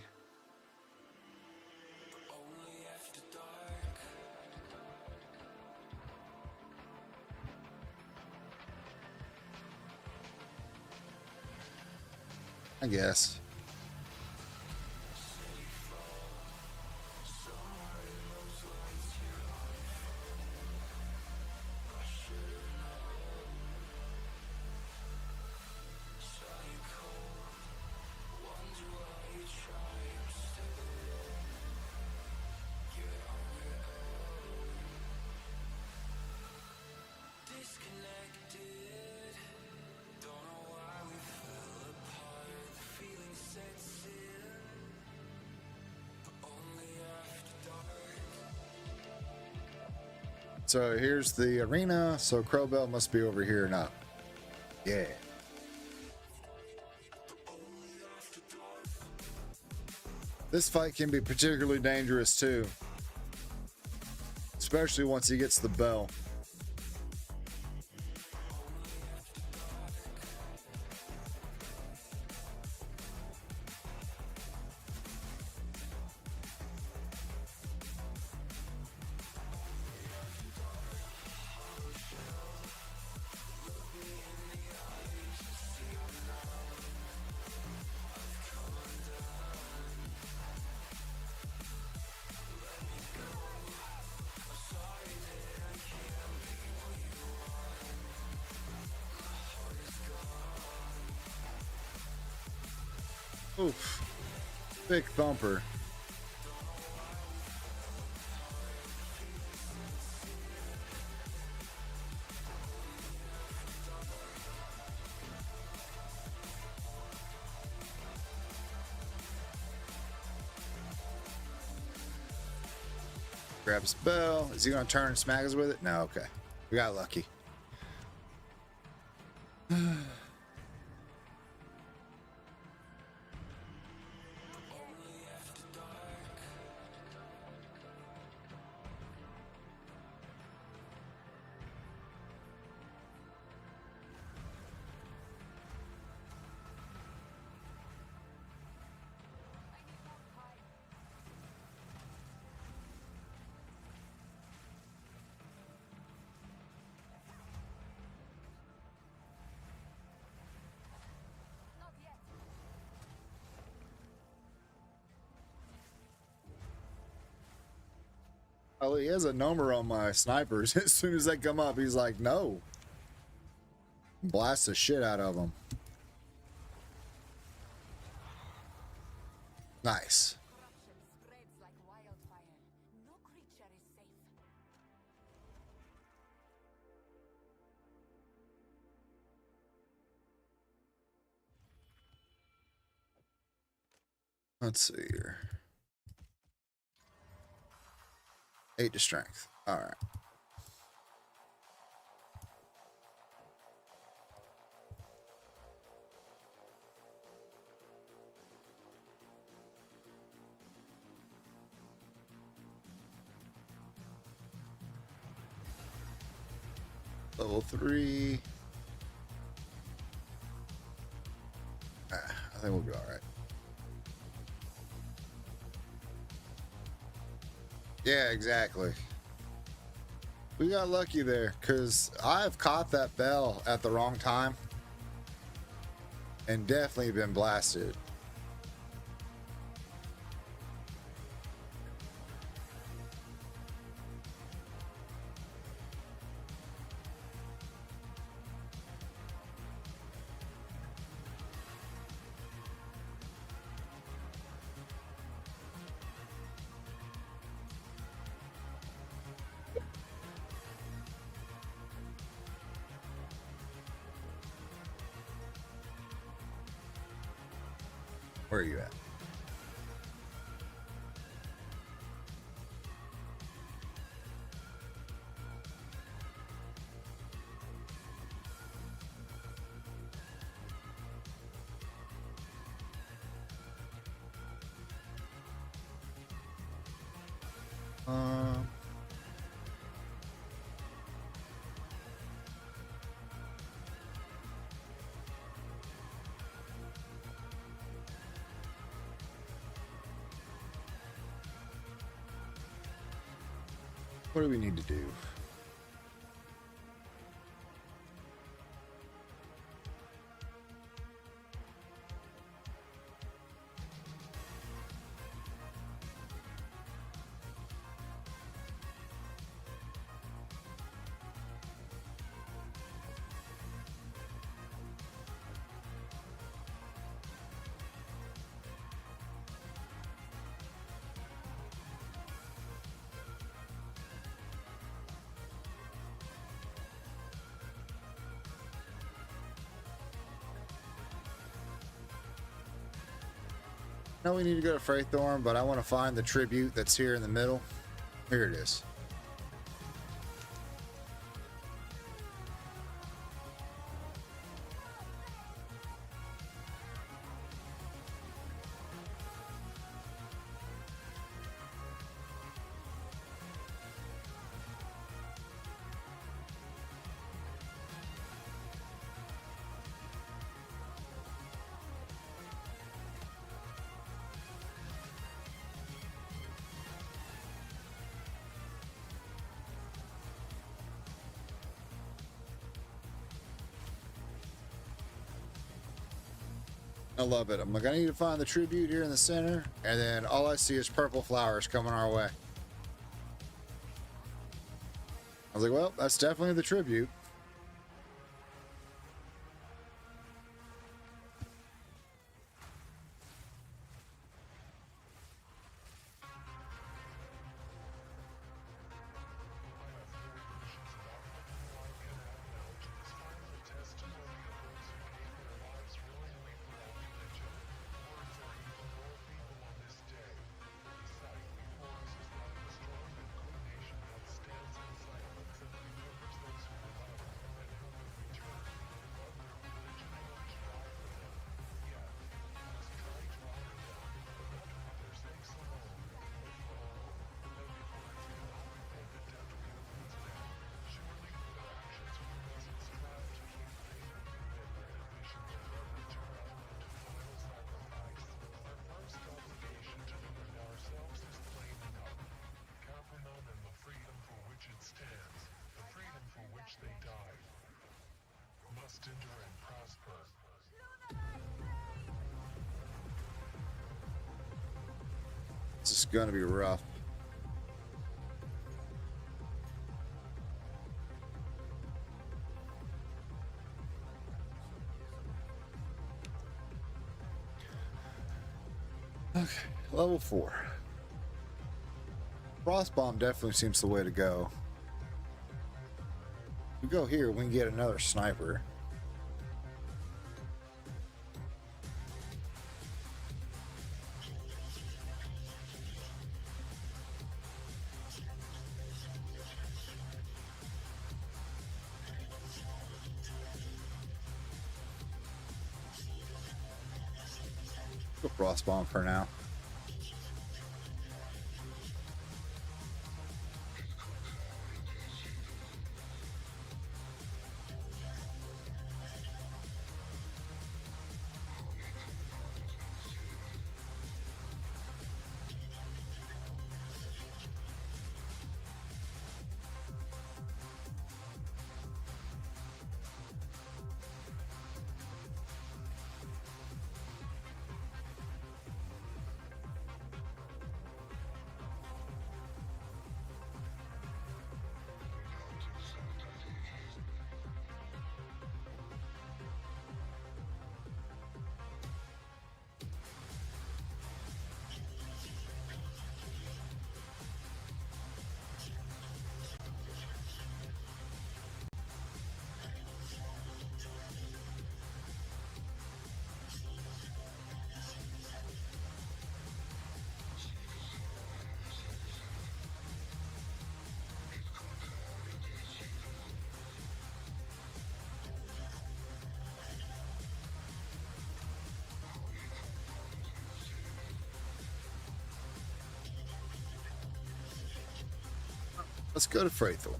I guess. So here's the arena, so Crowbell must be over here now. Yeah. This fight can be particularly dangerous too. Especially once he gets the bell. Oof. Big thumper. Grabs bell. Is he gonna turn and smack us with it? No, okay. We got lucky. Oh, he has a number on my snipers. As soon as they come up, he's like, no. Blast the shit out of them. Nice. Corruption spreads like wildfire. No creature is safe. Let's see here. 8 to strength. All right. Level 3. I think we'll be all right. Yeah, exactly. We got lucky there because I've caught that bell at the wrong time and definitely been blasted. Where are you at? Um, what do we need to do? No, we need to go to Freythorn, but I want to find the tribute that's here in the middle. Here it is. I love it. I'm like, I need to find the tribute here in the center, and then all I see is purple flowers coming our way. I was like, well, that's definitely the tribute. This is going to be rough. Okay, level 4. Frost Bomb definitely seems the way to go. If we go here, we can get another sniper. Go Frostbomb for now. Let's go to Fraythorn.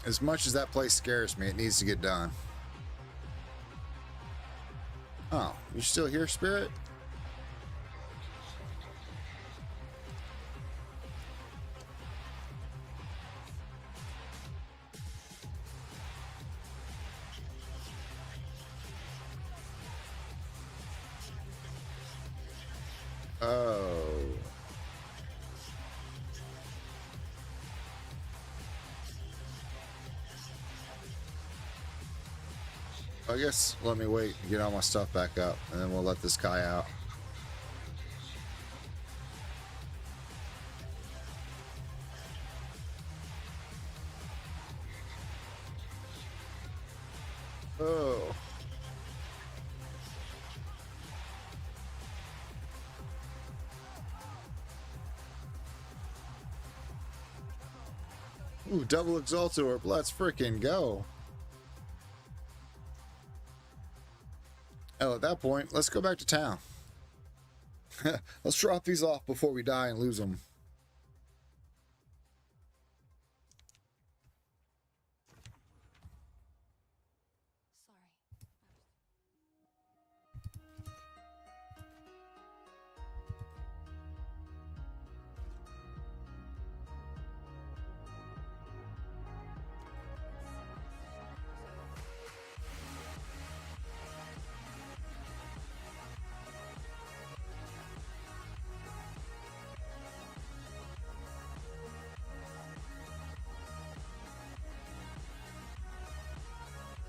As much as that place scares me, it needs to get done. Oh, you still here, Spirit? Oh. I guess let me wait and get all my stuff back up, and then we'll let this guy out. Oh. Ooh, double Exalted Orb. Let's freaking go. Hell, at that point, let's go back to town. Let's drop these off before we die and lose them.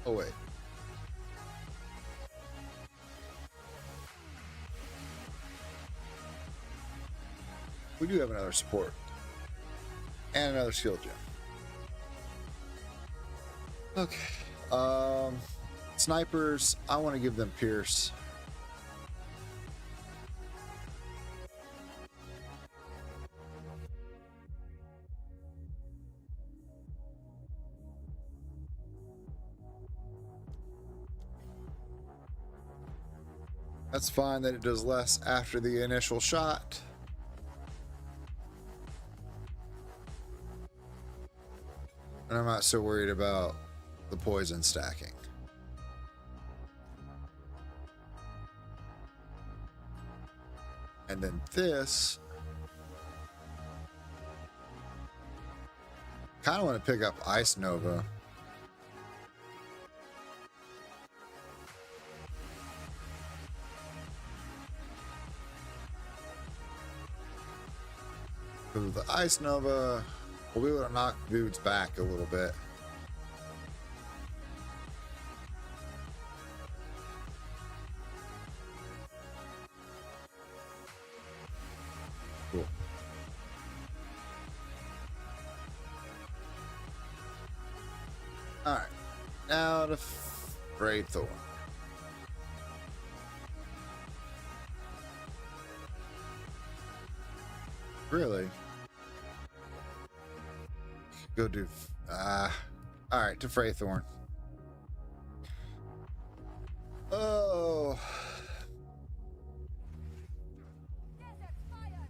Oh, wait. We do have another support. And another skill gem. Okay. Snipers, I want to give them Pierce. That's fine that it does less after the initial shot. And I'm not so worried about the poison stacking. And then this, kind of want to pick up Ice Nova. With the Ice Nova, we'll be able to knock dudes back a little bit. Cool. Alright, now to Fraythorn. Really? Go do... All right, to Freythorn. Oh. Desert fire!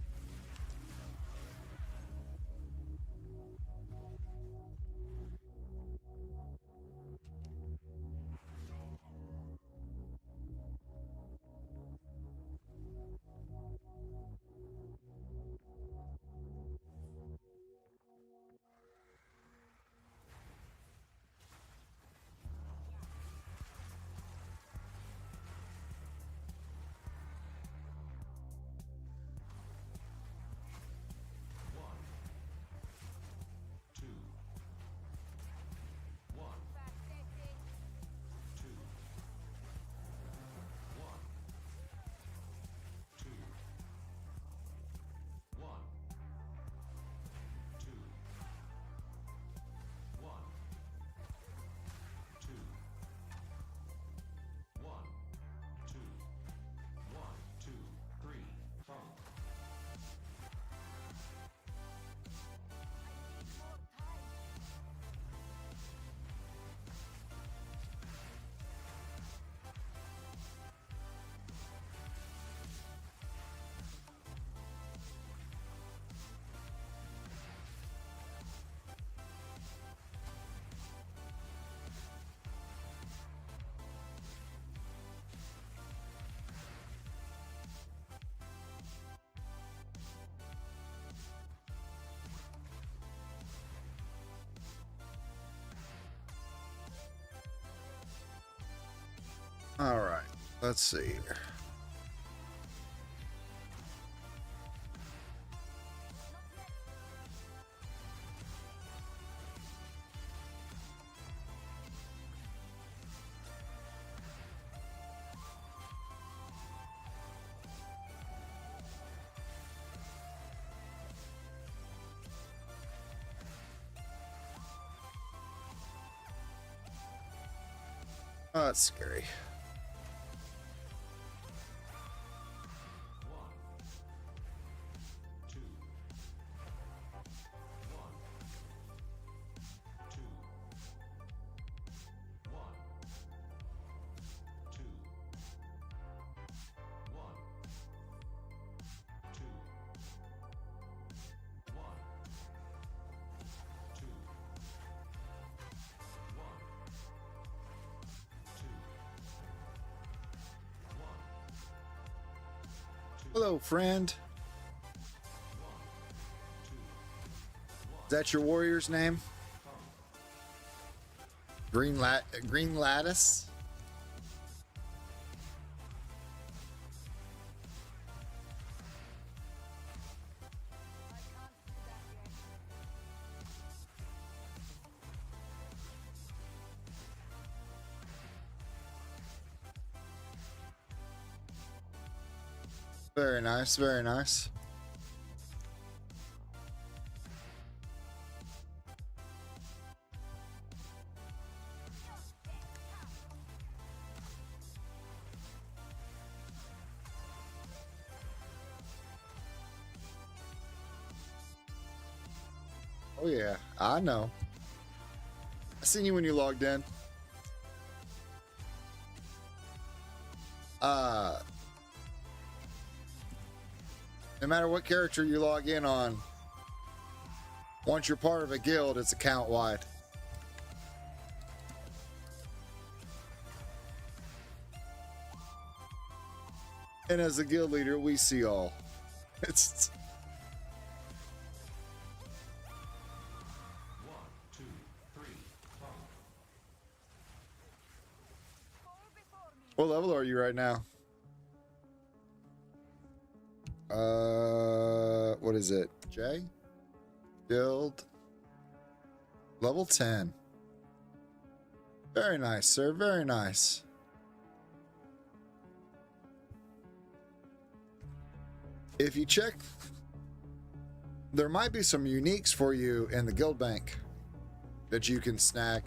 All right. Let's see here. Oh, that's scary. Hello, friend. Is that your warrior's name? Green Lattice? Very nice, very nice. Oh yeah, I know. I seen you when you logged in. No matter what character you log in on, once you're part of a guild, it's account wide. And as a guild leader, we see all. It's what level are you right now? What is it? J? Build. Level 10. Very nice, sir. Very nice. If you check, there might be some uniques for you in the guild bank that you can snag.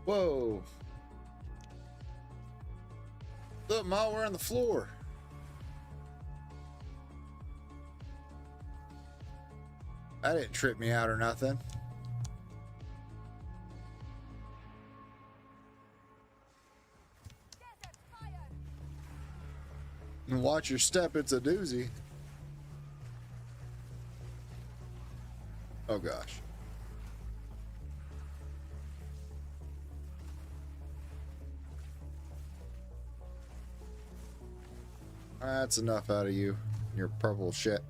Whoa. Look, Ma, we're on the floor. That didn't trip me out or nothing. Desert fire! And watch your step, it's a doozy. Oh gosh. That's enough out of you. Your purple shit.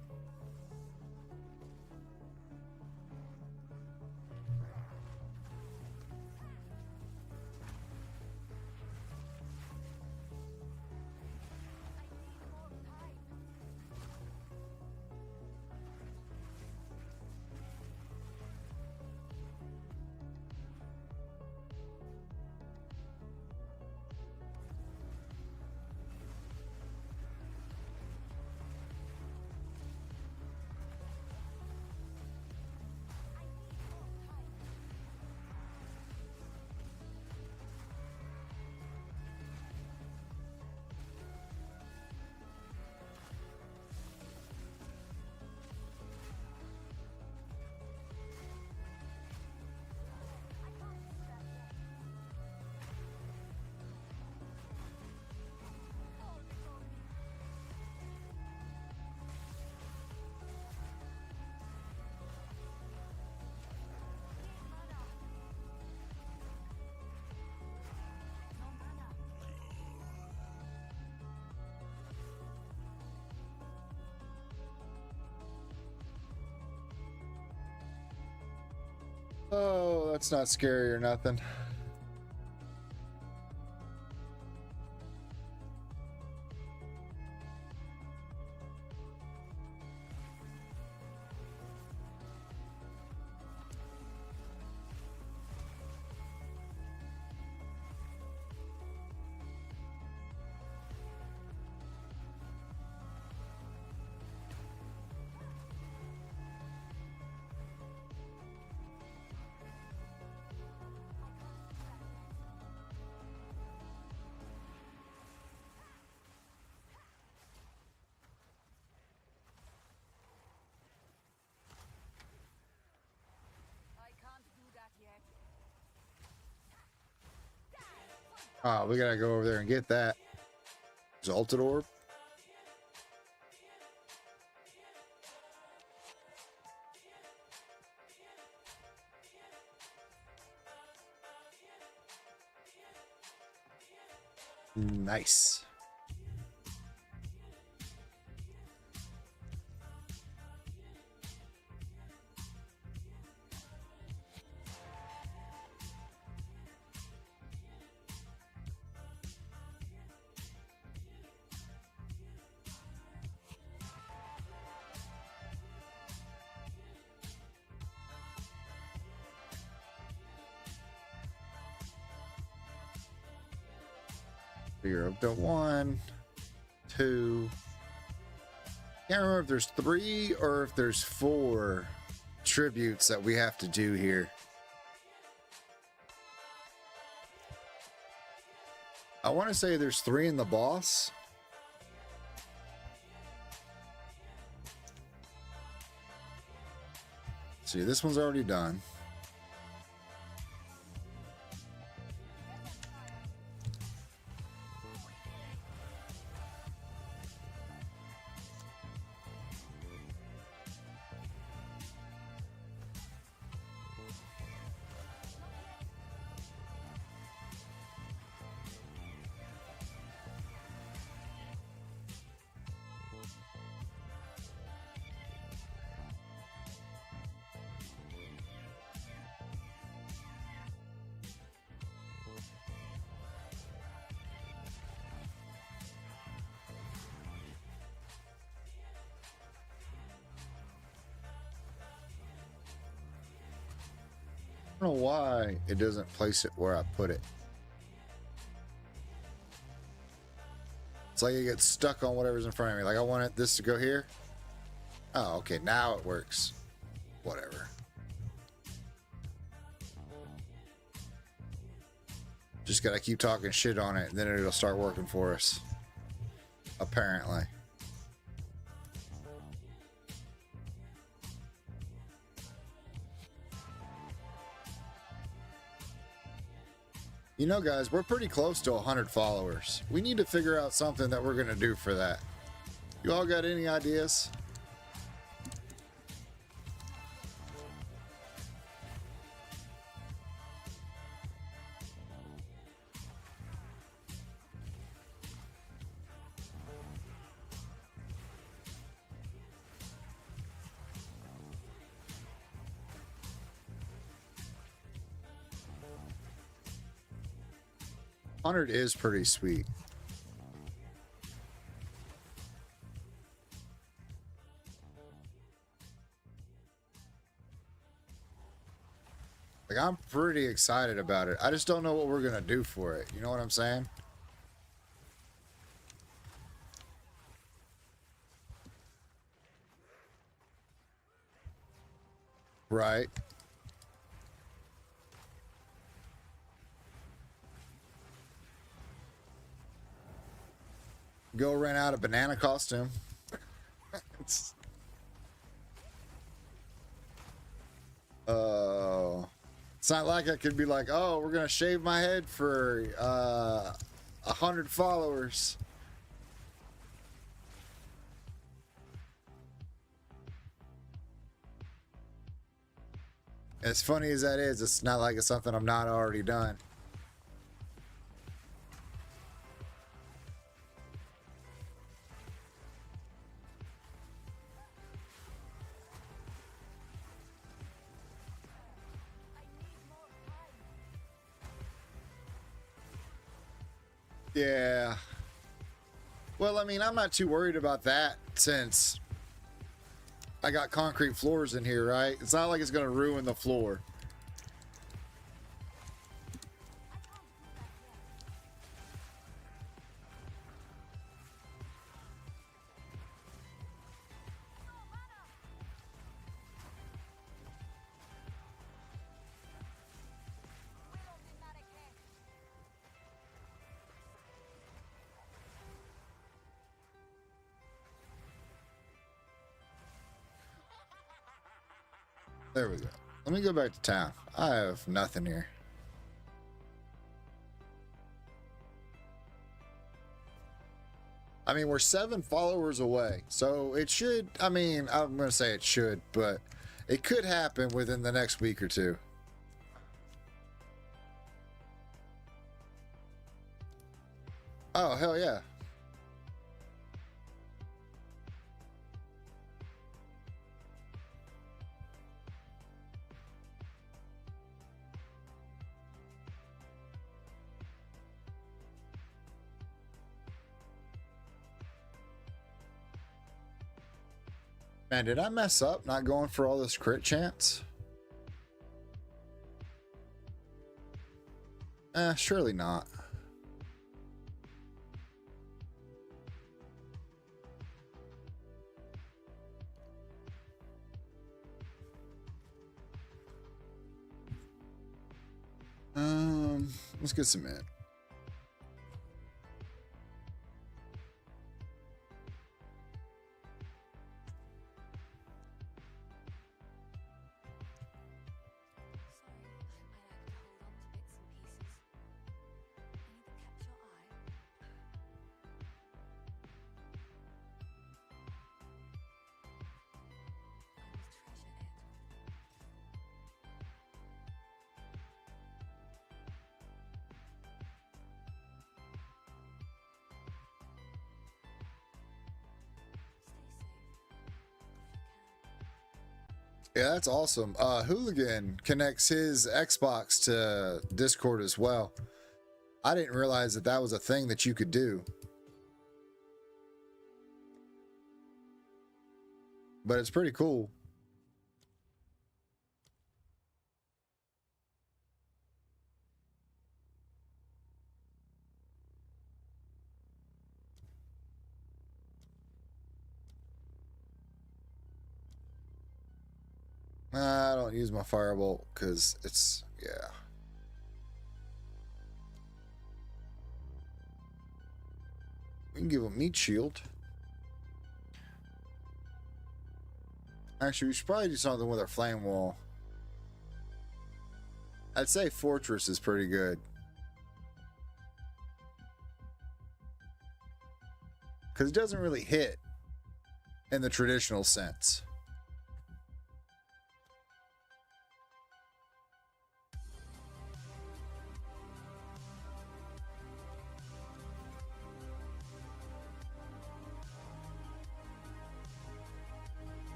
Oh, that's not scary or nothing. I can't do that yet. Oh, we gotta go over there and get that. Exalted orb. Nice. You're up to 1, 2. Can't remember if there's 3 or if there's 4 tributes that we have to do here. I want to say there's 3 in the boss. See, this one's already done. I don't know why it doesn't place it where I put it. It's like it gets stuck on whatever's in front of me. Like I wanted this to go here. Oh, okay. Now it works. Whatever. Just gotta keep talking shit on it, and then it'll start working for us. Apparently. You know, guys, we're pretty close to 100 followers. We need to figure out something that we're gonna do for that. You all got any ideas? $100 is pretty sweet. Like, I'm pretty excited about it. I just don't know what we're gonna do for it. You know what I'm saying? Right. Go rent out a banana costume. It's not like I could be like, oh, we're gonna shave my head for 100 followers. As funny as that is, it's not like it's something I'm not already done. Yeah. Well, I mean, I'm not too worried about that since I got concrete floors in here, right? It's not like it's going to ruin the floor. There we go. Let me go back to town. I have nothing here. I mean, we're 7 followers away. So it should, I mean, I'm going to say it should, but it could happen within the next week or two. Oh, hell yeah. Man, did I mess up not going for all this crit chance? Surely not. Let's get some in. Yeah, that's awesome. Hooligan connects his Xbox to Discord as well. I didn't realize that that was a thing that you could do. But it's pretty cool. I don't use my firebolt because it's, yeah. can give them meat shield. Actually, we should probably do something with our flame wall. I'd say fortress is pretty good. Because it doesn't really hit in the traditional sense.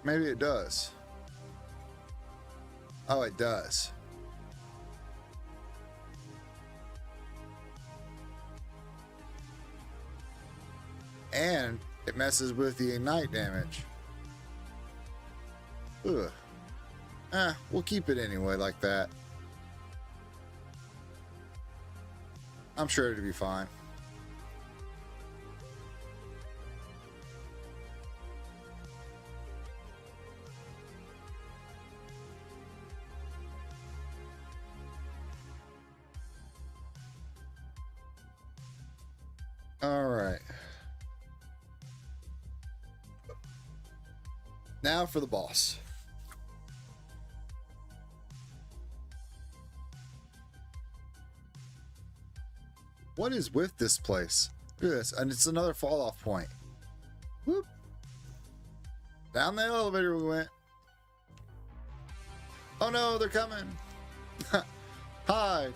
Maybe it does. Oh, it does. And it messes with the ignite damage. Ugh. We'll keep it anyway like that. I'm sure it'll be fine. All right. Now for the boss. What is with this place? Look at this. And it's another fall off point. Whoop. Down the elevator we went. Oh no, they're coming. Hi.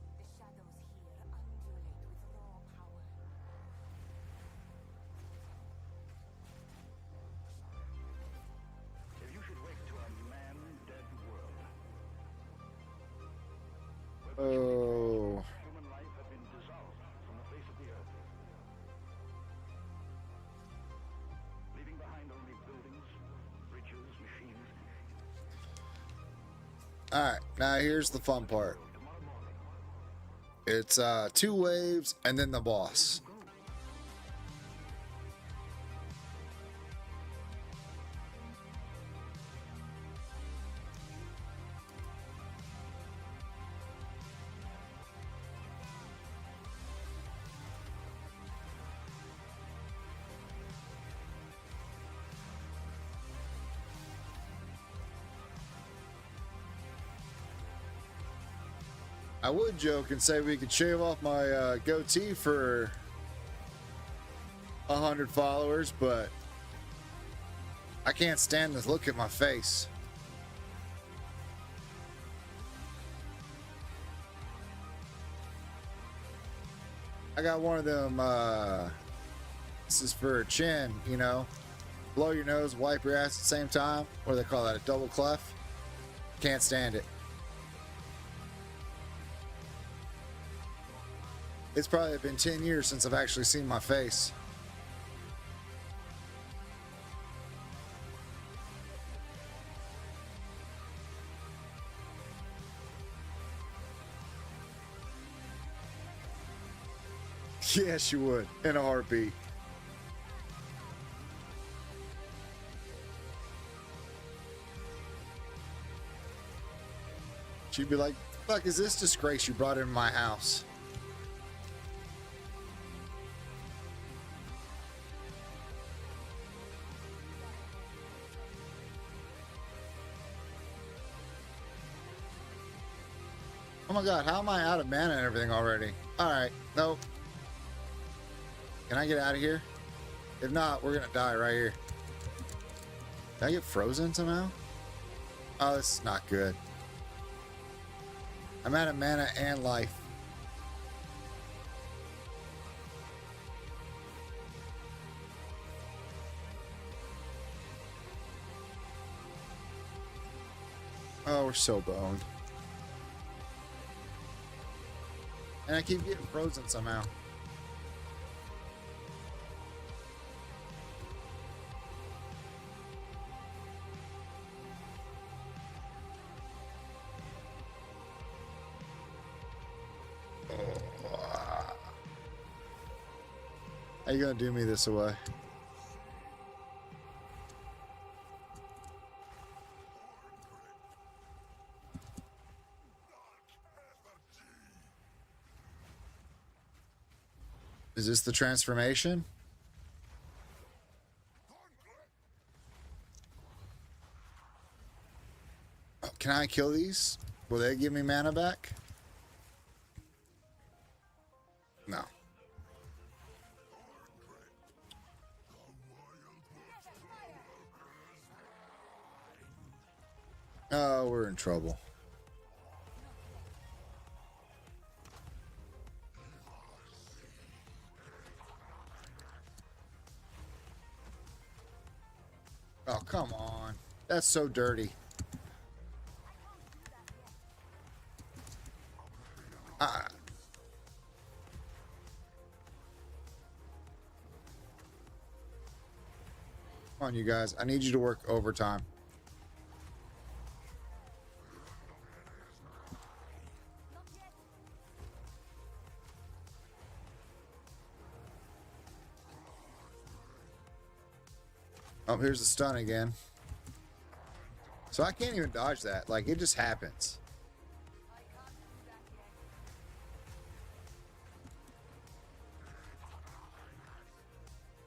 The shadows here undulate with raw power. If you should wake to a man-dead world, Oh. human life had been dissolved from the face of the earth, leaving behind only buildings, bridges, machines. Alright, now here's the fun part. It's 2 waves and then the boss. I would joke and say we could shave off my goatee for 100 followers, but I can't stand to look at my face. I got one of them, this is for chin, you know, blow your nose, wipe your ass at the same time. What do they call that, a double clef? Can't stand it. It's probably been 10 years since I've actually seen my face. Yes, you would, in a heartbeat. She'd be like, fuck is this disgrace you brought in my house? Oh my god, how am I out of mana and everything already? Alright, nope. Can I get out of here? If not, we're gonna die right here. Did I get frozen somehow? Oh, this is not good. I'm out of mana and life. Oh, we're so boned. And I keep getting frozen somehow. How you gonna do me this away? Is this the transformation? Oh, can I kill these? Will they give me mana back? No. Oh, we're in trouble. Oh, come on. That's so dirty. Ah. Come on, you guys. I need you to work overtime. Oh, here's the stun again. So I can't even dodge that. Like, it just happens.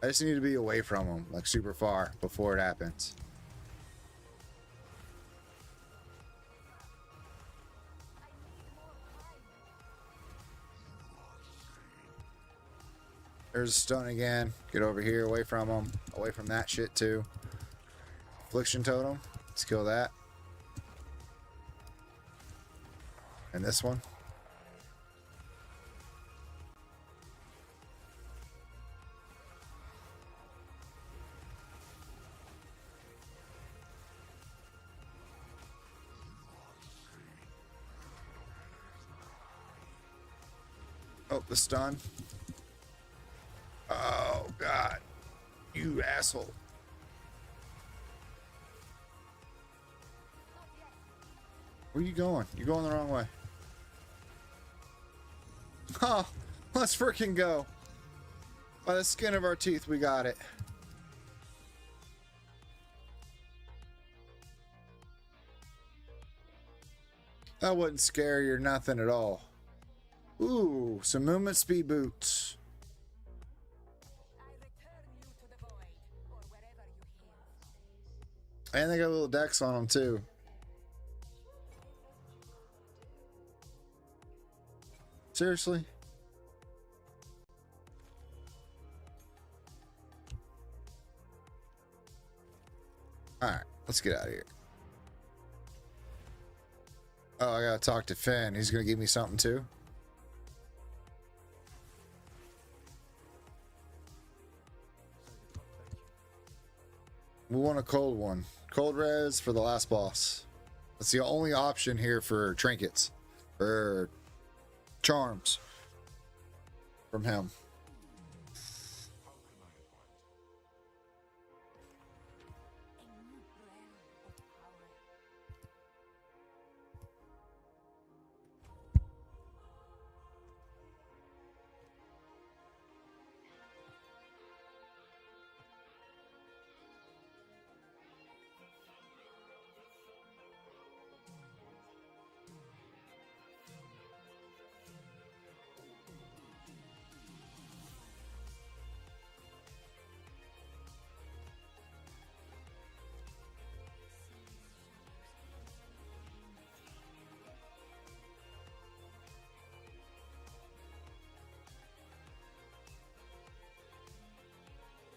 I just need to be away from him, like super far, before it happens. There's a stun again. Get over here, away from him. Away from that shit too. Affliction totem. Let's kill that. And this one. Oh, the stun. Oh, God. You asshole. Where you going? You're going the wrong way. Oh, let's freaking go. By the skin of our teeth, we got it. That wasn't scary or nothing at all. Ooh, some movement speed boots. I return you to the void, or wherever you hail. And they got little decks on them too. Seriously? Alright, let's get out of here. Oh, I gotta talk to Finn. He's gonna give me something too. We want a cold one. Cold res for the last boss. That's the only option here for trinkets. Or charms. From him. A new realm of power.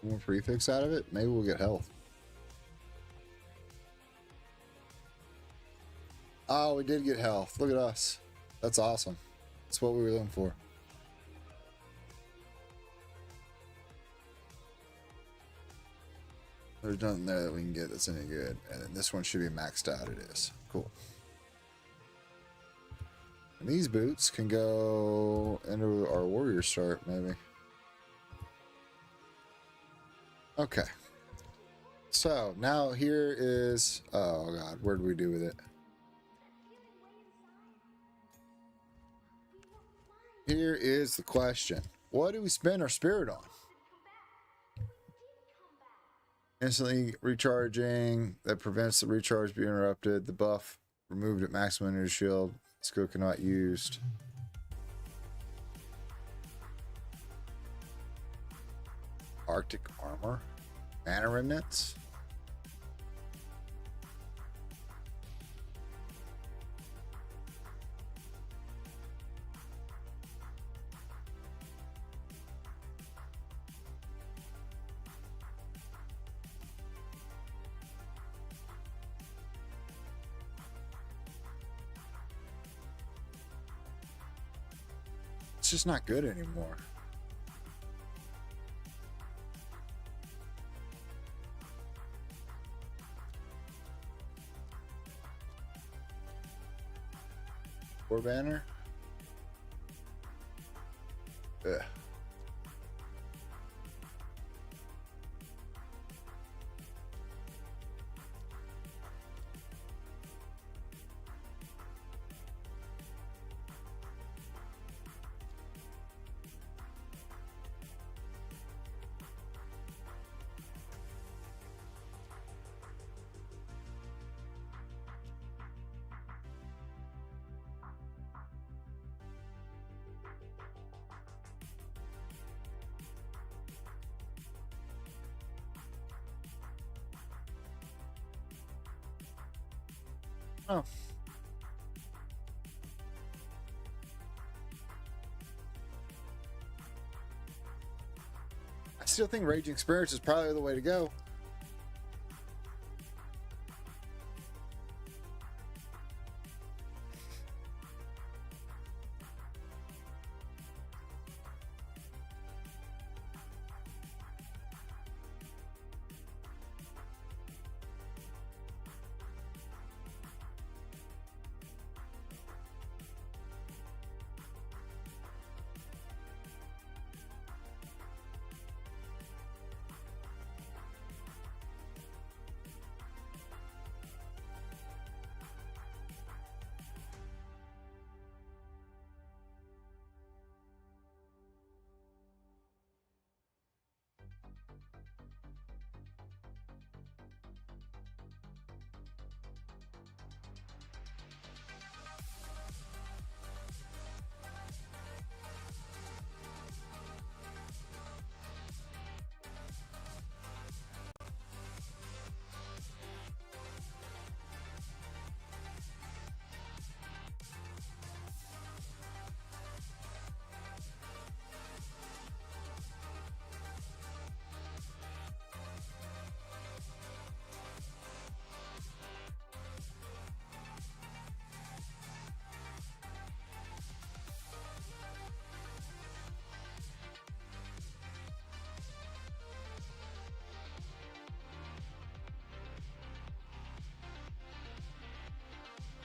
More prefix out of it. Maybe we'll get health. Oh, we did get health. Look at us. That's awesome. That's what we were looking for. There's nothing there that we can get that's any good. And then this one should be maxed out. It is. Cool. And these boots can go into our warrior start, maybe. Okay. So now here is... Oh, God. What did we do with it? Here is the question. What do we spend our spirit on? Instantly recharging. That prevents the recharge being interrupted. The buff removed at maximum energy shield. Skill cannot used. Arctic armor. Mana remnants. It's just not good anymore. War banner. Ugh. Oh. I still think Raging Spirits is probably the way to go.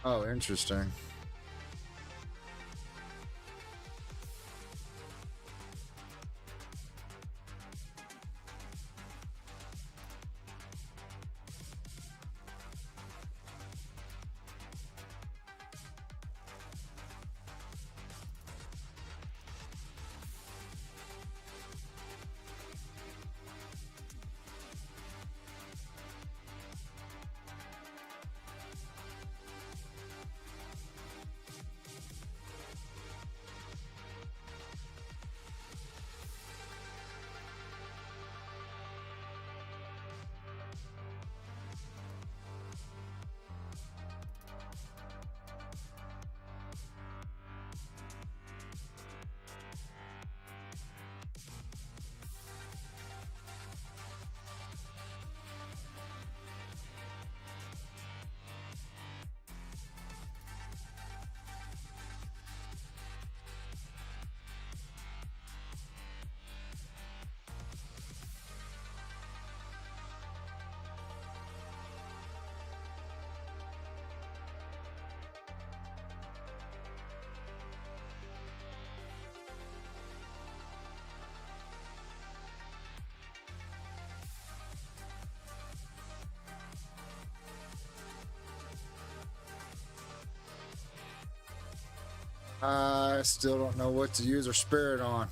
Oh, interesting. I still don't know what to use our spirit on.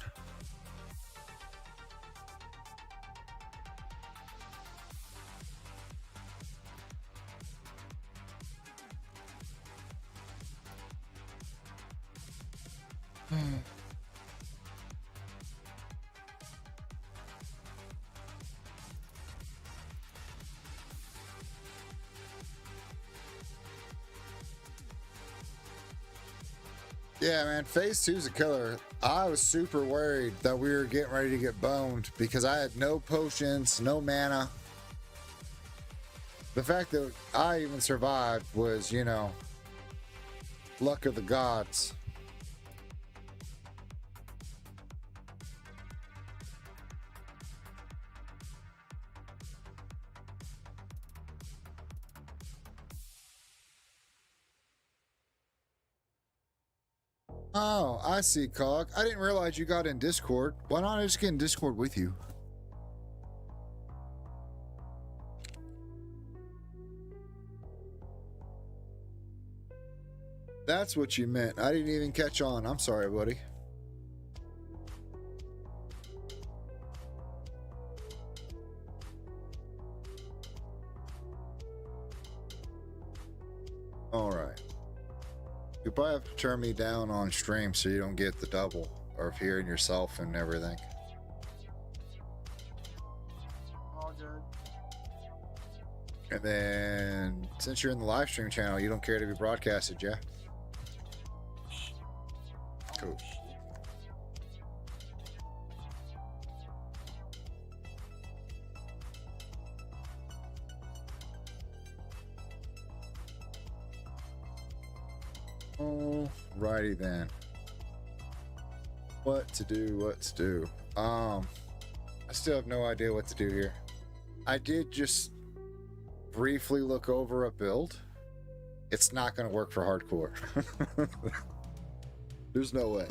Yeah, man, phase 2's a killer. I was super worried that we were getting ready to get boned because I had no potions, no mana. The fact that I even survived was, you know, luck of the gods. Oh, I see, Cog. I didn't realize you got in Discord. Why not I just get in Discord with you? That's what you meant. I didn't even catch on. I'm sorry, buddy. All right. You probably have to turn me down on stream so you don't get the double of hearing yourself and everything. All good. And then, since you're in the live stream channel, you don't care to be broadcasted, yeah? Cool. Alrighty then. What to do? I still have no idea what to do here. I did just briefly look over a build. It's not going to work for hardcore. There's no way.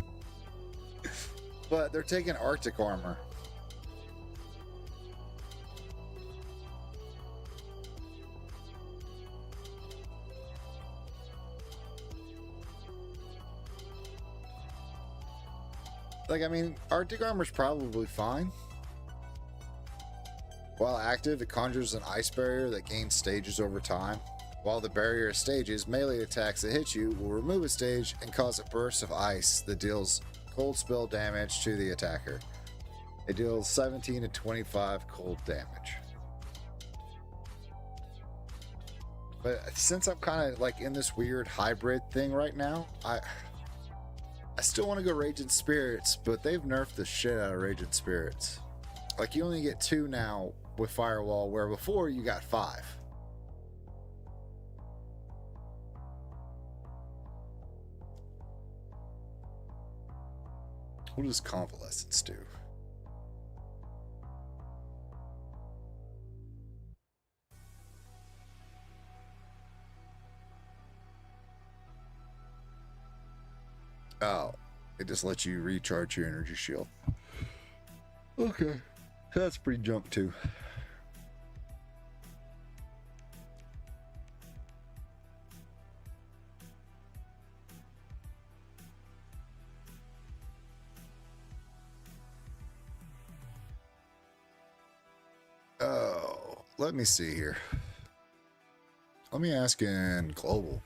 But they're taking Arctic armor. Like, I mean, Arctic armor's probably fine. While active, it conjures an ice barrier that gains stages over time. While the barrier is stages, melee attacks that hit you will remove a stage and cause a burst of ice that deals cold spell damage to the attacker. It deals 17 to 25 cold damage. But since I'm kind of like in this weird hybrid thing right now, I still want to go Raging Spirits, but they've nerfed the shit out of Raging Spirits. Like, you only get 2 now with Firewall, where before you got 5. What does Convalescence do? Oh, it just lets you recharge your energy shield. Okay, that's pretty jump too. Oh, let me see here. Let me ask in global.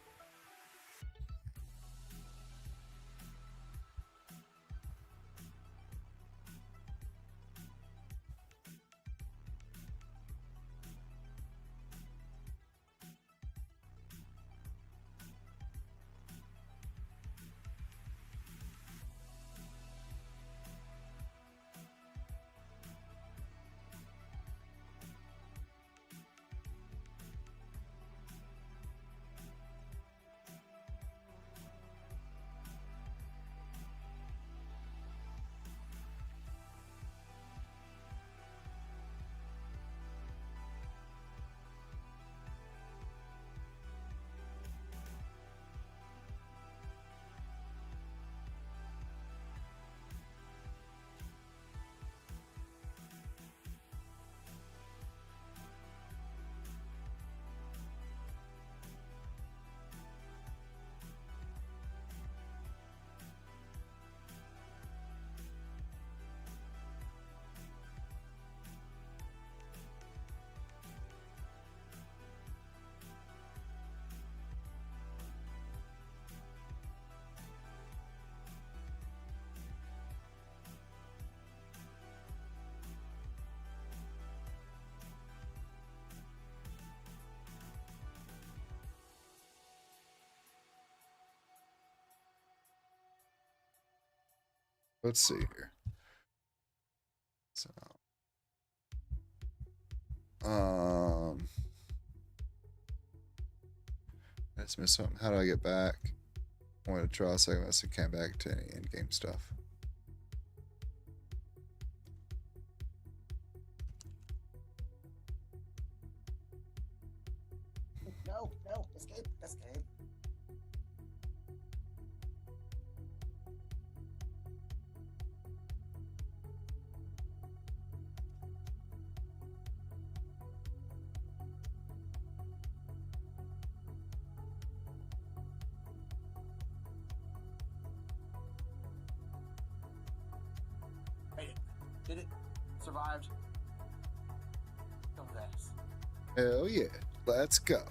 Let's see here. So, I just missed something. How do I get back? I wanted to try a second. I came back to any in-game stuff. No, no, escape, escape. Made it. Did it. Survived. Go this. Hell yeah. Let's go.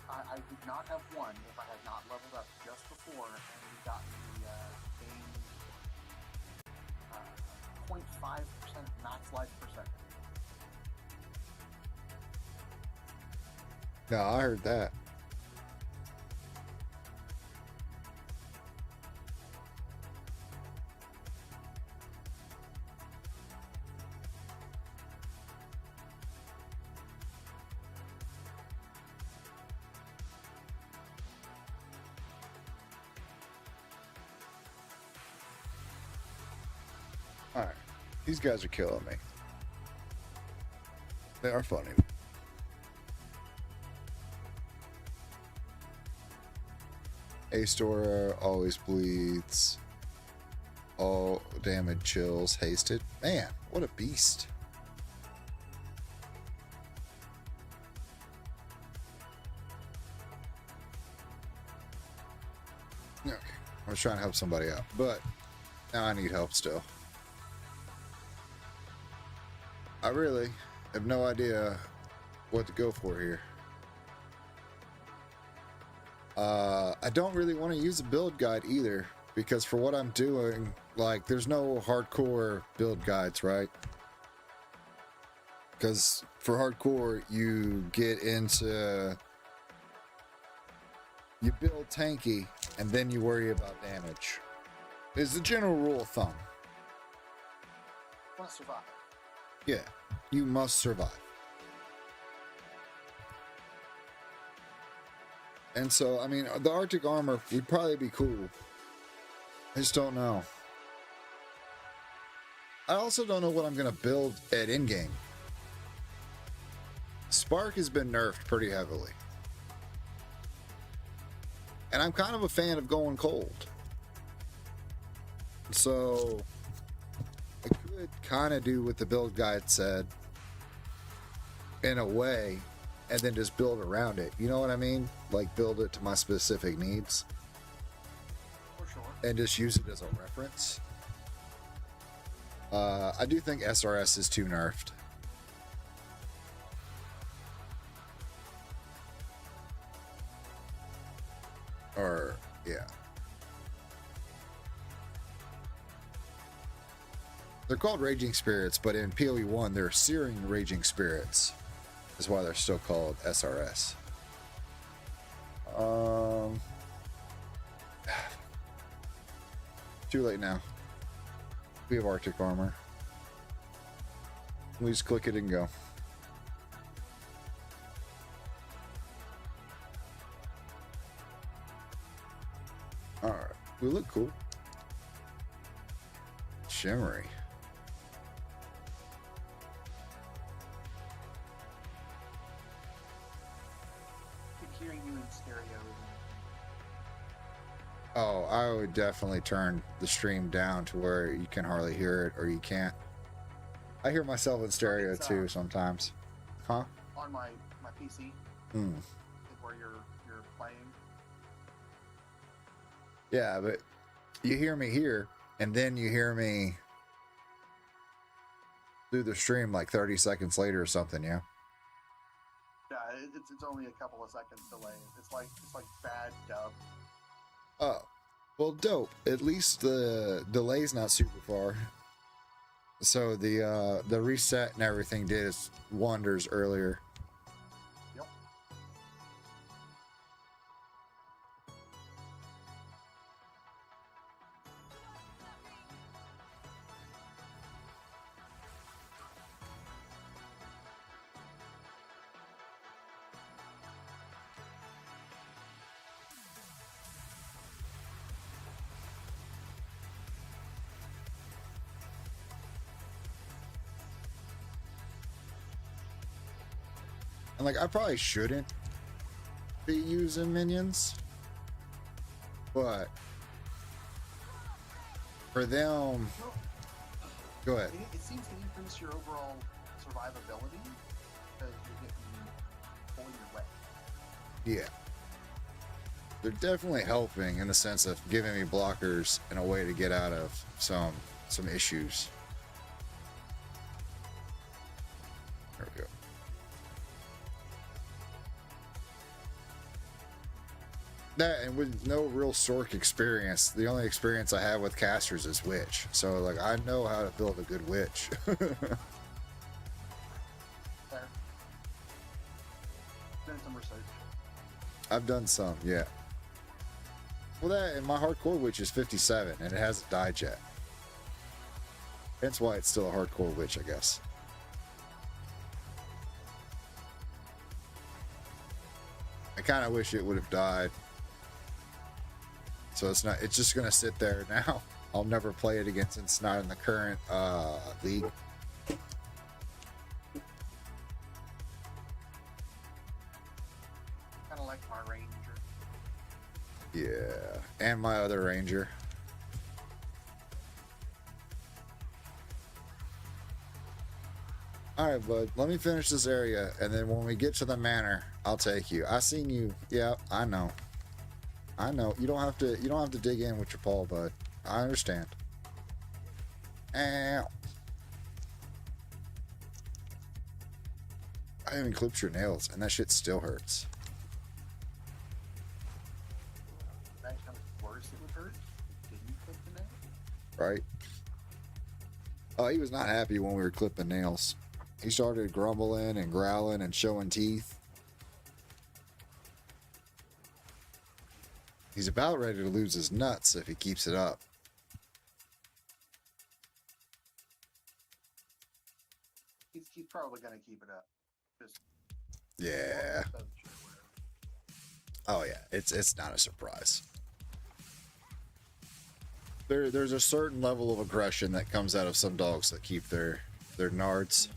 I would not have won if I had not leveled up just before and gotten the game 0.5% max life per second. No, I heard that. All right, these guys are killing me. They are funny. A-Stora always bleeds. All damage chills hasted. Man, what a beast. Okay, I was trying to help somebody out, but now I need help still. I really have no idea what to go for here. I don't really want to use a build guide either, because for what I'm doing, like, there's no hardcore build guides, right? Because for hardcore, you get into... You build tanky, and then you worry about damage. Is the general rule of thumb. Want to survive. Yeah, you must survive. And so, I mean, the Arctic armor would probably be cool. I just don't know. I also don't know what I'm going to build at in-game. Spark has been nerfed pretty heavily. And I'm kind of a fan of going cold. So, I could kind of do what the build guide said in a way, and then just build around it. You know what I mean? Like, build it to my specific needs. For sure. And just use it as a reference. I do think SRS is too nerfed. Or, yeah. They're called Raging Spirits, but in PoE 1, they're Searing Raging Spirits. Is why they're still called SRS. Too late now. We have Arctic armor. We just click it and go. Alright, we look cool. Shimmery. Keep hearing you in stereo. Oh, I would definitely turn the stream down to where you can hardly hear it, or you can't. I hear myself in stereo too sometimes. Huh? On my PC, Hmm. where you're playing. Yeah, but you hear me here, and then you hear me through the stream like 30 seconds later or something, yeah? Yeah, it's only a couple of seconds delay. It's like bad dub. Oh, well, dope. At least the delay's not super far. So the reset and everything did its wonders earlier. Yep. And like I probably shouldn't be using minions, but for them, Well, go ahead. it seems to increase your overall survivability because you're getting fully your way. Yeah. They're definitely helping in the sense of giving me blockers and a way to get out of some issues. There we go. That, and with no real sorc experience, the only experience I have with casters is witch. So like I know how to build a good witch. Fair. Doing some research. I've done some, yeah. Well, that and my hardcore witch is 57, and it hasn't died yet. Hence why it's still a hardcore witch, I guess. I kind of wish it would have died. So it's not. It's just gonna sit there now. I'll never play it again since it's not in the current league. Kind of like my ranger. Yeah, and my other ranger. Alright, bud, let me finish this area, and then when we get to the manor, I'll take you. I seen you. Yeah, I know. I know. You don't have to dig in with your paw, bud. I understand. Ow. I haven't clipped your nails, and that shit still hurts. Imagine how much worse it would hurt if you didn't clip the nail. Right? Oh, he was not happy when we were clipping nails. He started grumbling and growling and showing teeth. He's about ready to lose his nuts if he keeps it up. He's probably going to keep it up. Just Yeah. Oh yeah, it's not a surprise. There's a certain level of aggression that comes out of some dogs that keep their nards.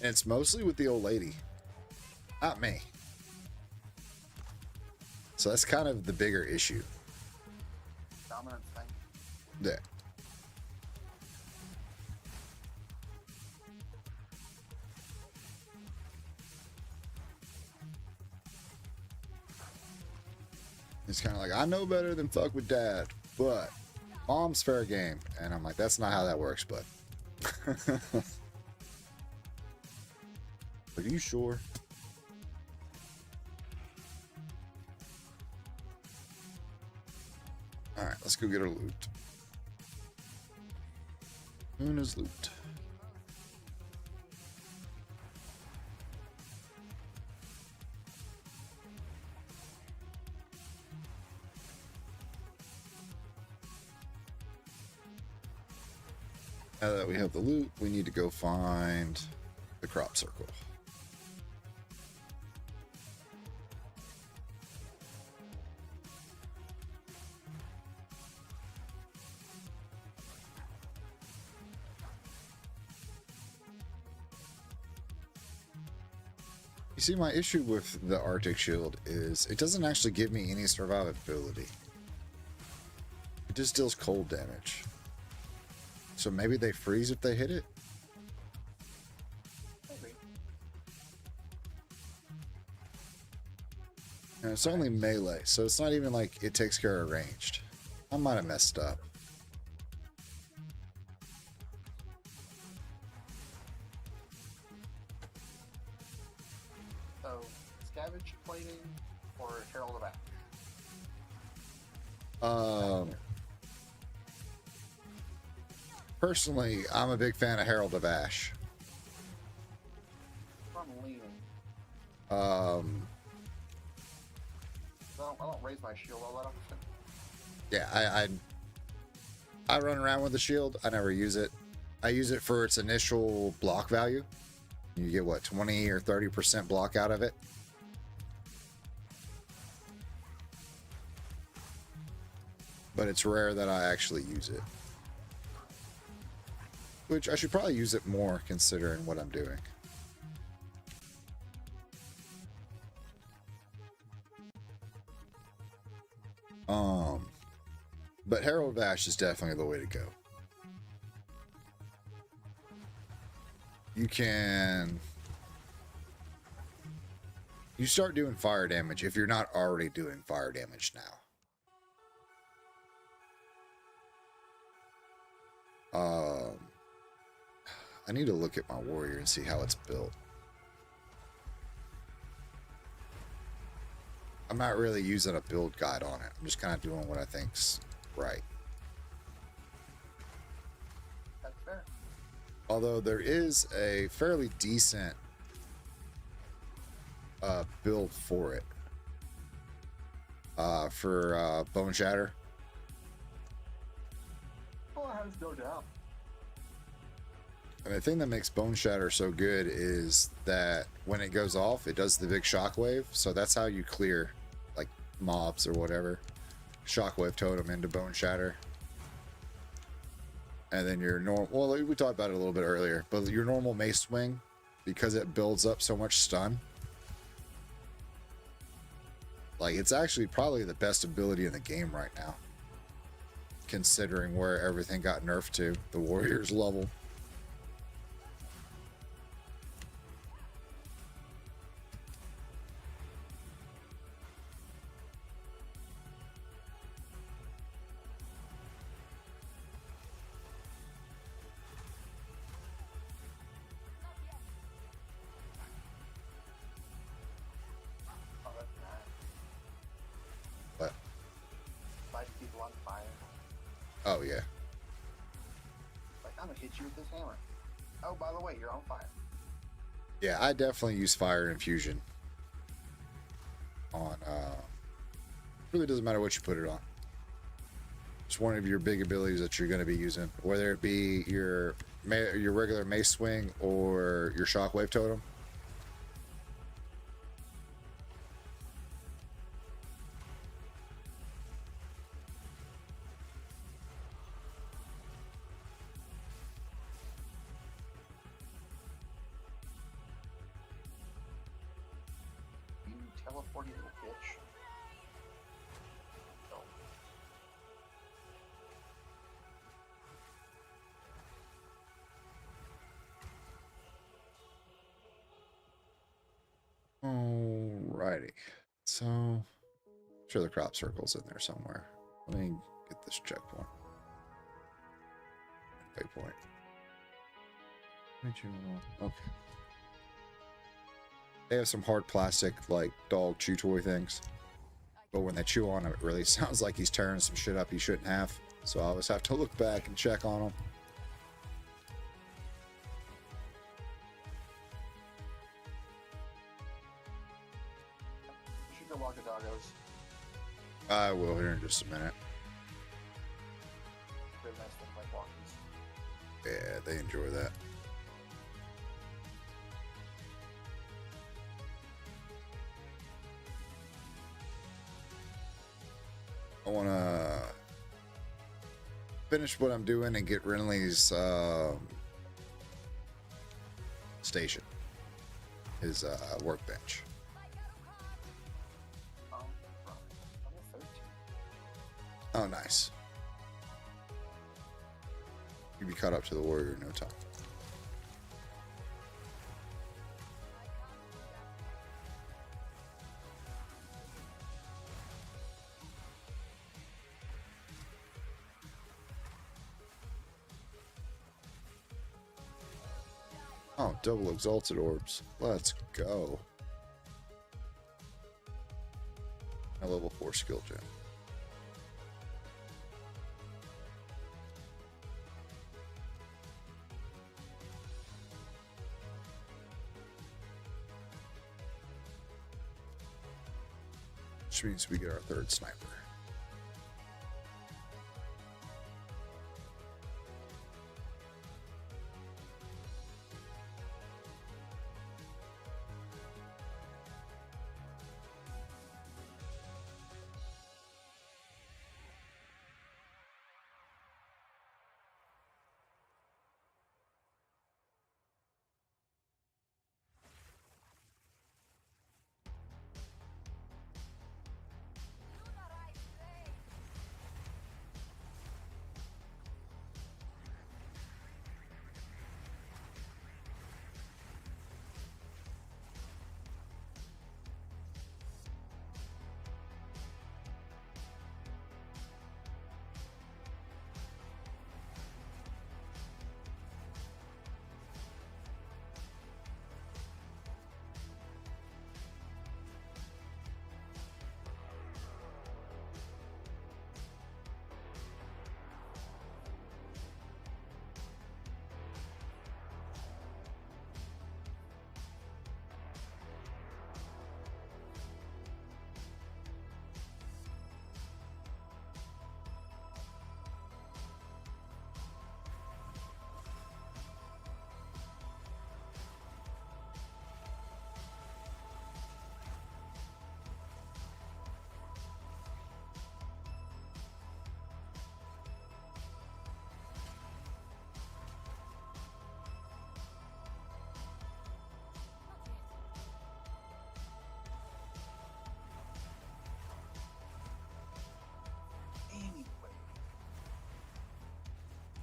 And it's mostly with the old lady, not me. So that's kind of the bigger issue. Dominant thing. Yeah. It's kind of like, I know better than fuck with dad, but mom's fair game. And I'm like, that's not how that works, bud. Are you sure? Alright, let's go get our loot. Luna's loot. Now that we have the loot, we need to go find the crop circle. You see, my issue with the Arctic Shield is it doesn't actually give me any survivability. It just deals cold damage. So maybe they freeze if they hit it? Maybe. And it's only melee, so it's not even like it takes care of ranged. I might have messed up. So, scavenge plating or Herald of Ash? Personally, I'm a big fan of Herald of Ash. I'm leaning. I don't raise my shield all that often. Yeah, I run around with the shield. I never use it. I use it for its initial block value. You get what, 20 or 30% block out of it. But it's rare that I actually use it. Which I should probably use it more considering what I'm doing. But Herald of Ash is definitely the way to go. You start doing fire damage if you're not already doing fire damage now. I need to look at my warrior and see how it's built. I'm not really using a build guide on it. I'm just kind of doing what I think's right. That's fair. Although there is a fairly decent build for it. For Bone Shatter. Well, it has no doubt. And the thing that makes Bone Shatter so good is that when it goes off, it does the big shockwave. So that's how you clear, like, mobs or whatever. Shockwave totem into Bone Shatter. And then your normal... Well, we talked about it a little bit earlier. But your normal mace swing, because it builds up so much stun... Like, it's actually probably the best ability in the game right now. Considering where everything got nerfed to. The warrior's level. Oh, that's bad. But, Light people on fire. oh yeah. Like, I'm gonna hit you with this hammer. Oh, by the way, you're on fire. Yeah, I definitely use Fire Infusion on, really doesn't matter what you put it on. It's one of your big abilities that you're going to be using, whether it be your regular mace swing or your shockwave totem. You teleport, you little bitch. Oh. Alrighty. So, I'm sure the crop circle's in there somewhere. Let me get this checkpoint. Waypoint. Okay. They have some hard plastic, like dog chew toy things. But when they chew on it, it really sounds like he's tearing some shit up he shouldn't have. So I always have to look back and check on him. You should go walk the doggos. I will here in just a minute. They're nice things like walkies. Yeah, they enjoy that. I want to finish what I'm doing and get Renly's station, his workbench. Oh, right. I'm at 13. Oh, nice. You'll be caught up to the warrior in no time. Oh, double exalted orbs. Let's go. a level 4 skill gem. Which means we get our 3rd sniper.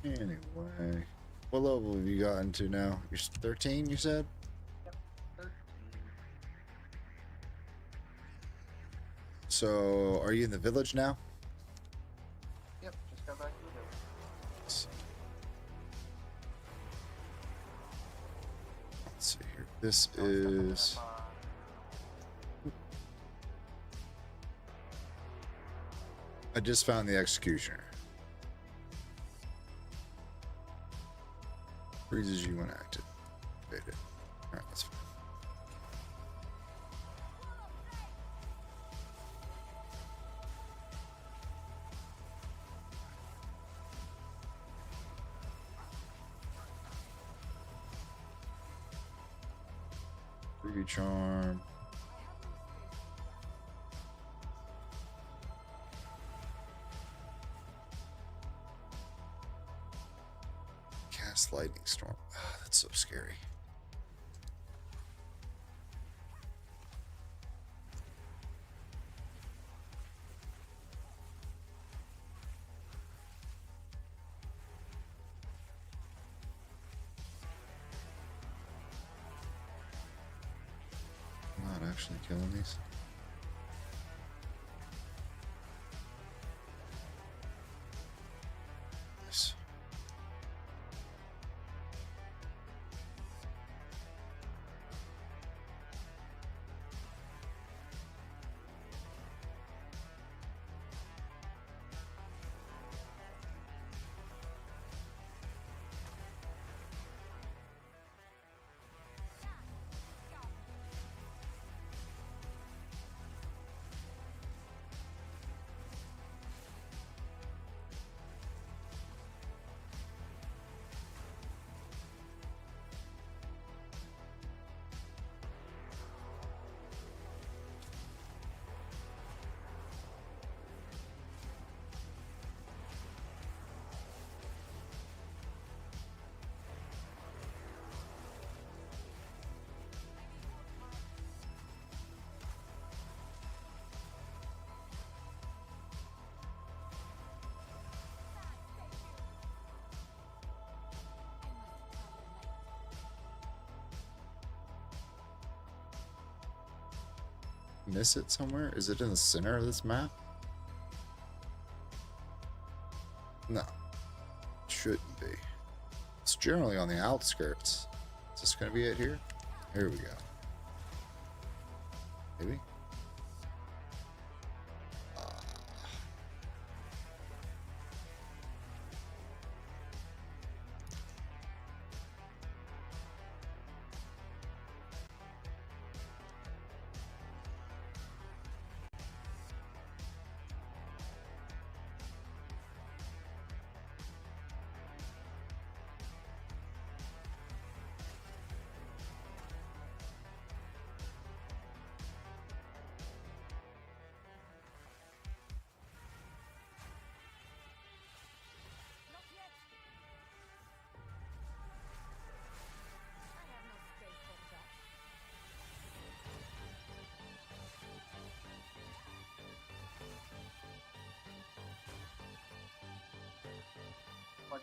Anyway, what level have you gotten to now? You're 13, you said? Yep, 13. So, are you in the village now? Yep, just got back to the village. Let's see here. This is... I just found the executioner. Freezes you when active. Activated. Alright, that's fine. Preview charm. Cast lightning storm. Ah, that's so scary. I'm not actually killing these. Nice. Miss it somewhere? Is it in the center of this map? No. Shouldn't be. It's generally on the outskirts. Is this going to be it here? Here we go. Maybe?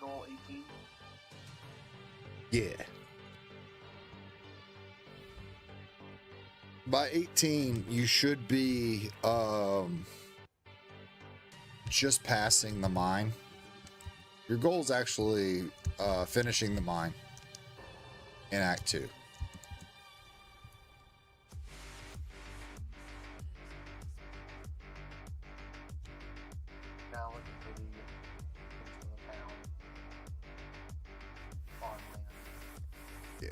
goal 18? Yeah. By 18, you should be just passing the mine. Your goal is actually finishing the mine in Act 2. Now looking for the town. Farmland. Yeah.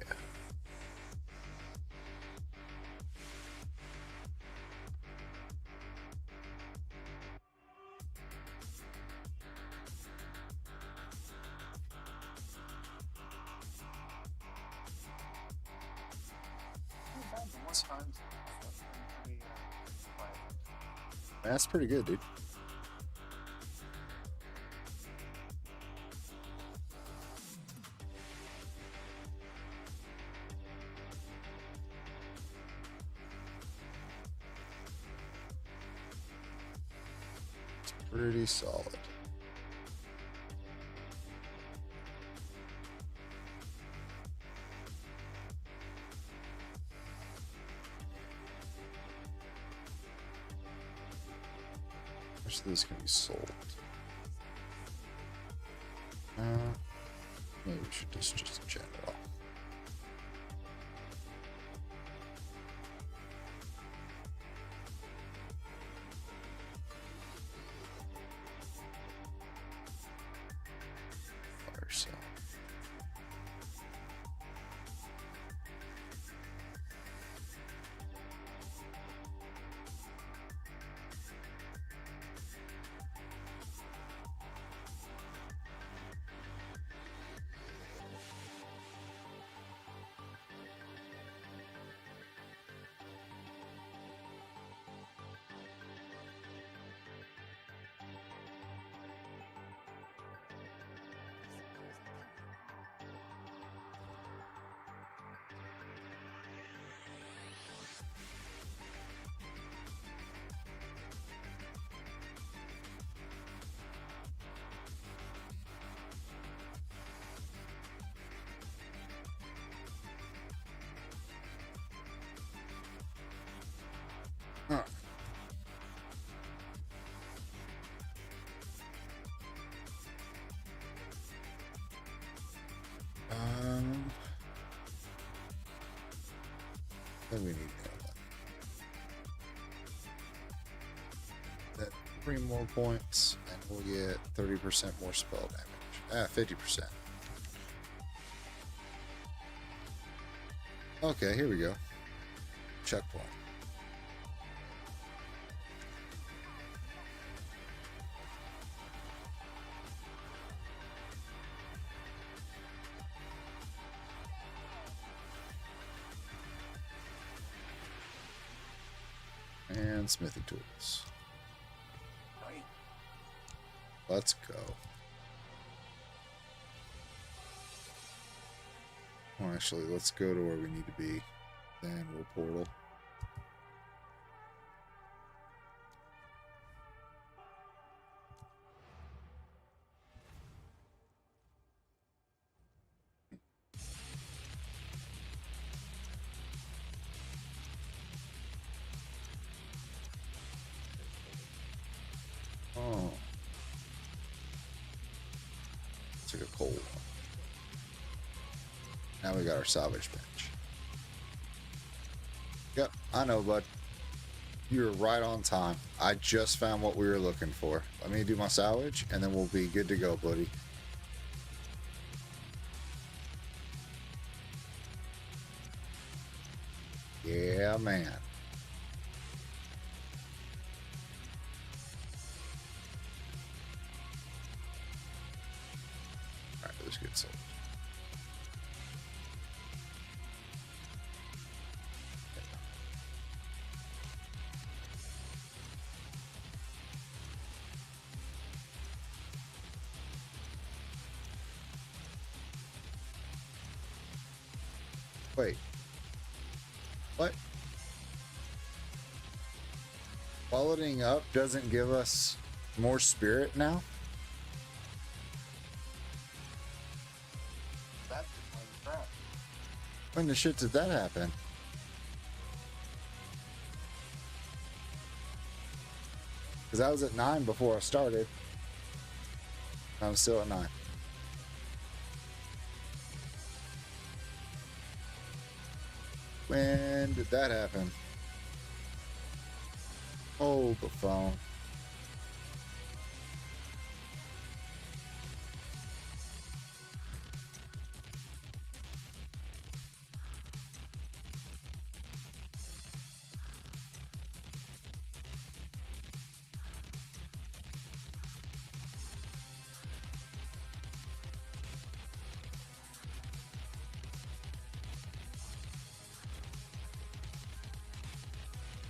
More times. That's pretty good, dude. It's pretty solid. Which of these can be sold? Maybe we should just check it out. Fire cell. Huh. Then we need that 3 more points, and we'll get 30% more spell damage. 50%. Okay, here we go. Checkpoint. And smithing tools. Right. Let's go. Well, actually, let's go to where we need to be. Then we'll portal. Oh. Took a cold one. Now we got our salvage bench. Yep, I know, bud. You're right on time. I just found what we were looking for. Let me do my salvage, and then we'll be good to go, buddy. Yeah, man. Alright, let's get sold. Wait. What? Following up doesn't give us more spirit now? Holy crap. When the shit did that happen? Because I was at 9 before I started. I'm still at 9. When did that happen? Oh, the phone.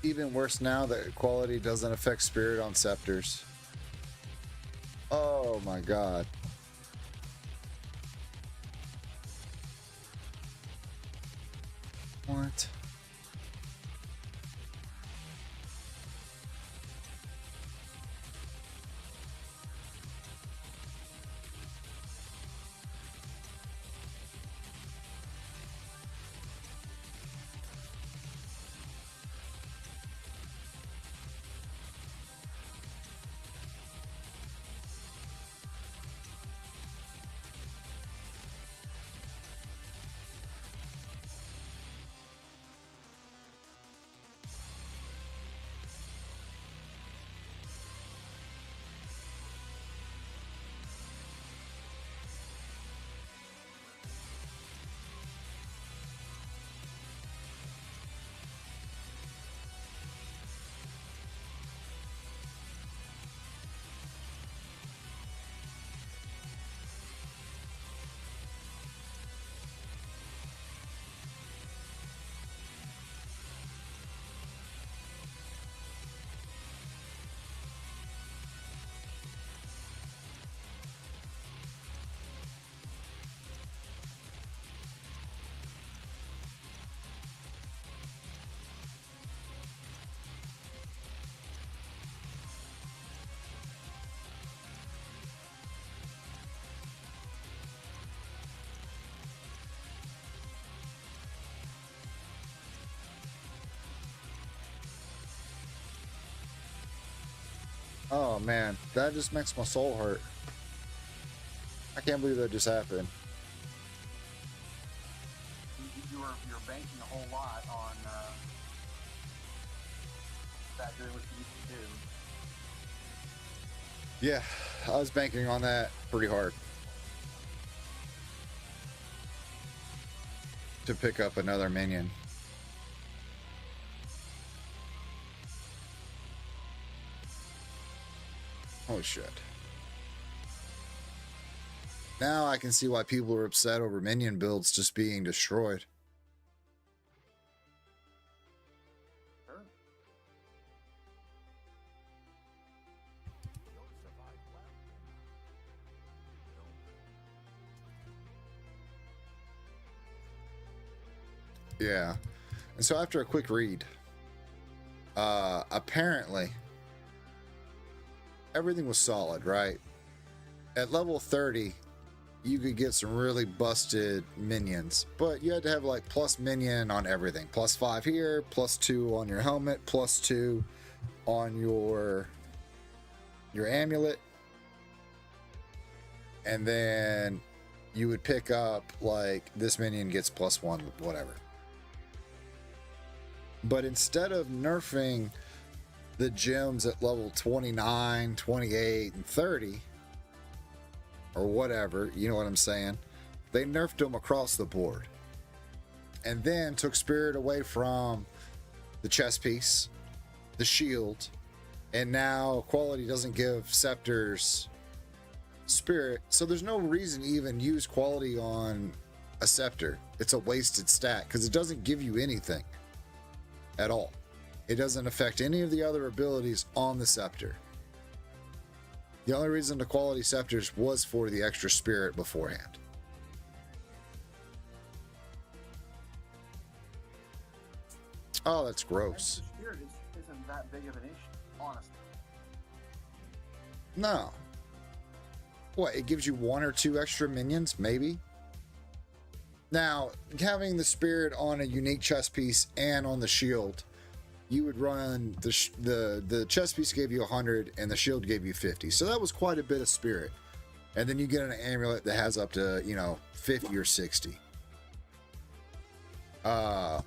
Even worse now that quality doesn't affect spirit on scepters. Oh my god. What? Oh man, that just makes my soul hurt. I can't believe that just happened. You're banking a whole lot on that doing what you used to do. Yeah, I was banking on that pretty hard. To pick up another minion. Oh shit. Now I can see why people are upset over minion builds just being destroyed. Sure. Yeah. And so after a quick read, apparently everything was solid, right? At level 30, you could get some really busted minions, but you had to have like plus minion on everything. +5 here, +2 on your helmet, +2 on your amulet. And then you would pick up like this minion gets +1, whatever. But instead of nerfing the gems at level 29, 28, and 30, or whatever, you know what I'm saying, they nerfed them across the board. And then took spirit away from the chest piece, the shield, and now quality doesn't give scepters spirit, so there's no reason to even use quality on a scepter. It's a wasted stat because it doesn't give you anything at all. It doesn't affect any of the other abilities on the scepter. The only reason the quality scepters was for the extra spirit beforehand. Oh, that's gross. Extra spirit isn't that big of an issue, honestly. No. What, it gives you 1 or 2 extra minions, maybe? Now, having the spirit on a unique chest piece and on the shield, you would run the chest piece gave you 100 and the shield gave you 50. So that was quite a bit of spirit. And then you get an amulet that has up to, 50 or 60. And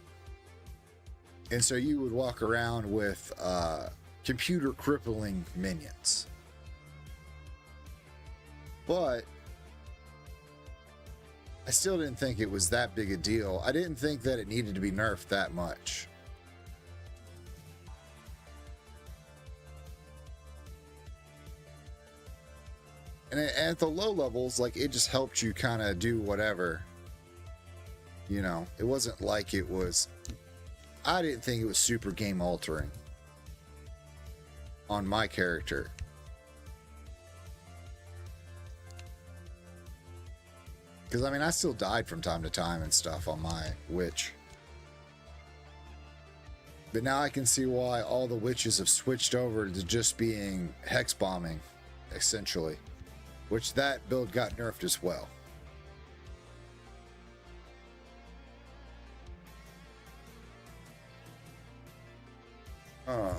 so you would walk around with computer crippling minions. But I still didn't think it was that big a deal. I didn't think that it needed to be nerfed that much. And at the low levels, like, it just helped you kind of do whatever. It wasn't like it was... I didn't think it was super game altering on my character. Because, I mean, I still died from time to time and stuff on my witch. But now I can see why all the witches have switched over to just being hex bombing, essentially. Which that build got nerfed as well. Oh.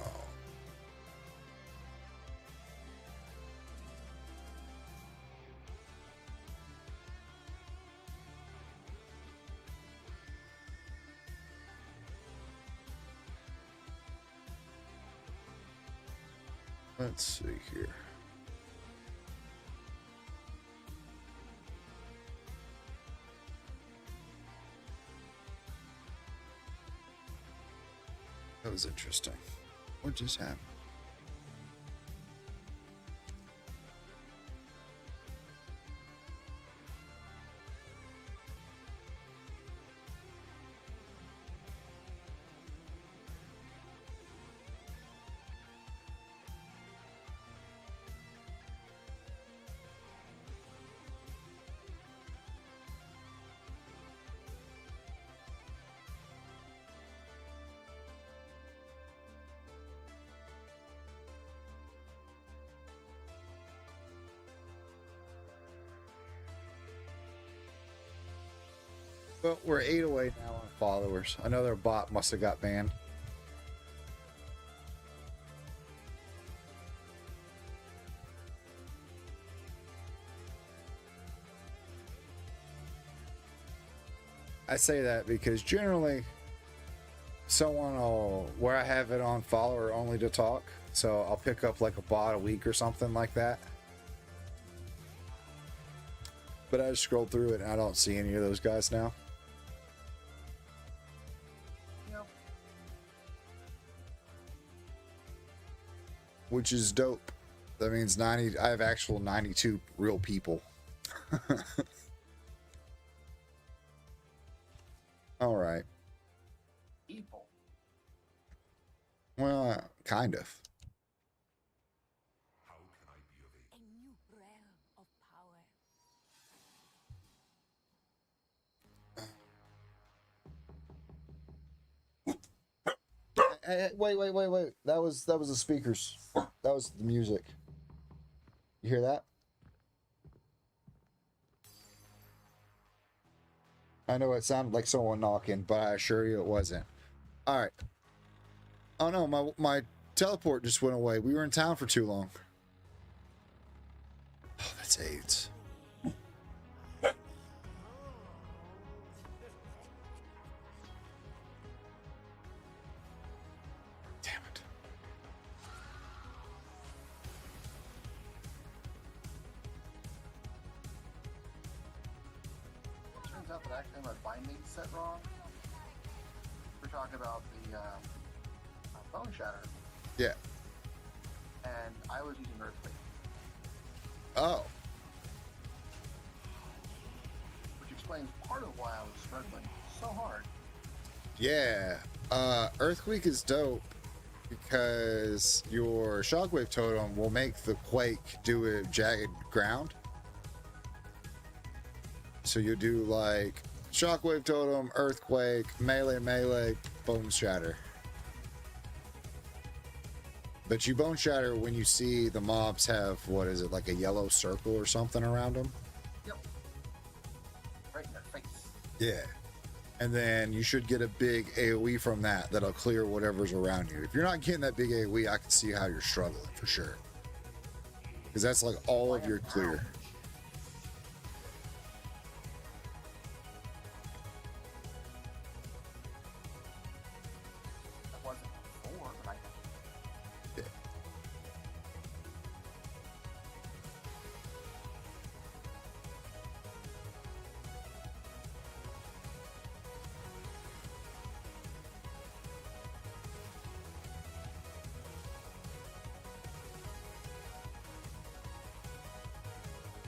Let's see here. That was interesting. What just happened? Well, we're 8 away now on followers. Another bot must have got banned. I say that because generally someone will, where I have it on follower only to talk, so I'll pick up like a bot a week or something like that. But I just scrolled through it and I don't see any of those guys now. Which is dope. That means 90. I have actual 92 real people. All right. People. Well, kind of. A new realm of power. Wait. That was the speakers. That was the music. You hear that? I know it sounded like someone knocking, but I assure you it wasn't. All right. Oh no, my teleport just went away. We were in town for too long. Oh, that's AIDS. Damn it. Turns out that I actually have my binding set wrong. We're talking about the bone shatter, Yeah. and I was using earthquake, Oh. which explains part of why I was struggling so hard. Yeah. Earthquake is dope because your shockwave totem will make the quake do a jagged ground. So you do like shockwave totem, earthquake, melee, bone shatter. But you bone shatter when you see the mobs have, what is it, like a yellow circle or something around them? Yep. Right in their face. Yeah. And then you should get a big AoE from that that'll clear whatever's around you. If you're not getting that big AoE, I can see how you're struggling for sure. Because that's like all of your clear. That wasn't before, but I Yeah.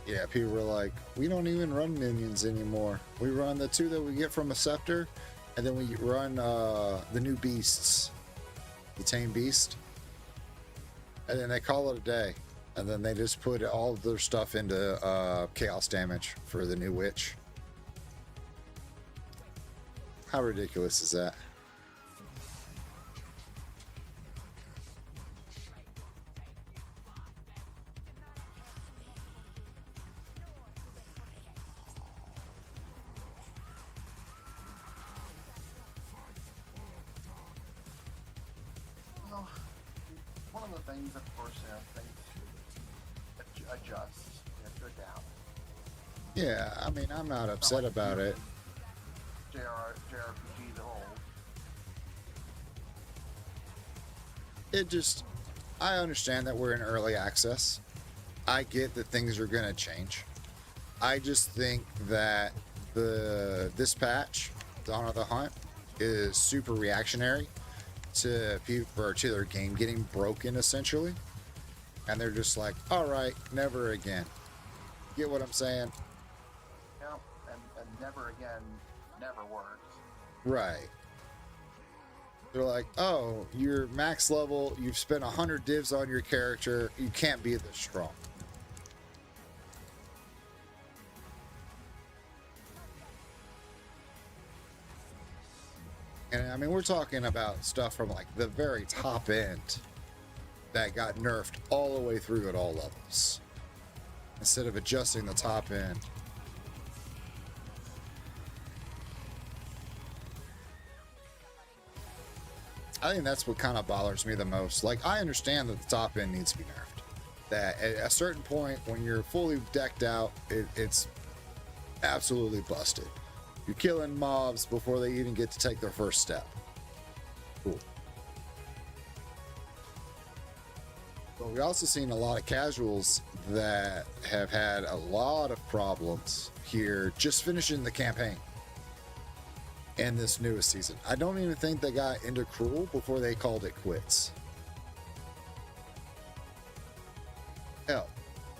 Yeah, people were like, we don't even run minions anymore. We run the 2 that we get from a scepter, and then we run the new beasts, the tame beast, and then they call it a day. And then they just put all of their stuff into chaos damage for the new witch. How ridiculous is that? Well, one of the things, of course, things adjust, go down. Yeah, I mean, I'm not upset about it. JRPG the whole. It just, I understand that we're in early access. I get that things are going to change. I just think that this patch, Dawn of the Hunt, is super reactionary to people, or to their game getting broken essentially, and they're just like, all right, never again. Get what I'm saying? Yeah, and never again never works. Right. They're like, oh, you're max level, you've spent 100 divs on your character, you can't be this strong. And I mean, we're talking about stuff from like the very top end that got nerfed all the way through at all levels, instead of adjusting the top end. I think that's what kind of bothers me the most. Like, I understand that the top end needs to be nerfed. That at a certain point, when you're fully decked out, it's absolutely busted. You're killing mobs before they even get to take their first step. Cool. But we also seen a lot of casuals that have had a lot of problems here just finishing the campaign in this newest season. I don't even think they got into Cruel before they called it quits. Hell,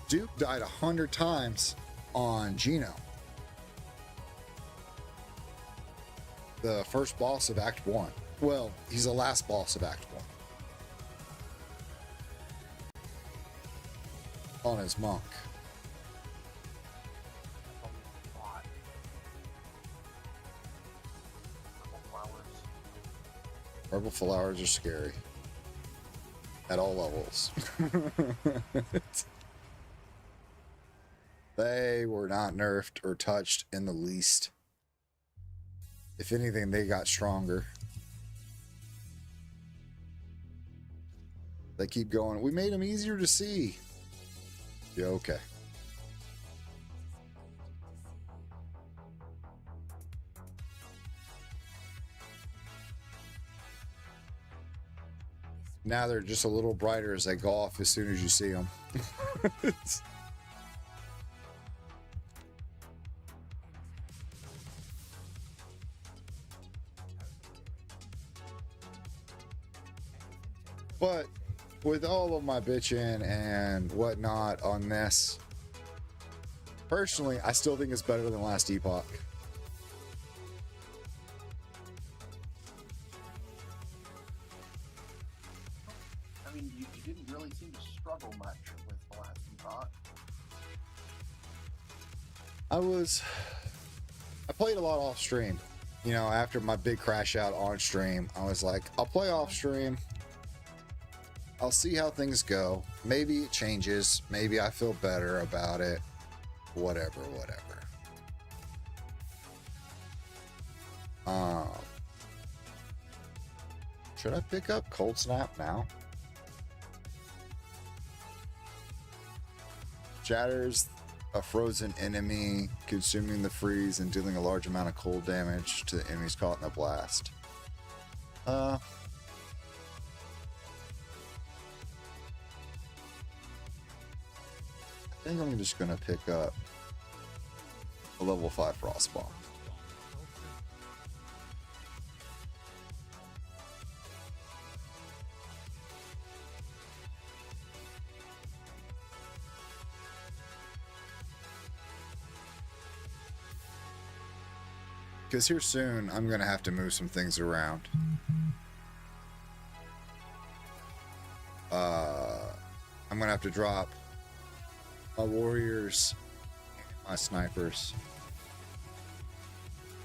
Duke died 100 times on Gino, the first boss of Act 1. Well, he's the last boss of Act 1. On his monk. Purple flowers are scary. At all levels. They were not nerfed or touched in the least. If anything, they got stronger. They keep going. We made them easier to see. Yeah, okay. Now they're just a little brighter as they go off as soon as you see them. But with all of my bitching and whatnot on this, personally, I still think it's better than last Epoch. I mean, you didn't really seem to struggle much with the last Epoch. I played a lot off stream. You know, after my big crash out on stream, I was like, I'll play off stream. I'll see how things go. Maybe it changes. Maybe I feel better about it. Whatever. Should I pick up Cold Snap now? Shatters a frozen enemy, consuming the freeze and dealing a large amount of cold damage to the enemies caught in a blast. I think I'm just gonna pick up a level 5 Frostbomb. Because here soon, I'm going to have to move some things around. I'm going to have to drop my warriors and my snipers.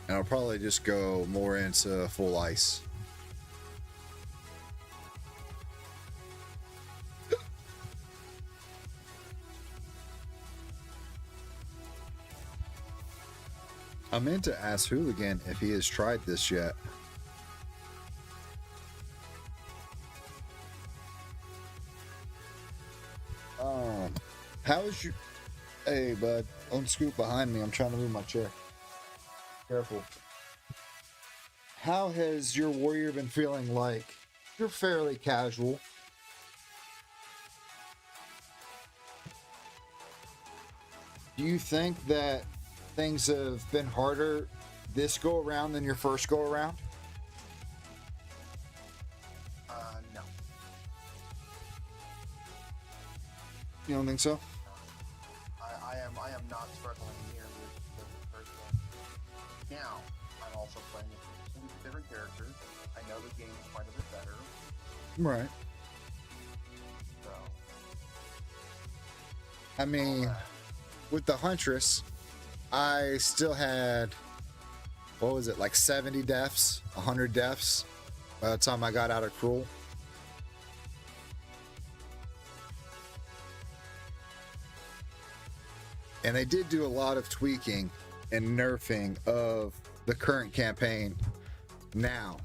And I'll probably just go more into full ice. I meant to ask Hooligan if he has tried this yet. How is you? Hey, bud, don't scoot behind me. I'm trying to move my chair. Careful. How has your warrior been feeling? Like, you're fairly casual. Do you think that things have been harder this go around than your first go around? No. You don't think so? I am not struggling nearly with the first one. Now, I'm also playing with different characters. I know the game quite a bit better. Right. So. I mean, with the Huntress, I still had, what was it, like 70 deaths, 100 deaths by the time I got out of Cruel. And they did do a lot of tweaking and nerfing of the current campaign now.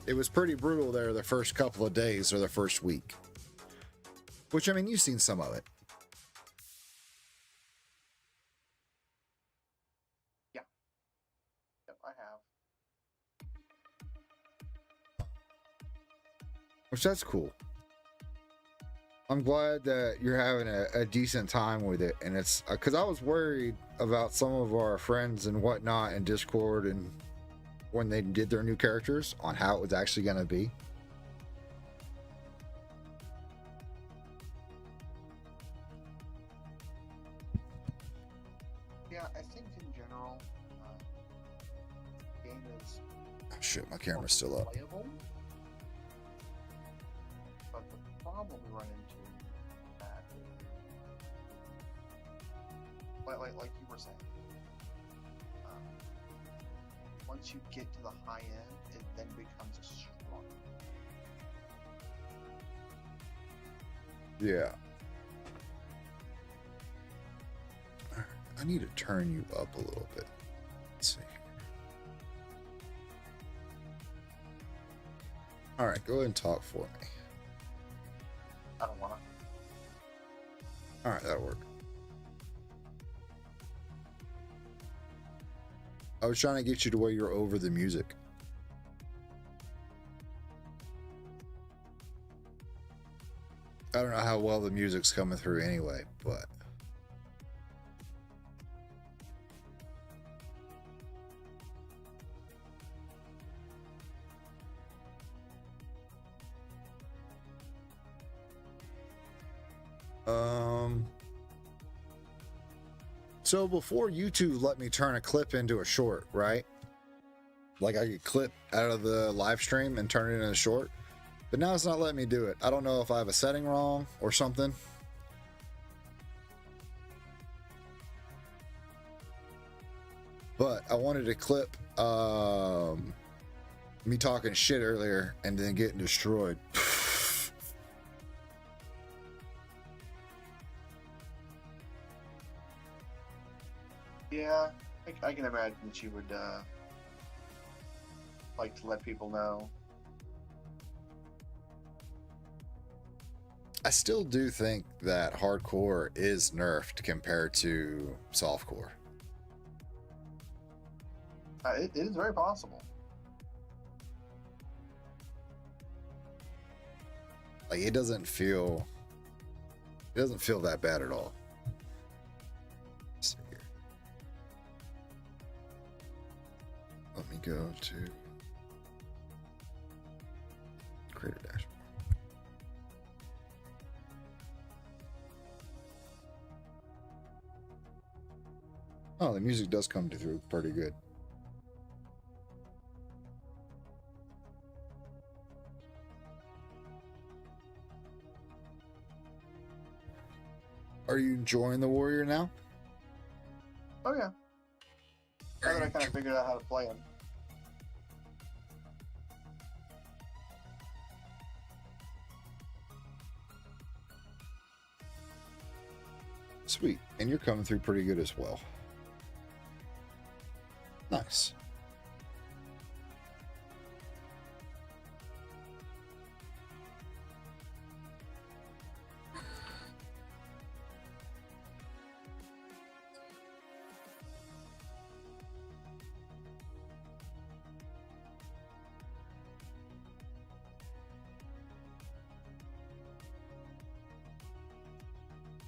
It was pretty brutal there the first couple of days or the first week. Which, I mean, you've seen some of it. Yep, I have. Which, that's cool. I'm glad that you're having a decent time with it. And it's because I was worried about some of our friends and whatnot in Discord and when they did their new characters on how it was actually going to be. Yeah, I think in general, the game is. Oh, shit, my camera's still up. Playable, but the problem we run into that, like you were saying, once you get to the high end, it then becomes strong. Yeah. I need to turn you up a little bit. Let's see. All right, go ahead and talk for me. I don't wanna. All right, that'll work. I was trying to get you to where you're over the music. I don't know how well the music's coming through anyway, but so before YouTube let me turn a clip into a short, right? Like I could clip out of the live stream and turn it into a short. But now it's not letting me do it. I don't know if I have a setting wrong or something. But I wanted to clip me talking shit earlier and then getting destroyed. Yeah, I can imagine she would like to let people know. I still do think that hardcore is nerfed compared to softcore. It is very possible. Like it doesn't feel that bad at all. Let's see here. Let me go to create a dashboard. Oh, the music does come through pretty good. Are you enjoying the warrior now? Oh yeah. Now that I kind of figured out how to play him. Sweet. And you're coming through pretty good as well. Nice.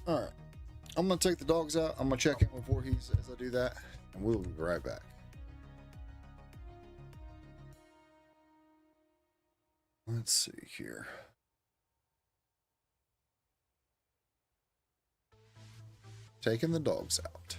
All right. I'm going to take the dogs out. I'm going to check in with Voorhees as I do that, and we'll be right back. Let's see here. Taking the dogs out.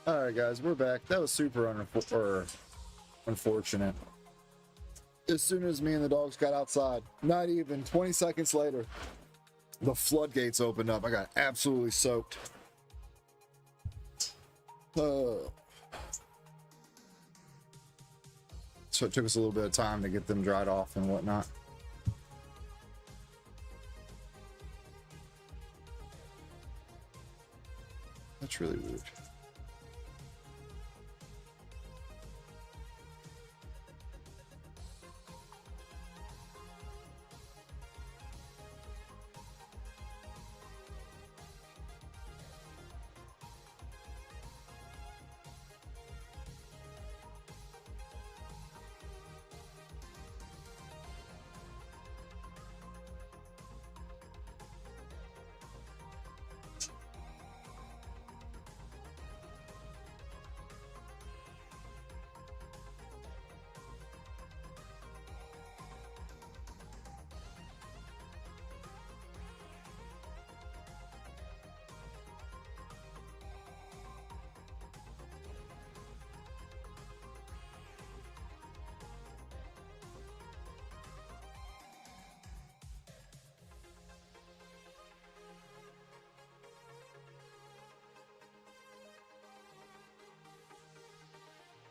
All right, guys, we're back. That was super unfortunate. As soon as me and the dogs got outside, not even 20 seconds later, the floodgates opened up. I got absolutely soaked. So it took us a little bit of time to get them dried off and whatnot. That's really weird.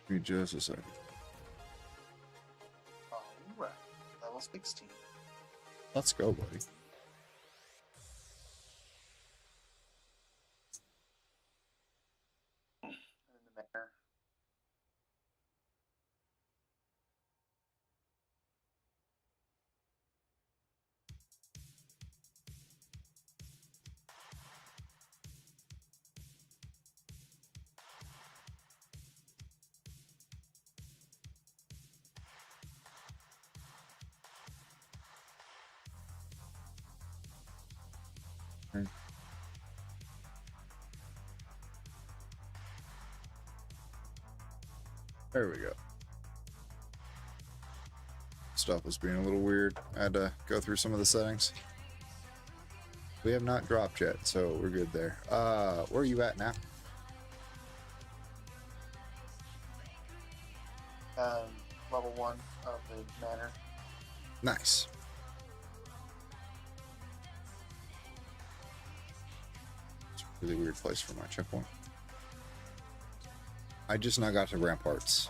Give me just a second. Alright, level 16. Let's go, buddy. And the manor. There we go. Stuff was being a little weird. I had to go through some of the settings. We have not dropped yet, so we're good there. Where are you at now? Level 1 of the manor. Nice. It's a really weird place for my checkpoint. I just now got to ramparts.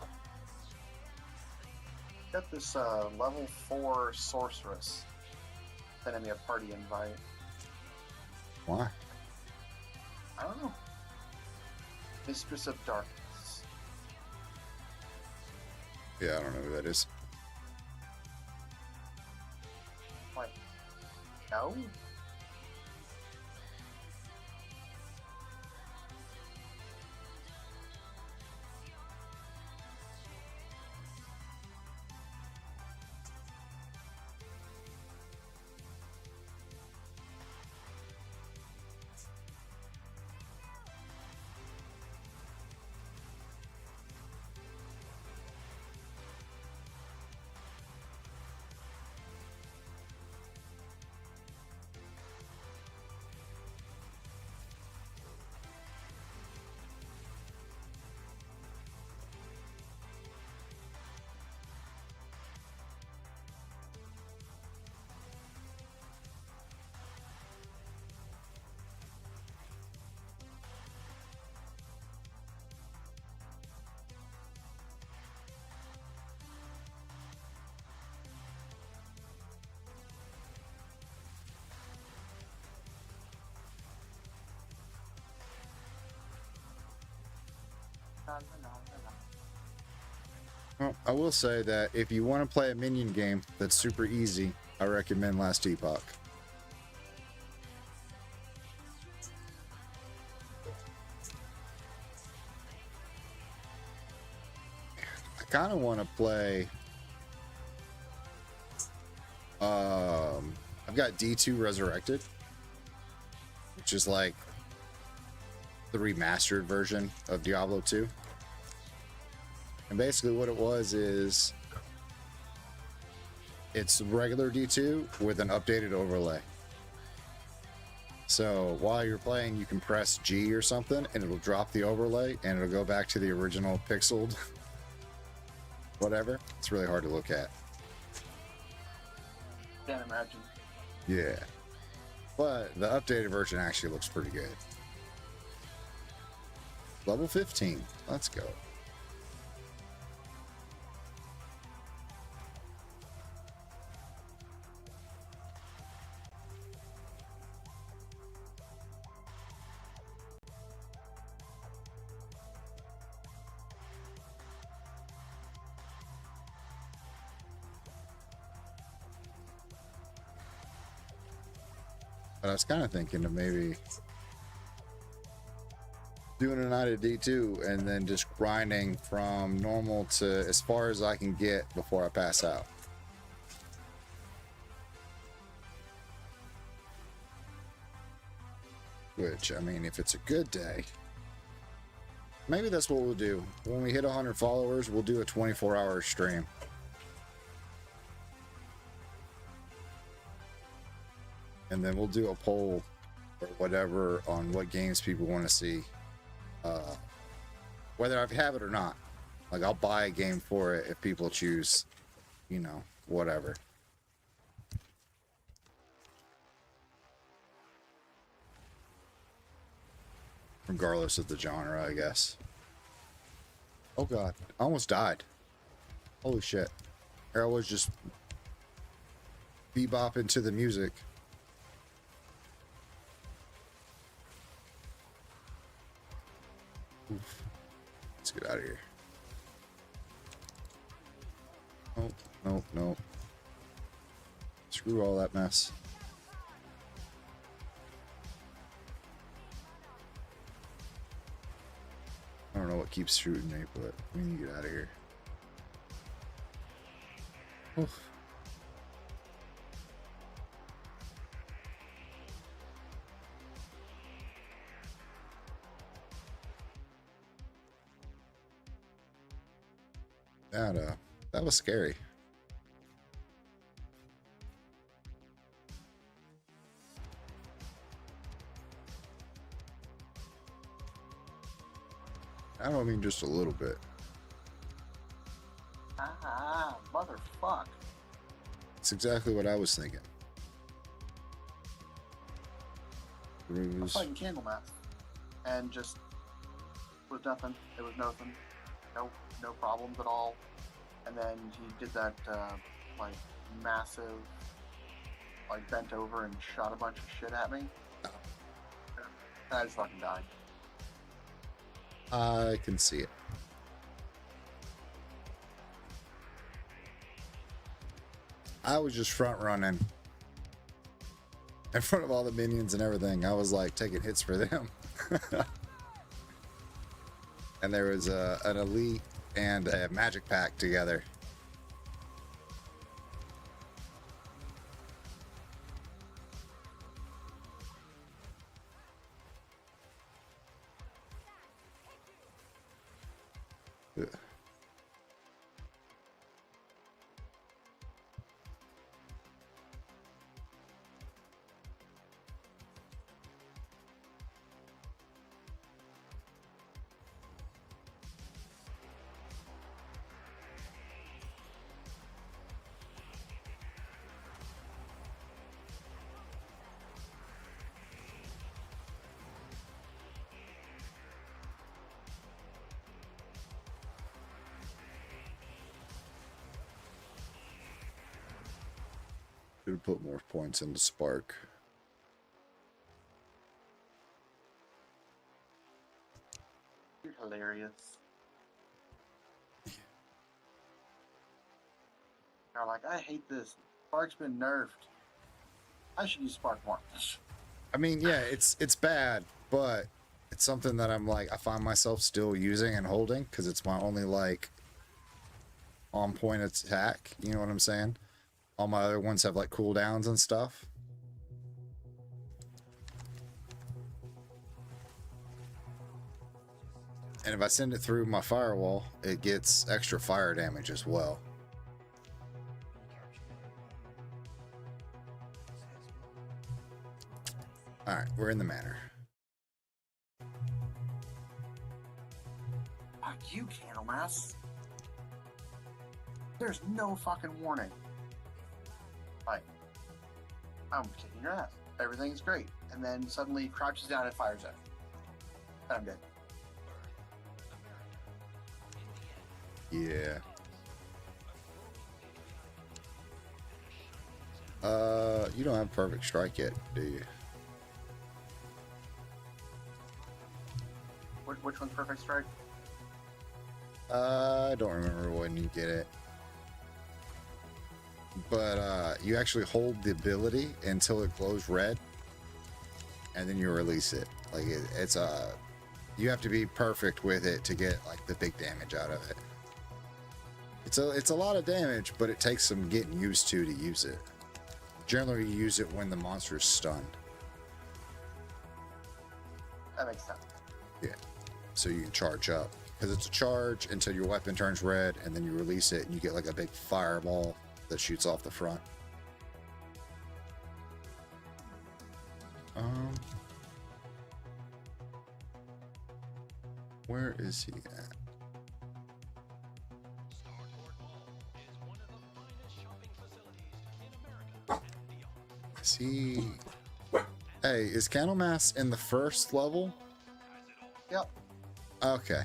Got this level 4 sorceress sending me a party invite. Why? I don't know. Mistress of Darkness. Yeah, I don't know who that is. Like, no? Well, I will say that if you want to play a minion game that's super easy, I recommend Last Epoch. I kind of want to play. I've got D2 Resurrected, which is like the remastered version of Diablo 2. And basically what it was is it's regular D2 with an updated overlay. So while you're playing, you can press G or something, and it'll drop the overlay, and it'll go back to the original pixeled whatever. It's really hard to look at. Can't imagine. Yeah. But the updated version actually looks pretty good. Level 15. Let's go. But I was kind of thinking of maybe doing a night at D2 and then just grinding from normal to as far as I can get before I pass out. Which, I mean, if it's a good day, maybe that's what we'll do. When we hit 100 followers, we'll do a 24-hour stream. And then we'll do a poll or whatever on what games people want to see. Whether I have it or not. Like, I'll buy a game for it if people choose, you know, whatever. Regardless of the genre, I guess. Oh god, I almost died. Holy shit. Here I was just bebopping to the music. Oof. Let's get out of here. Nope, nope, nope. Screw all that mess. I don't know what keeps shooting me, but we need to get out of here. Oof. That was scary. I don't mean just a little bit. Ah, motherfuck. It's exactly what I was thinking. I was fighting Candlemass, and just was nothing. It was nothing. No problems at all. And then he did that like massive, like bent over and shot a bunch of shit at me. And I just fucking died. I can see it. I was just front running in front of all the minions and everything. I was like taking hits for them. And there was an elite and a magic pack together. Ugh. Should put more points into Spark. You're hilarious. You're like, I hate this. Spark's been nerfed. I should use Spark more. I mean, yeah, it's bad, but it's something that I'm like, I find myself still using and holding because it's my only like on point attack. You know what I'm saying? All my other ones have like cooldowns and stuff. And if I send it through my firewall, it gets extra fire damage as well. All right, we're in the manor. Fuck you, Candlemass. There's no fucking warning. Like, I'm kicking your ass. Everything's great. And then suddenly crouches down and fires at me. And I'm dead. Yeah. You don't have perfect strike yet, do you? Which one's perfect strike? I don't remember when you get it. But you actually hold the ability until it glows red, and then you release it. Like it's you have to be perfect with it to get like the big damage out of it. It's a lot of damage, but it takes some getting used to use it. Generally, you use it when the monster is stunned. That makes sense. Yeah, so you can charge up because it's a charge until your weapon turns red, and then you release it, and you get like a big fireball that shoots off the front. Where is he at? Is he? Hey, is Candlemass in the first level? Yep. Okay.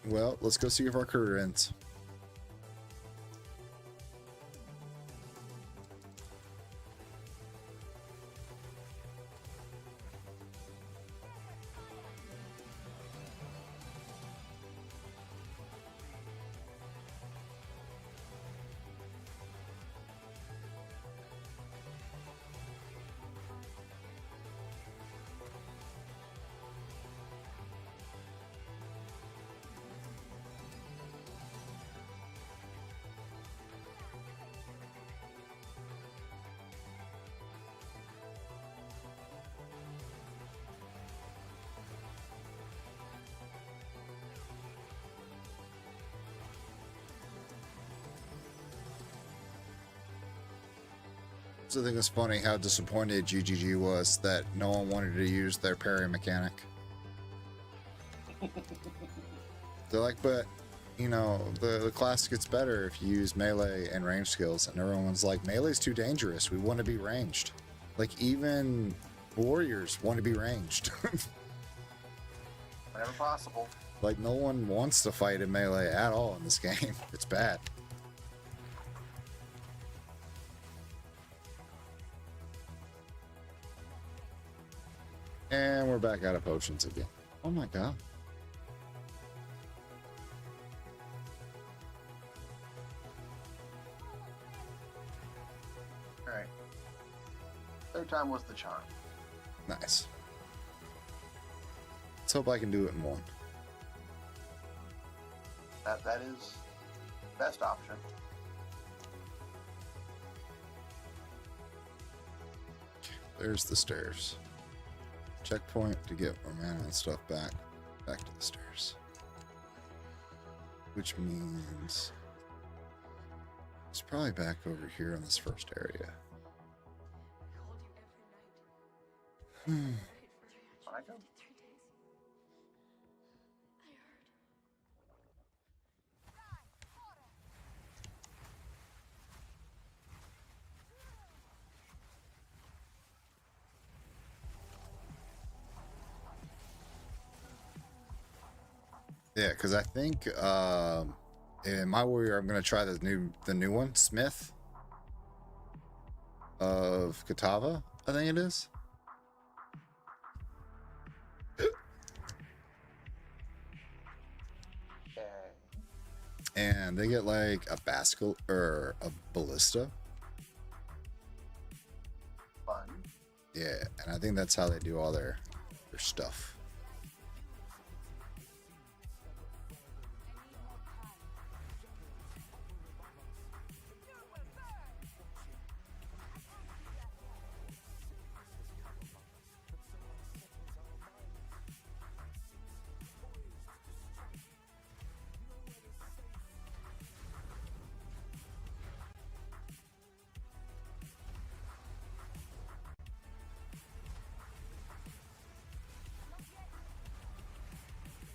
Well, let's go see if our career ends. So I think it's funny how disappointed GGG was that no one wanted to use their parry mechanic. They're like, but, you know, the class gets better if you use melee and range skills. And everyone's like, melee's too dangerous. We want to be ranged. Like, even warriors want to be ranged. Whenever possible. Like, no one wants to fight in melee at all in this game. It's bad. And we're back out of potions again. Oh my god. Alright. Third time was the charm. Nice. Let's hope I can do it in one. That is the best option. There's the stairs. Checkpoint to get more mana and stuff back to the stairs. Which means it's probably back over here in this first area. When I go. Yeah, because I think in my warrior I'm gonna try the new one, Smith of Katava, I think it is. And they get like a basket or a ballista. Fun. Yeah, and I think that's how they do all their stuff.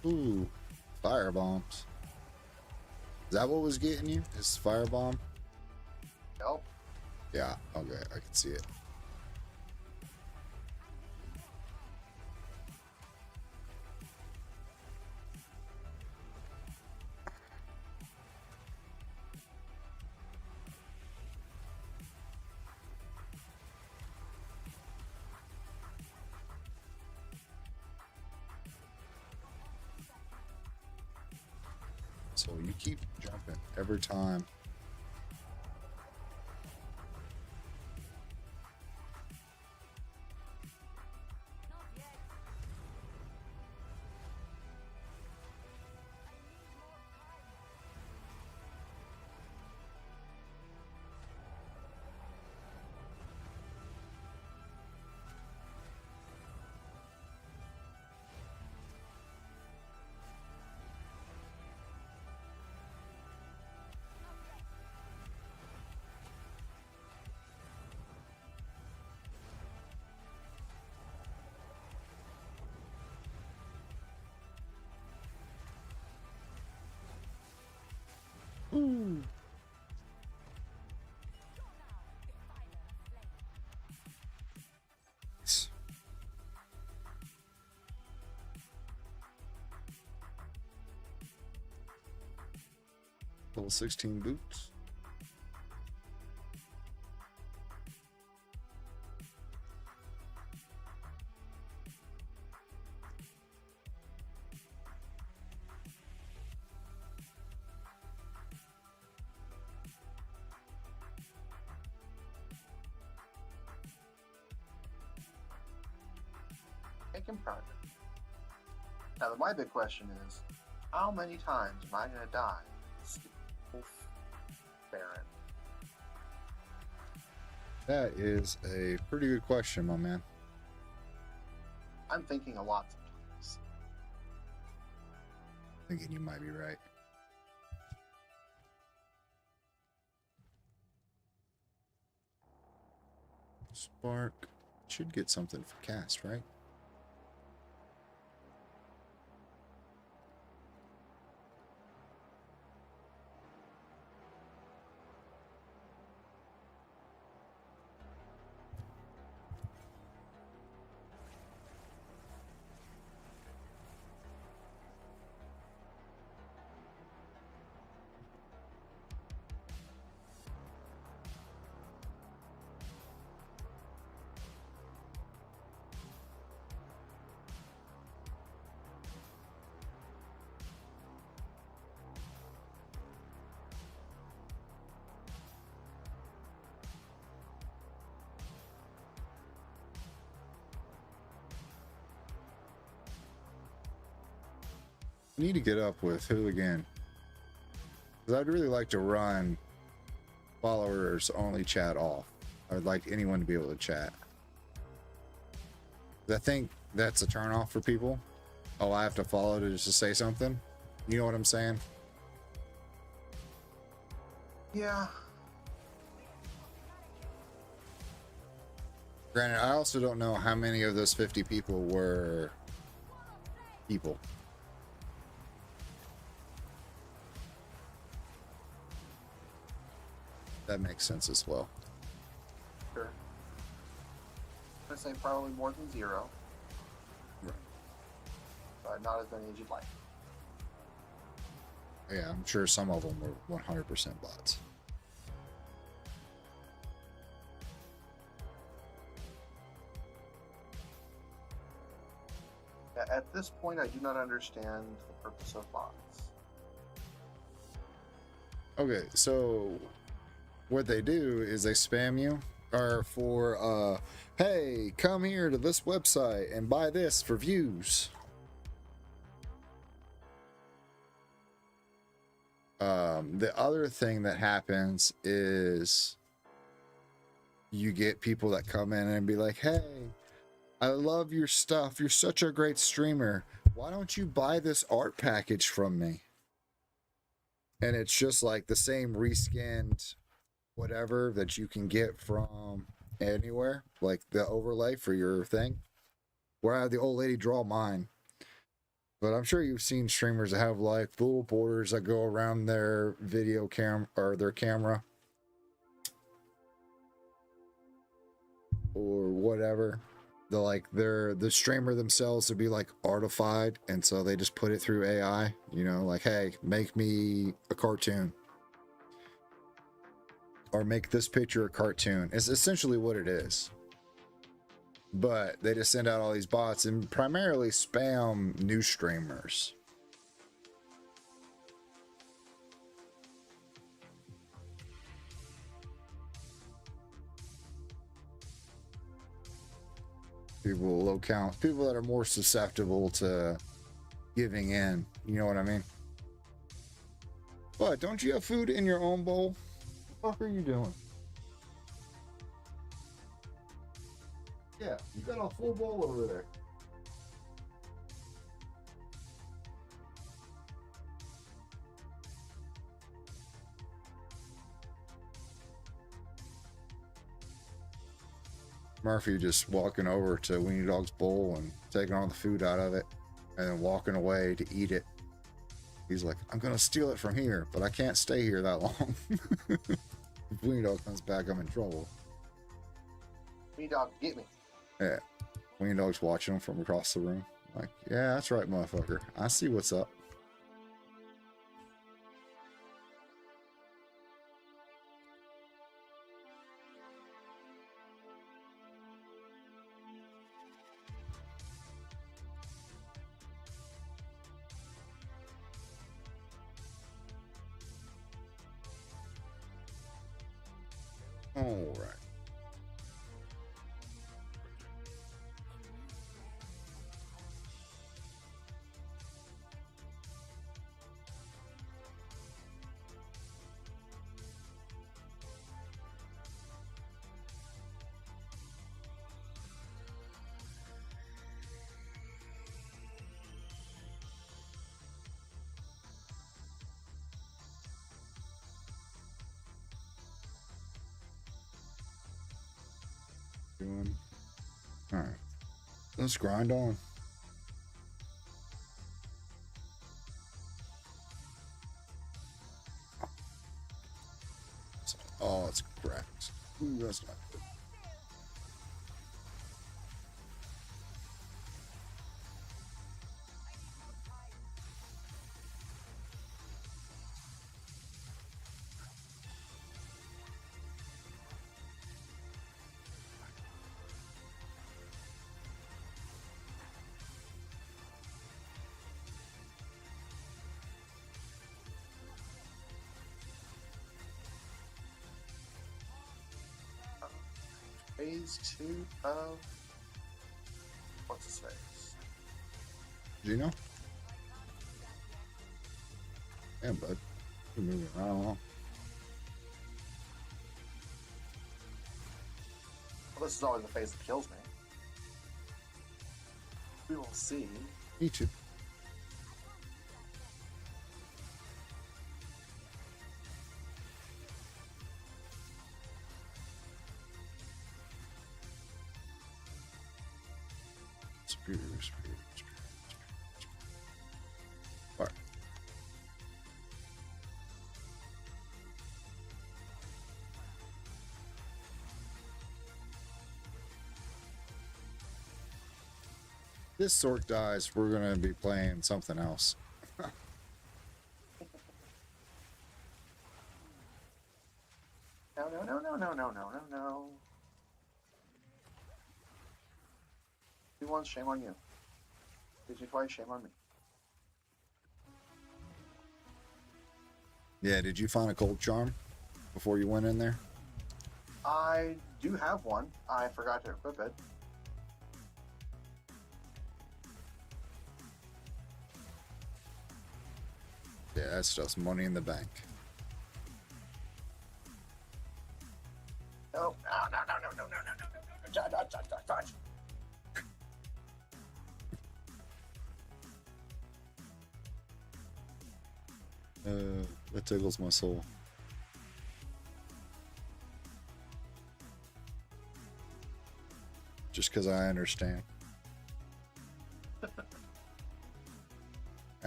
Ooh, fire bombs. Is that what was getting you? Is firebomb? Nope. Yeah, okay, I can see it. So you keep jumping every time. Not yet. I need more time. Ooh. Level 16 boots. Taking progress. Now, my big question is, how many times am I going to die? Stupid wolf Baron. That is a pretty good question, my man. I'm thinking a lot sometimes. Thinking you might be right. Spark should get something for cast, right? I need to get up with who again? Because I'd really like to run followers only chat off. I would like anyone to be able to chat. I think that's a turn off for people. Oh, I have to follow to just to say something. You know what I'm saying? Yeah. Granted, I also don't know how many of those 50 people were people. That makes sense as well. Sure. I'm going to say probably more than 0. Right. But not as many as you'd like. Yeah, I'm sure some of them were 100% bots. At this point, I do not understand the purpose of bots. Okay, so what they do is they spam you or for hey, come here to this website and buy this for views. The other thing that happens is you get people that come in and be like, hey, I love your stuff. You're such a great streamer. Why don't you buy this art package from me? And it's just like the same reskinned whatever that you can get from anywhere, like the overlay for your thing. Where I had the old lady draw mine. But I'm sure you've seen streamers that have like little borders that go around their video cam or their camera or whatever. The streamer themselves would be like artified, and so they just put it through AI, you know, like, hey, make me a cartoon. Or make this picture a cartoon. It's essentially what it is. But they just send out all these bots and primarily spam new streamers. People low count, people that are more susceptible to giving in. You know what I mean? But don't you have food in your own bowl? What the fuck are you doing? Yeah, you got a full bowl over there. Murphy just walking over to Weenie Dog's bowl and taking all the food out of it and then walking away to eat it. He's like, I'm gonna steal it from here, but I can't stay here that long. If Weenie Dog comes back, I'm in trouble. Weenie Dog, get me. Yeah. Weenie Dog's watching him from across the room. Like, yeah, that's right, motherfucker. I see what's up. All right. Doing. All right. Let's grind on. Oh, it's cracked. Ooh, that's not good. Phase 2 of... What's his face? Gino? Yeah, bud. You're moving right along. Well, this is always the phase that kills me. We will see. Me too. Superior. All right. This sorc dies, we're gonna be playing something else. No. Who wants shame on you? Did you twice, shame on me. Yeah, did you find a cold charm before you went in there? I do have one. I forgot to equip it. Yeah, that's just money in the bank. No. Dodge. That tickles my soul. Just because I understand.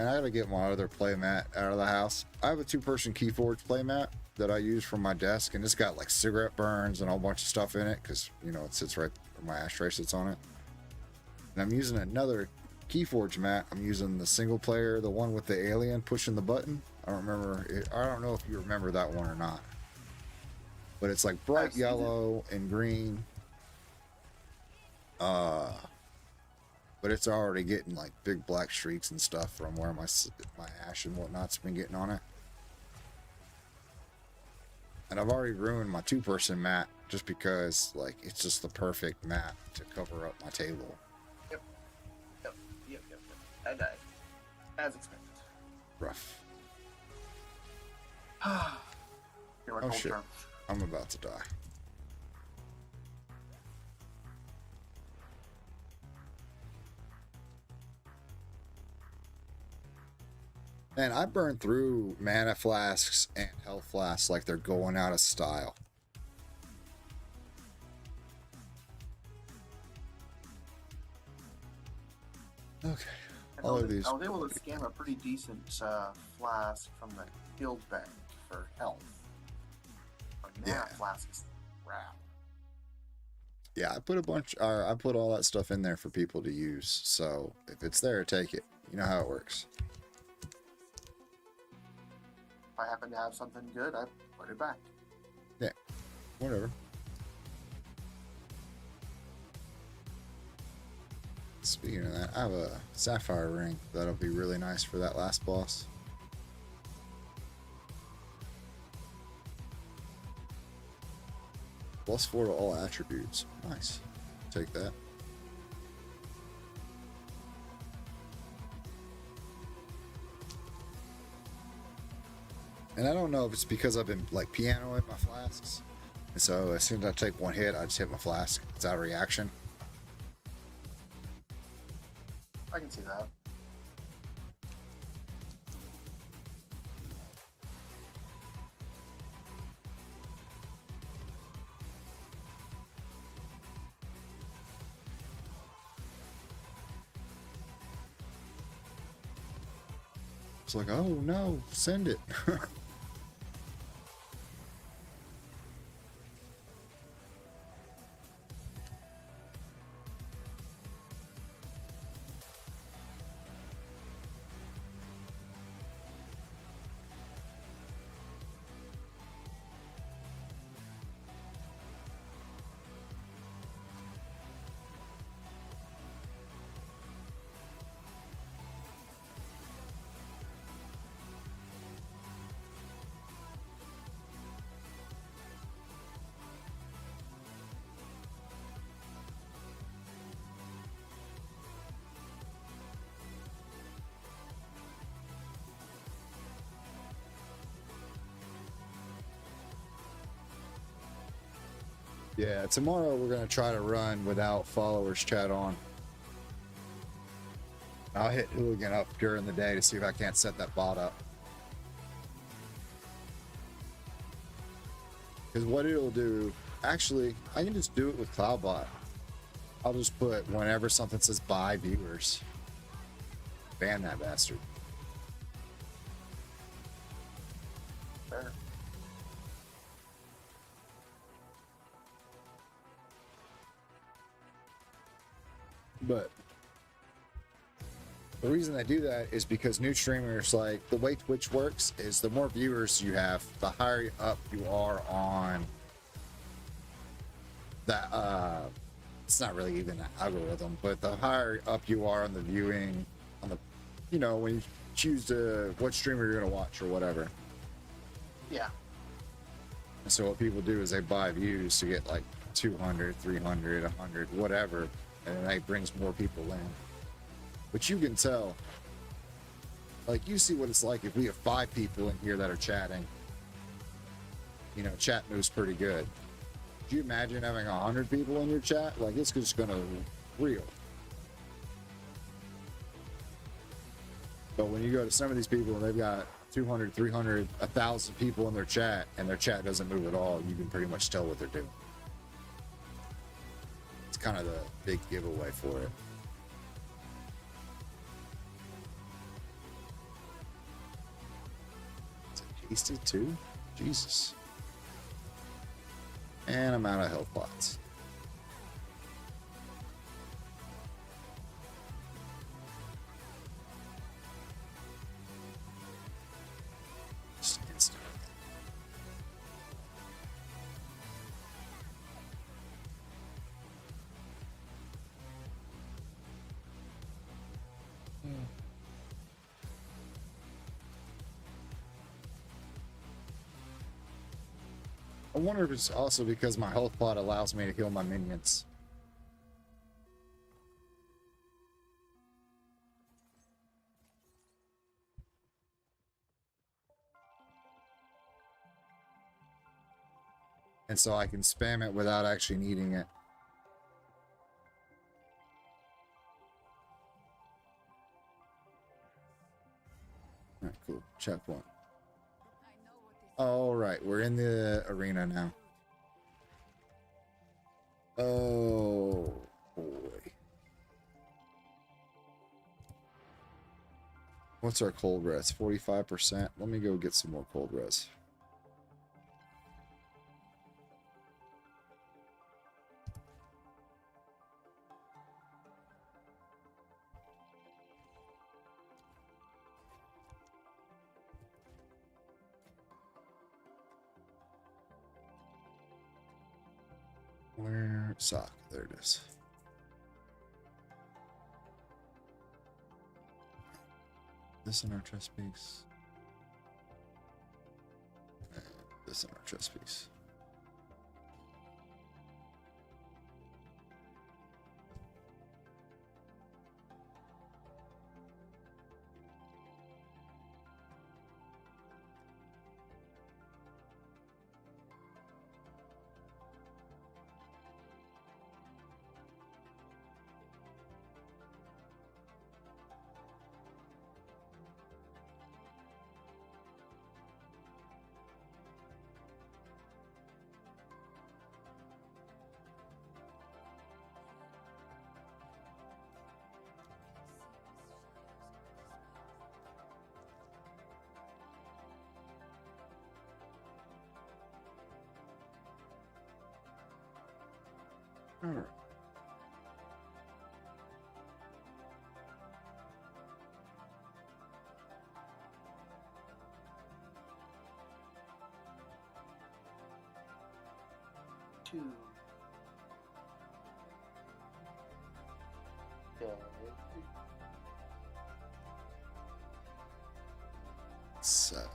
and I gotta get my other playmat out of the house. I have a 2-person Keyforge playmat that I use from my desk, and it's got like cigarette burns and a whole bunch of stuff in it because, you know, it sits right, my ashtray sits on it. And I'm using another Keyforge mat. I'm using the single player, the one with the alien pushing the button. I don't know if you remember that one or not. But it's like bright yellow and green. But it's already getting like big black streaks and stuff from where my ash and whatnot's been getting on it. And I've already ruined my 2-person mat just because like it's just the perfect mat to cover up my table. Yep. And as expected. Rough. You're Oh cold shit. term. I'm about to die. And I burn through mana flasks and health flasks like they're going out of style. Okay. All of these. I was able to scam a pretty decent flask from the guild bank for health. But mana Yeah. flask is crap. Yeah, I put all that stuff in there for people to use. So if it's there, take it. You know how it works. If I happen to have something good, I put it back. Yeah, whatever. Speaking of that, I have a sapphire ring that'll be really nice for that last boss. +4 to all attributes. Nice. Take that. And I don't know if it's because I've been like pianoing my flasks. And so as soon as I take one hit, I just hit my flask. It's out of reaction. I can see that. It's like, oh no, send it. Yeah, tomorrow we're going to try to run without followers chat on. I'll hit Hooligan up during the day to see if I can't set that bot up. Because what it'll do, actually, I can just do it with CloudBot. I'll just put whenever something says buy viewers. Ban that bastard. Fair. But the reason I do that is because new streamers, like the way Twitch works is the more viewers you have, the higher up you are on that it's not really even an algorithm, but the higher up you are on the viewing, on the, you know, when you choose to what streamer you're going to watch or whatever. Yeah. And so what people do is they buy views to get like 200, 300, 100, whatever, and that brings more people in. But you can tell, like, you see what it's like if we have 5 people in here that are chatting. You know, chat moves pretty good. Could you imagine having 100 people in your chat? Like, it's just gonna reel. But when you go to some of these people and they've got 200, 300, 1,000 people in their chat and their chat doesn't move at all, you can pretty much tell what they're doing. It's kind of the big giveaway for it. Wasted too? Jesus. And I'm out of health pots. Just instant. I wonder if it's also because my health pot allows me to heal my minions. And so I can spam it without actually needing it. Alright, cool. Checkpoint. Alright, we're in the arena now. Oh boy. What's our cold res? 45%. Let me go get some more cold res. Where? Sock. There it is. This in our chest piece. And this in our chest piece. All right. Two. Okay. Seven.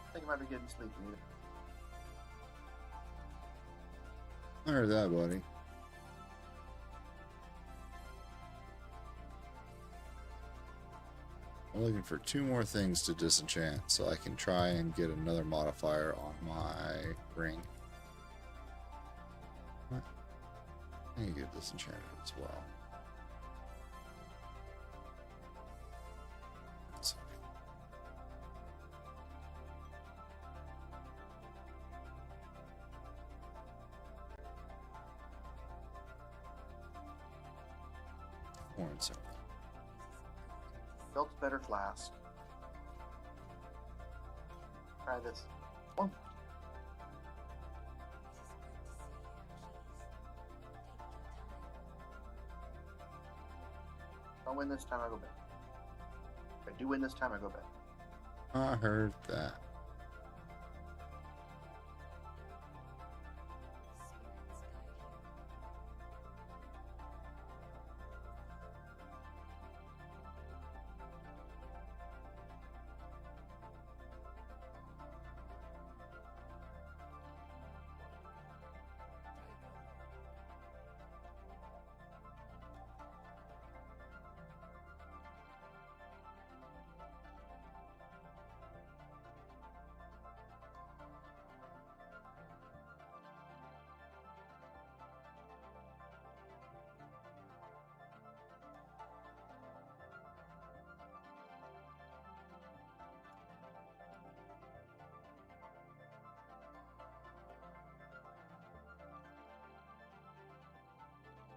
I think I might be getting sleepy. I heard that, buddy. I'm looking for 2 more things to disenchant so I can try and get another modifier on my ring. What? I need to get disenchanted as well. So, Horn circle. Built better flask. Try this. One. If I win this time, I go back. If I do win this time, I go back. I heard that.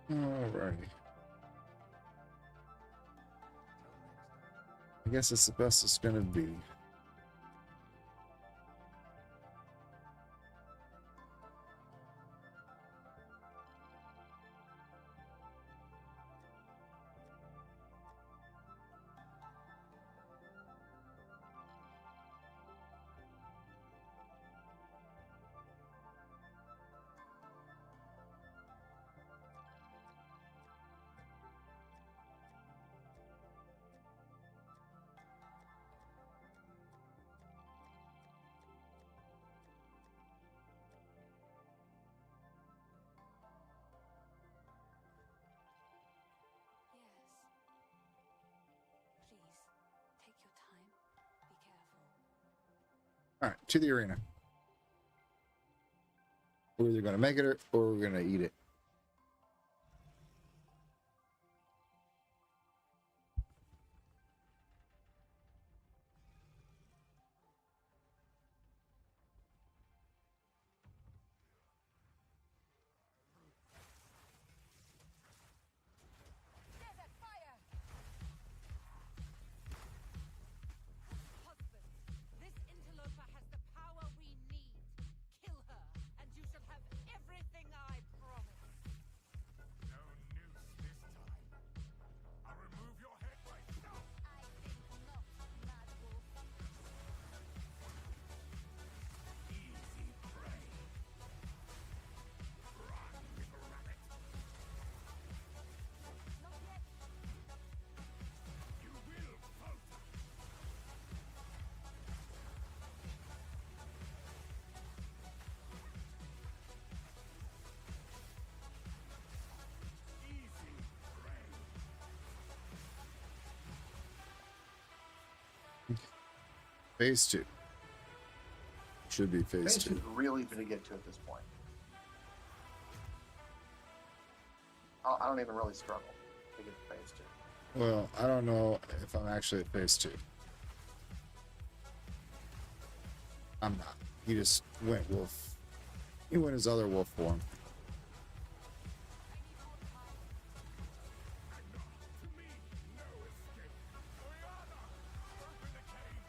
Alrighty. I guess it's the best it's gonna be. Yes. Please, take your time. Be careful. Alright, to the arena. We're either gonna make it or we're gonna eat it. Desert fire! Husband, this interloper has the power we need. Kill her, and you shall have everything I promise. No noose this time. I'll remove your head myself. I think not, Mad Wolf. Easy prey. Run, little rabbit. Not yet. You will falter. Easy prey. Phase 2. Should be phase Phase 2. 2 is really easy to get to at this point. I don't even really struggle to get to phase 2. Well, I don't know if I'm actually at phase 2. I'm not. He just went wolf. He went his other wolf form. To me, no escape. Oriana, open the cage.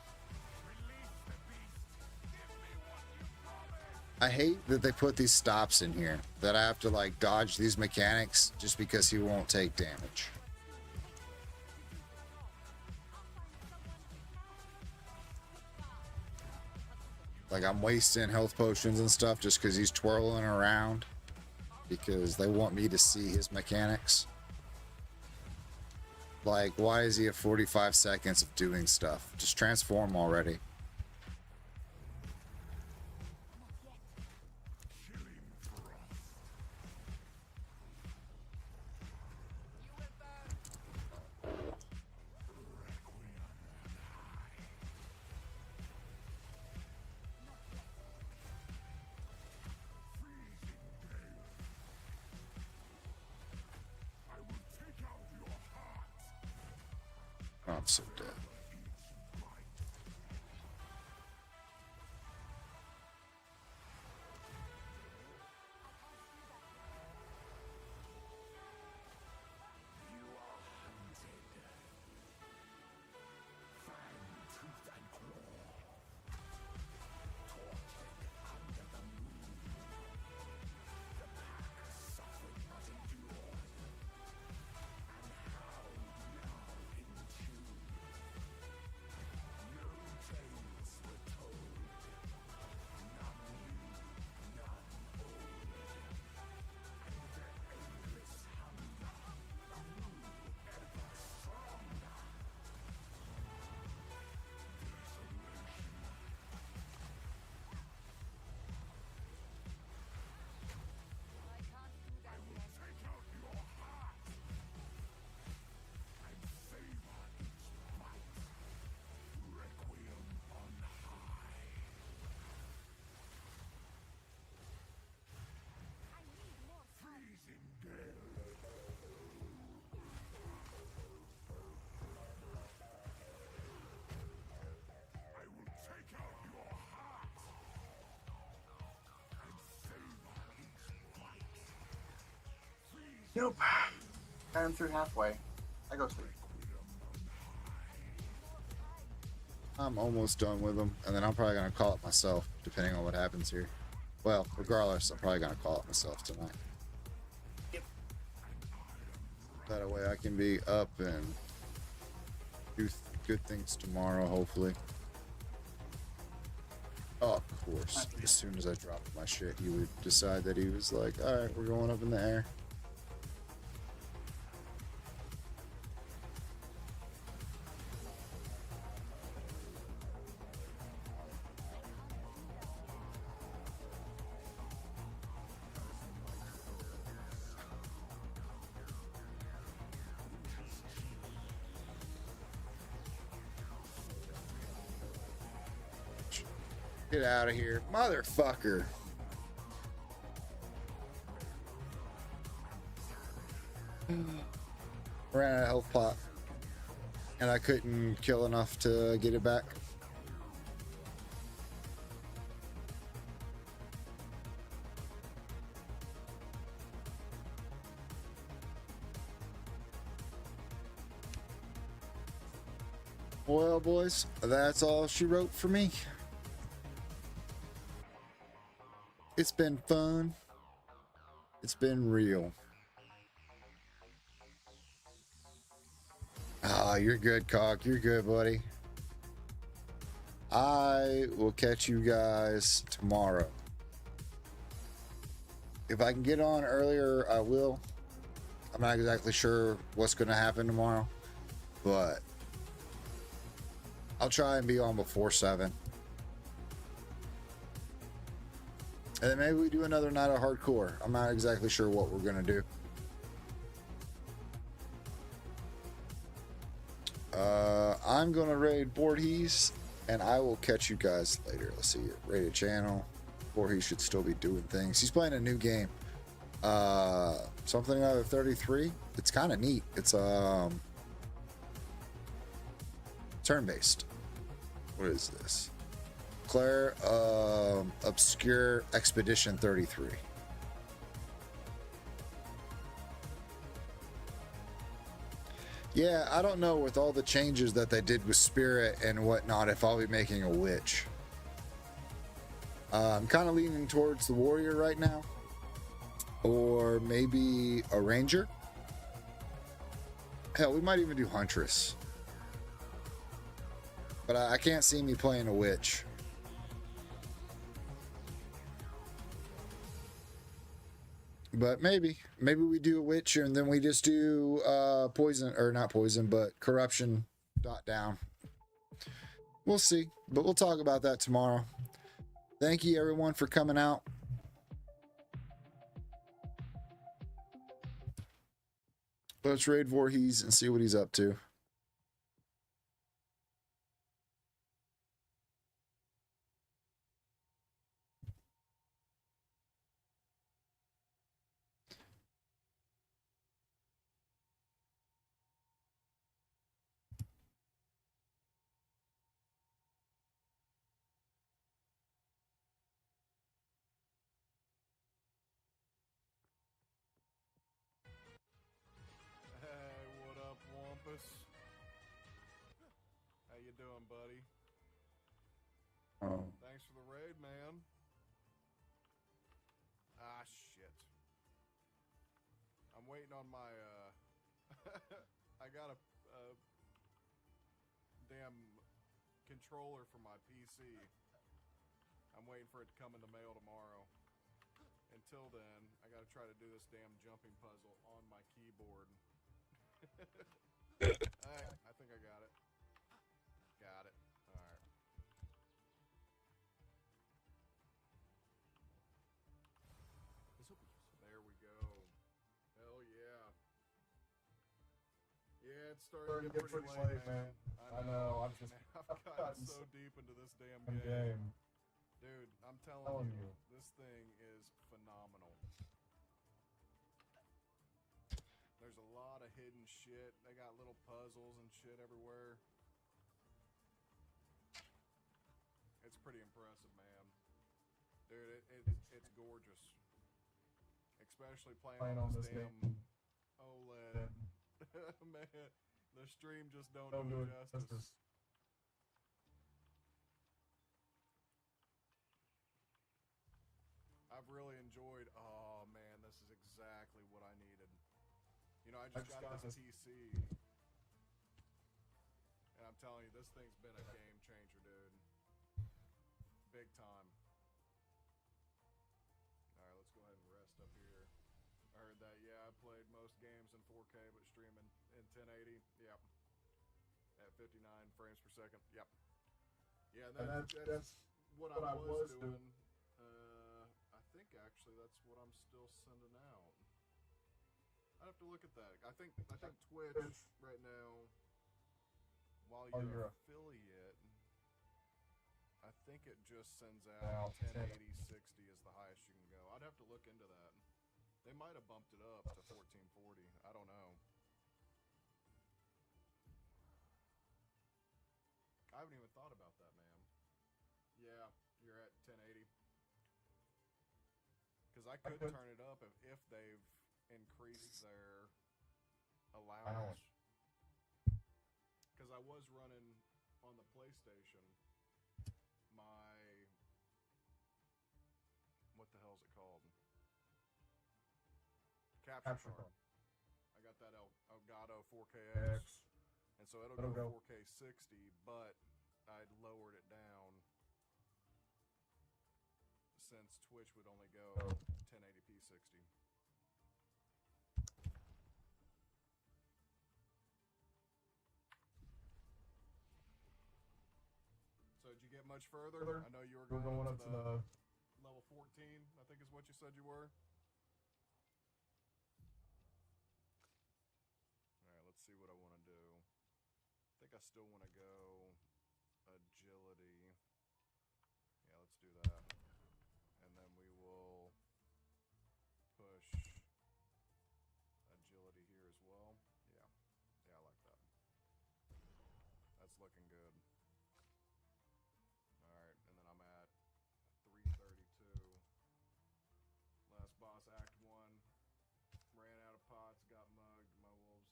Release the beast. Give me what you promised. I hate that they put these stops in here. That I have to like dodge these mechanics just because he won't take damage. Like I'm wasting health potions and stuff just because he's twirling around. Because they want me to see his mechanics. Like, why is he at 45 seconds of doing stuff? Just transform already. I will take out your heart. Oh, I'm so dead. You are hunted. Fang, tooth, and claw. Tortured under the moon. The pack suffered but endured. And howled now in tune. Nope. Got him through halfway. I go sleep. I'm almost done with them, and then I'm probably gonna call it myself, depending on what happens here. Well, regardless, I'm probably gonna call it myself tonight. Yep. That way I can be up and do good things tomorrow, hopefully. Oh, of course. As soon as I dropped my shit, he would decide that he was like, alright, we're going up in the air. Get out of here, motherfucker. Ran out of health pot, and I couldn't kill enough to get it back. Well, boys, that's all she wrote for me. It's been fun. It's been real. Ah, you're good, Cock. You're good, buddy. I will catch you guys tomorrow. If I can get on earlier, I will. I'm not exactly sure what's going to happen tomorrow, but I'll try and be on before 7. And then maybe we do another night of hardcore. I'm not exactly sure what we're going to do. I'm going to raid Voorhees, and I will catch you guys later. Let's see. Rated channel. Voorhees should still be doing things. He's playing a new game. Something out of 33. It's kind of neat. It's turn-based. What is this? Claire, Obscure Expedition 33. Yeah, I don't know with all the changes that they did with Spirit and whatnot if I'll be making a witch. I'm kind of leaning towards the warrior right now. Or maybe a ranger. Hell, we might even do huntress. But I can't see me playing a witch. But maybe we do a witch and then we just do poison, or not poison, but corruption dot down. We'll see, but we'll talk about that tomorrow. Thank you everyone for coming out. Let's raid Voorhees and see what he's up to. Hey, what up, Wampus? How you doing, buddy? Oh. Thanks for the raid, man. Ah, shit. I'm waiting on my, I got a damn controller for my PC. I'm waiting for it to come in the mail tomorrow. Until then, I gotta try to do this damn jumping puzzle on my keyboard. I think I got it. Got it. Alright. There we go. Hell yeah. Yeah, it's starting to get pretty late, man. I know. I've gotten so deep into this damn game. Dude, I'm telling you, this thing is phenomenal. There's a lot of hidden shit. They got little puzzles and shit everywhere. It's pretty impressive, man. Dude, it's gorgeous. Especially playing on this damn OLED. Man, the stream just don't do it justice. I've really enjoyed. Oh man, this is exactly what I needed. You know, I just got this PC, and I'm telling you, this thing's been a game changer, dude. Big time. All right, let's go ahead and rest up here. I heard that. Yeah, I played most games in 4K, but streaming in 1080. Yep. At 59 frames per second. Yep. Yeah, that's what I was doing. I think actually that's what I'm still sending out. I'd have to look at that. I think Twitch right now, while you're an affiliate, I think it just sends out 1080 60 is the highest you can go. I'd have to look into that. They might have bumped it up to 1440. I don't know. I haven't even thought about that, man. Yeah, you're at 1080. Because I could turn it up if they've increased their allowance. Because I was running on the PlayStation my... What the hell is it called? Capture card. I got that Elgato 4KX. And so it'll go 4K 60, but I'd lowered it down since Twitch would only go 1080p 60. So did you get much further? I know you were going up to the level 14, I think is what you said you were. Alright, let's see what I want to do. I think I still want to go agility. Yeah, let's do that. And then we will push agility here as well. Yeah. Yeah, I like that. That's looking good. Alright, and then I'm at 332. Last boss, Act 1. Ran out of pots, got mugged, my wolves.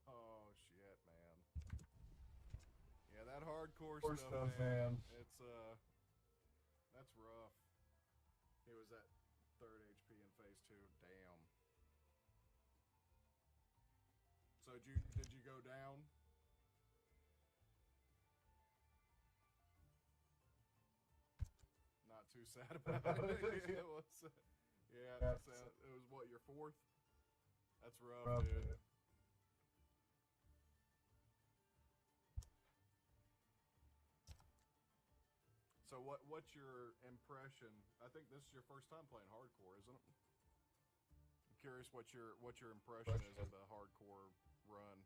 Oh, shit, man. Yeah, that hardcore stuff, man. It's, that's rough. He was at 3rd HP in phase 2. Damn. So did you go down? Not too sad about it. It was, yeah, it was what, your 4th? That's rough, dude. So what's your impression? I think this is your first time playing hardcore, isn't it? I'm curious what your impression is of the hardcore run.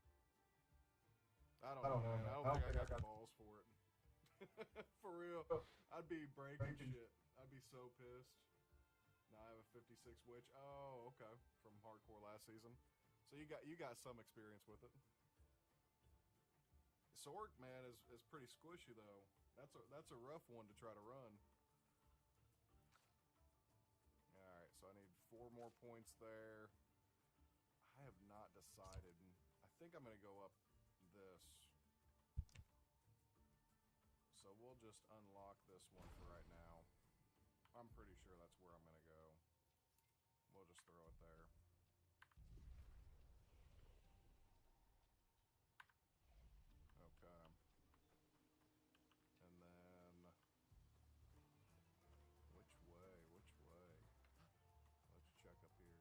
I don't know, man. I don't think I got the balls for it. For real. I'd be breaking shit. I'd be so pissed. Now I have a 56 witch. Oh, okay. From hardcore last season. So you got some experience with it. Sorc, man, is pretty squishy though. That's a rough one to try to run. Alright, so I need 4 more points there. I have not decided. I think I'm going to go up this. So we'll just unlock this one for right now. I'm pretty sure that's where I'm going to go. We'll just throw it there. Okay. And then... Which way? Which way? Let's check up here.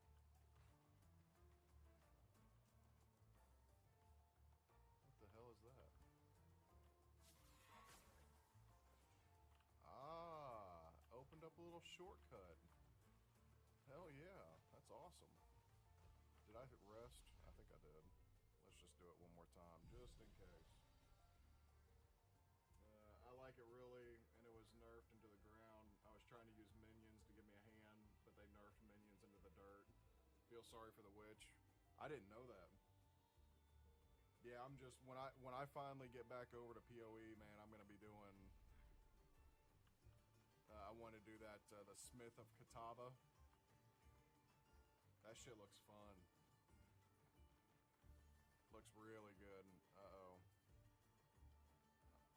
What the hell is that? Ah, opened up a little shortcut. Hell yeah, that's awesome. Did I hit rest? I think I did. Let's just do it one more time, just in case. I like it really, and it was nerfed into the ground. I was trying to use minions to give me a hand, but they nerfed minions into the dirt. Feel sorry for the witch. I didn't know that. Yeah, I'm just when I finally get back over to PoE, man, I'm gonna be doing. I want to do that the Smith of Katava. That shit looks fun. looks really good. Uh-oh.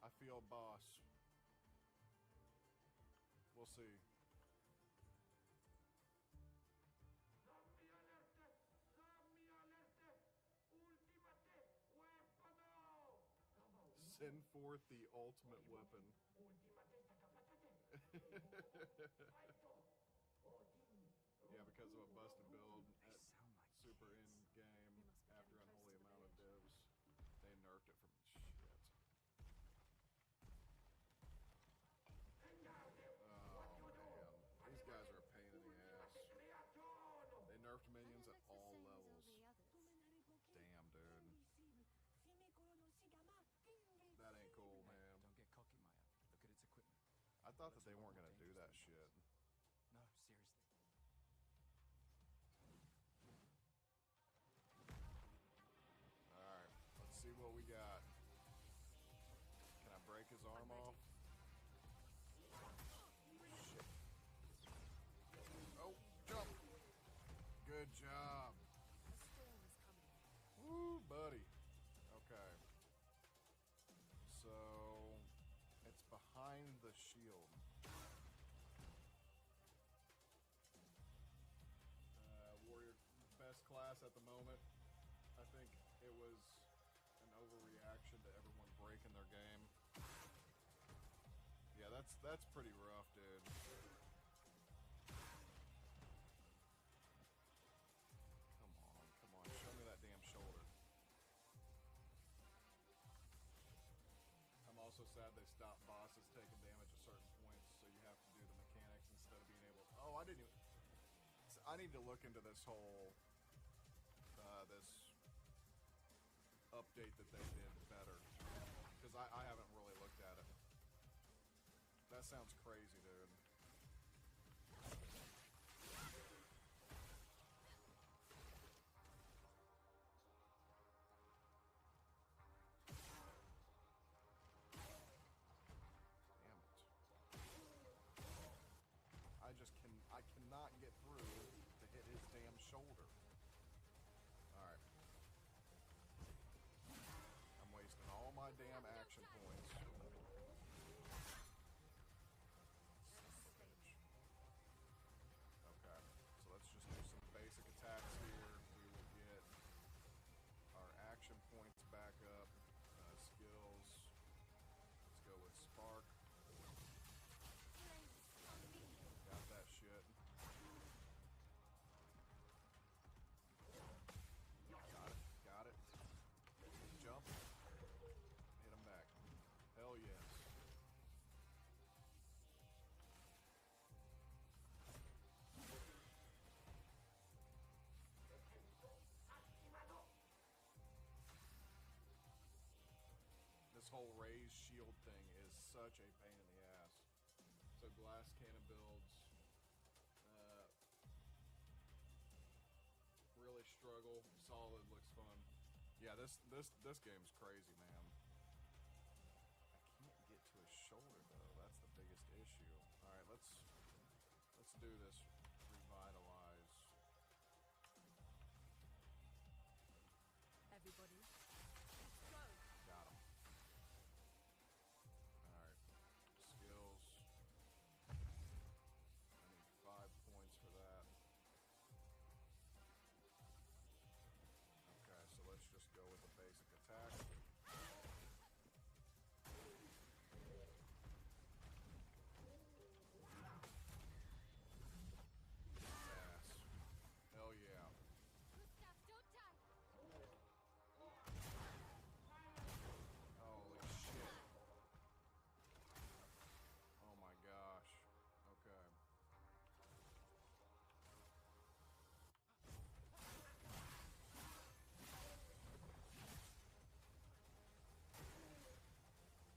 I feel boss. We'll see. Send forth the ultimate weapon. Yeah, because of a busted build at super in game after unholy amount of divs, they nerfed it from shit. Oh man, these guys are a pain in the ass. They nerfed minions at all levels. Damn, dude. That ain't cool, man. Don't get cocky, Maya. Look at its equipment. I thought that they weren't gonna do that shit. No, seriously. Alright, let's see what we got. Can I break his arm off? Shit. Oh, jump! Good job. Woo, buddy. Okay. So, it's behind the shield. Warrior, best class at the moment. I think it was an overreaction to everyone breaking their game. Yeah, that's pretty rough, dude. Come on, show me that damn shoulder. I'm also sad they stopped bosses taking damage at certain points, so you have to do the mechanics instead of being able. Oh, I didn't even. I need to look into this whole this update that they did better, because I haven't really looked at it. That sounds crazy, dude. Damn it. I cannot get through to hit his damn shoulder. Alright. I'm wasting all my damn action points. Okay, so let's just do some basic attacks here. We will get our action points back up. Skills. Let's go with Spark. Got that shit. Got it. Jump. Hit him back. Hell yes. This whole raised shield thing is such a pain in the ass. So glass cannon builds really struggle. Solid looks fun. Yeah, this game's crazy, man. I can't get to his shoulder though. That's the biggest issue. All right, let's do this. Revitalize. Everybody, Got him. Alright. Skills. I need 5 points for that. Okay, so let's just go with the basic attack. Yes. Hell yeah. Gustav, don't die. Holy shit. Oh my gosh. Okay.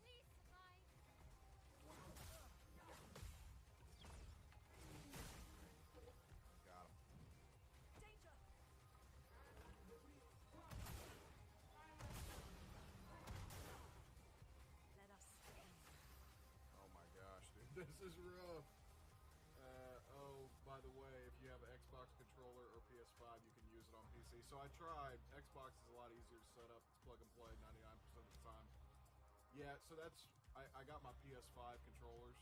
Please survive. Got him. Danger. Let us end. Oh my gosh, dude. This is rough. Oh, by the way, if you have an Xbox controller or PS5, you can use it on PC. So I tried. Xbox is a lot easier to set up plug and play 99% of the time. Yeah, so that's I got my PS5 controllers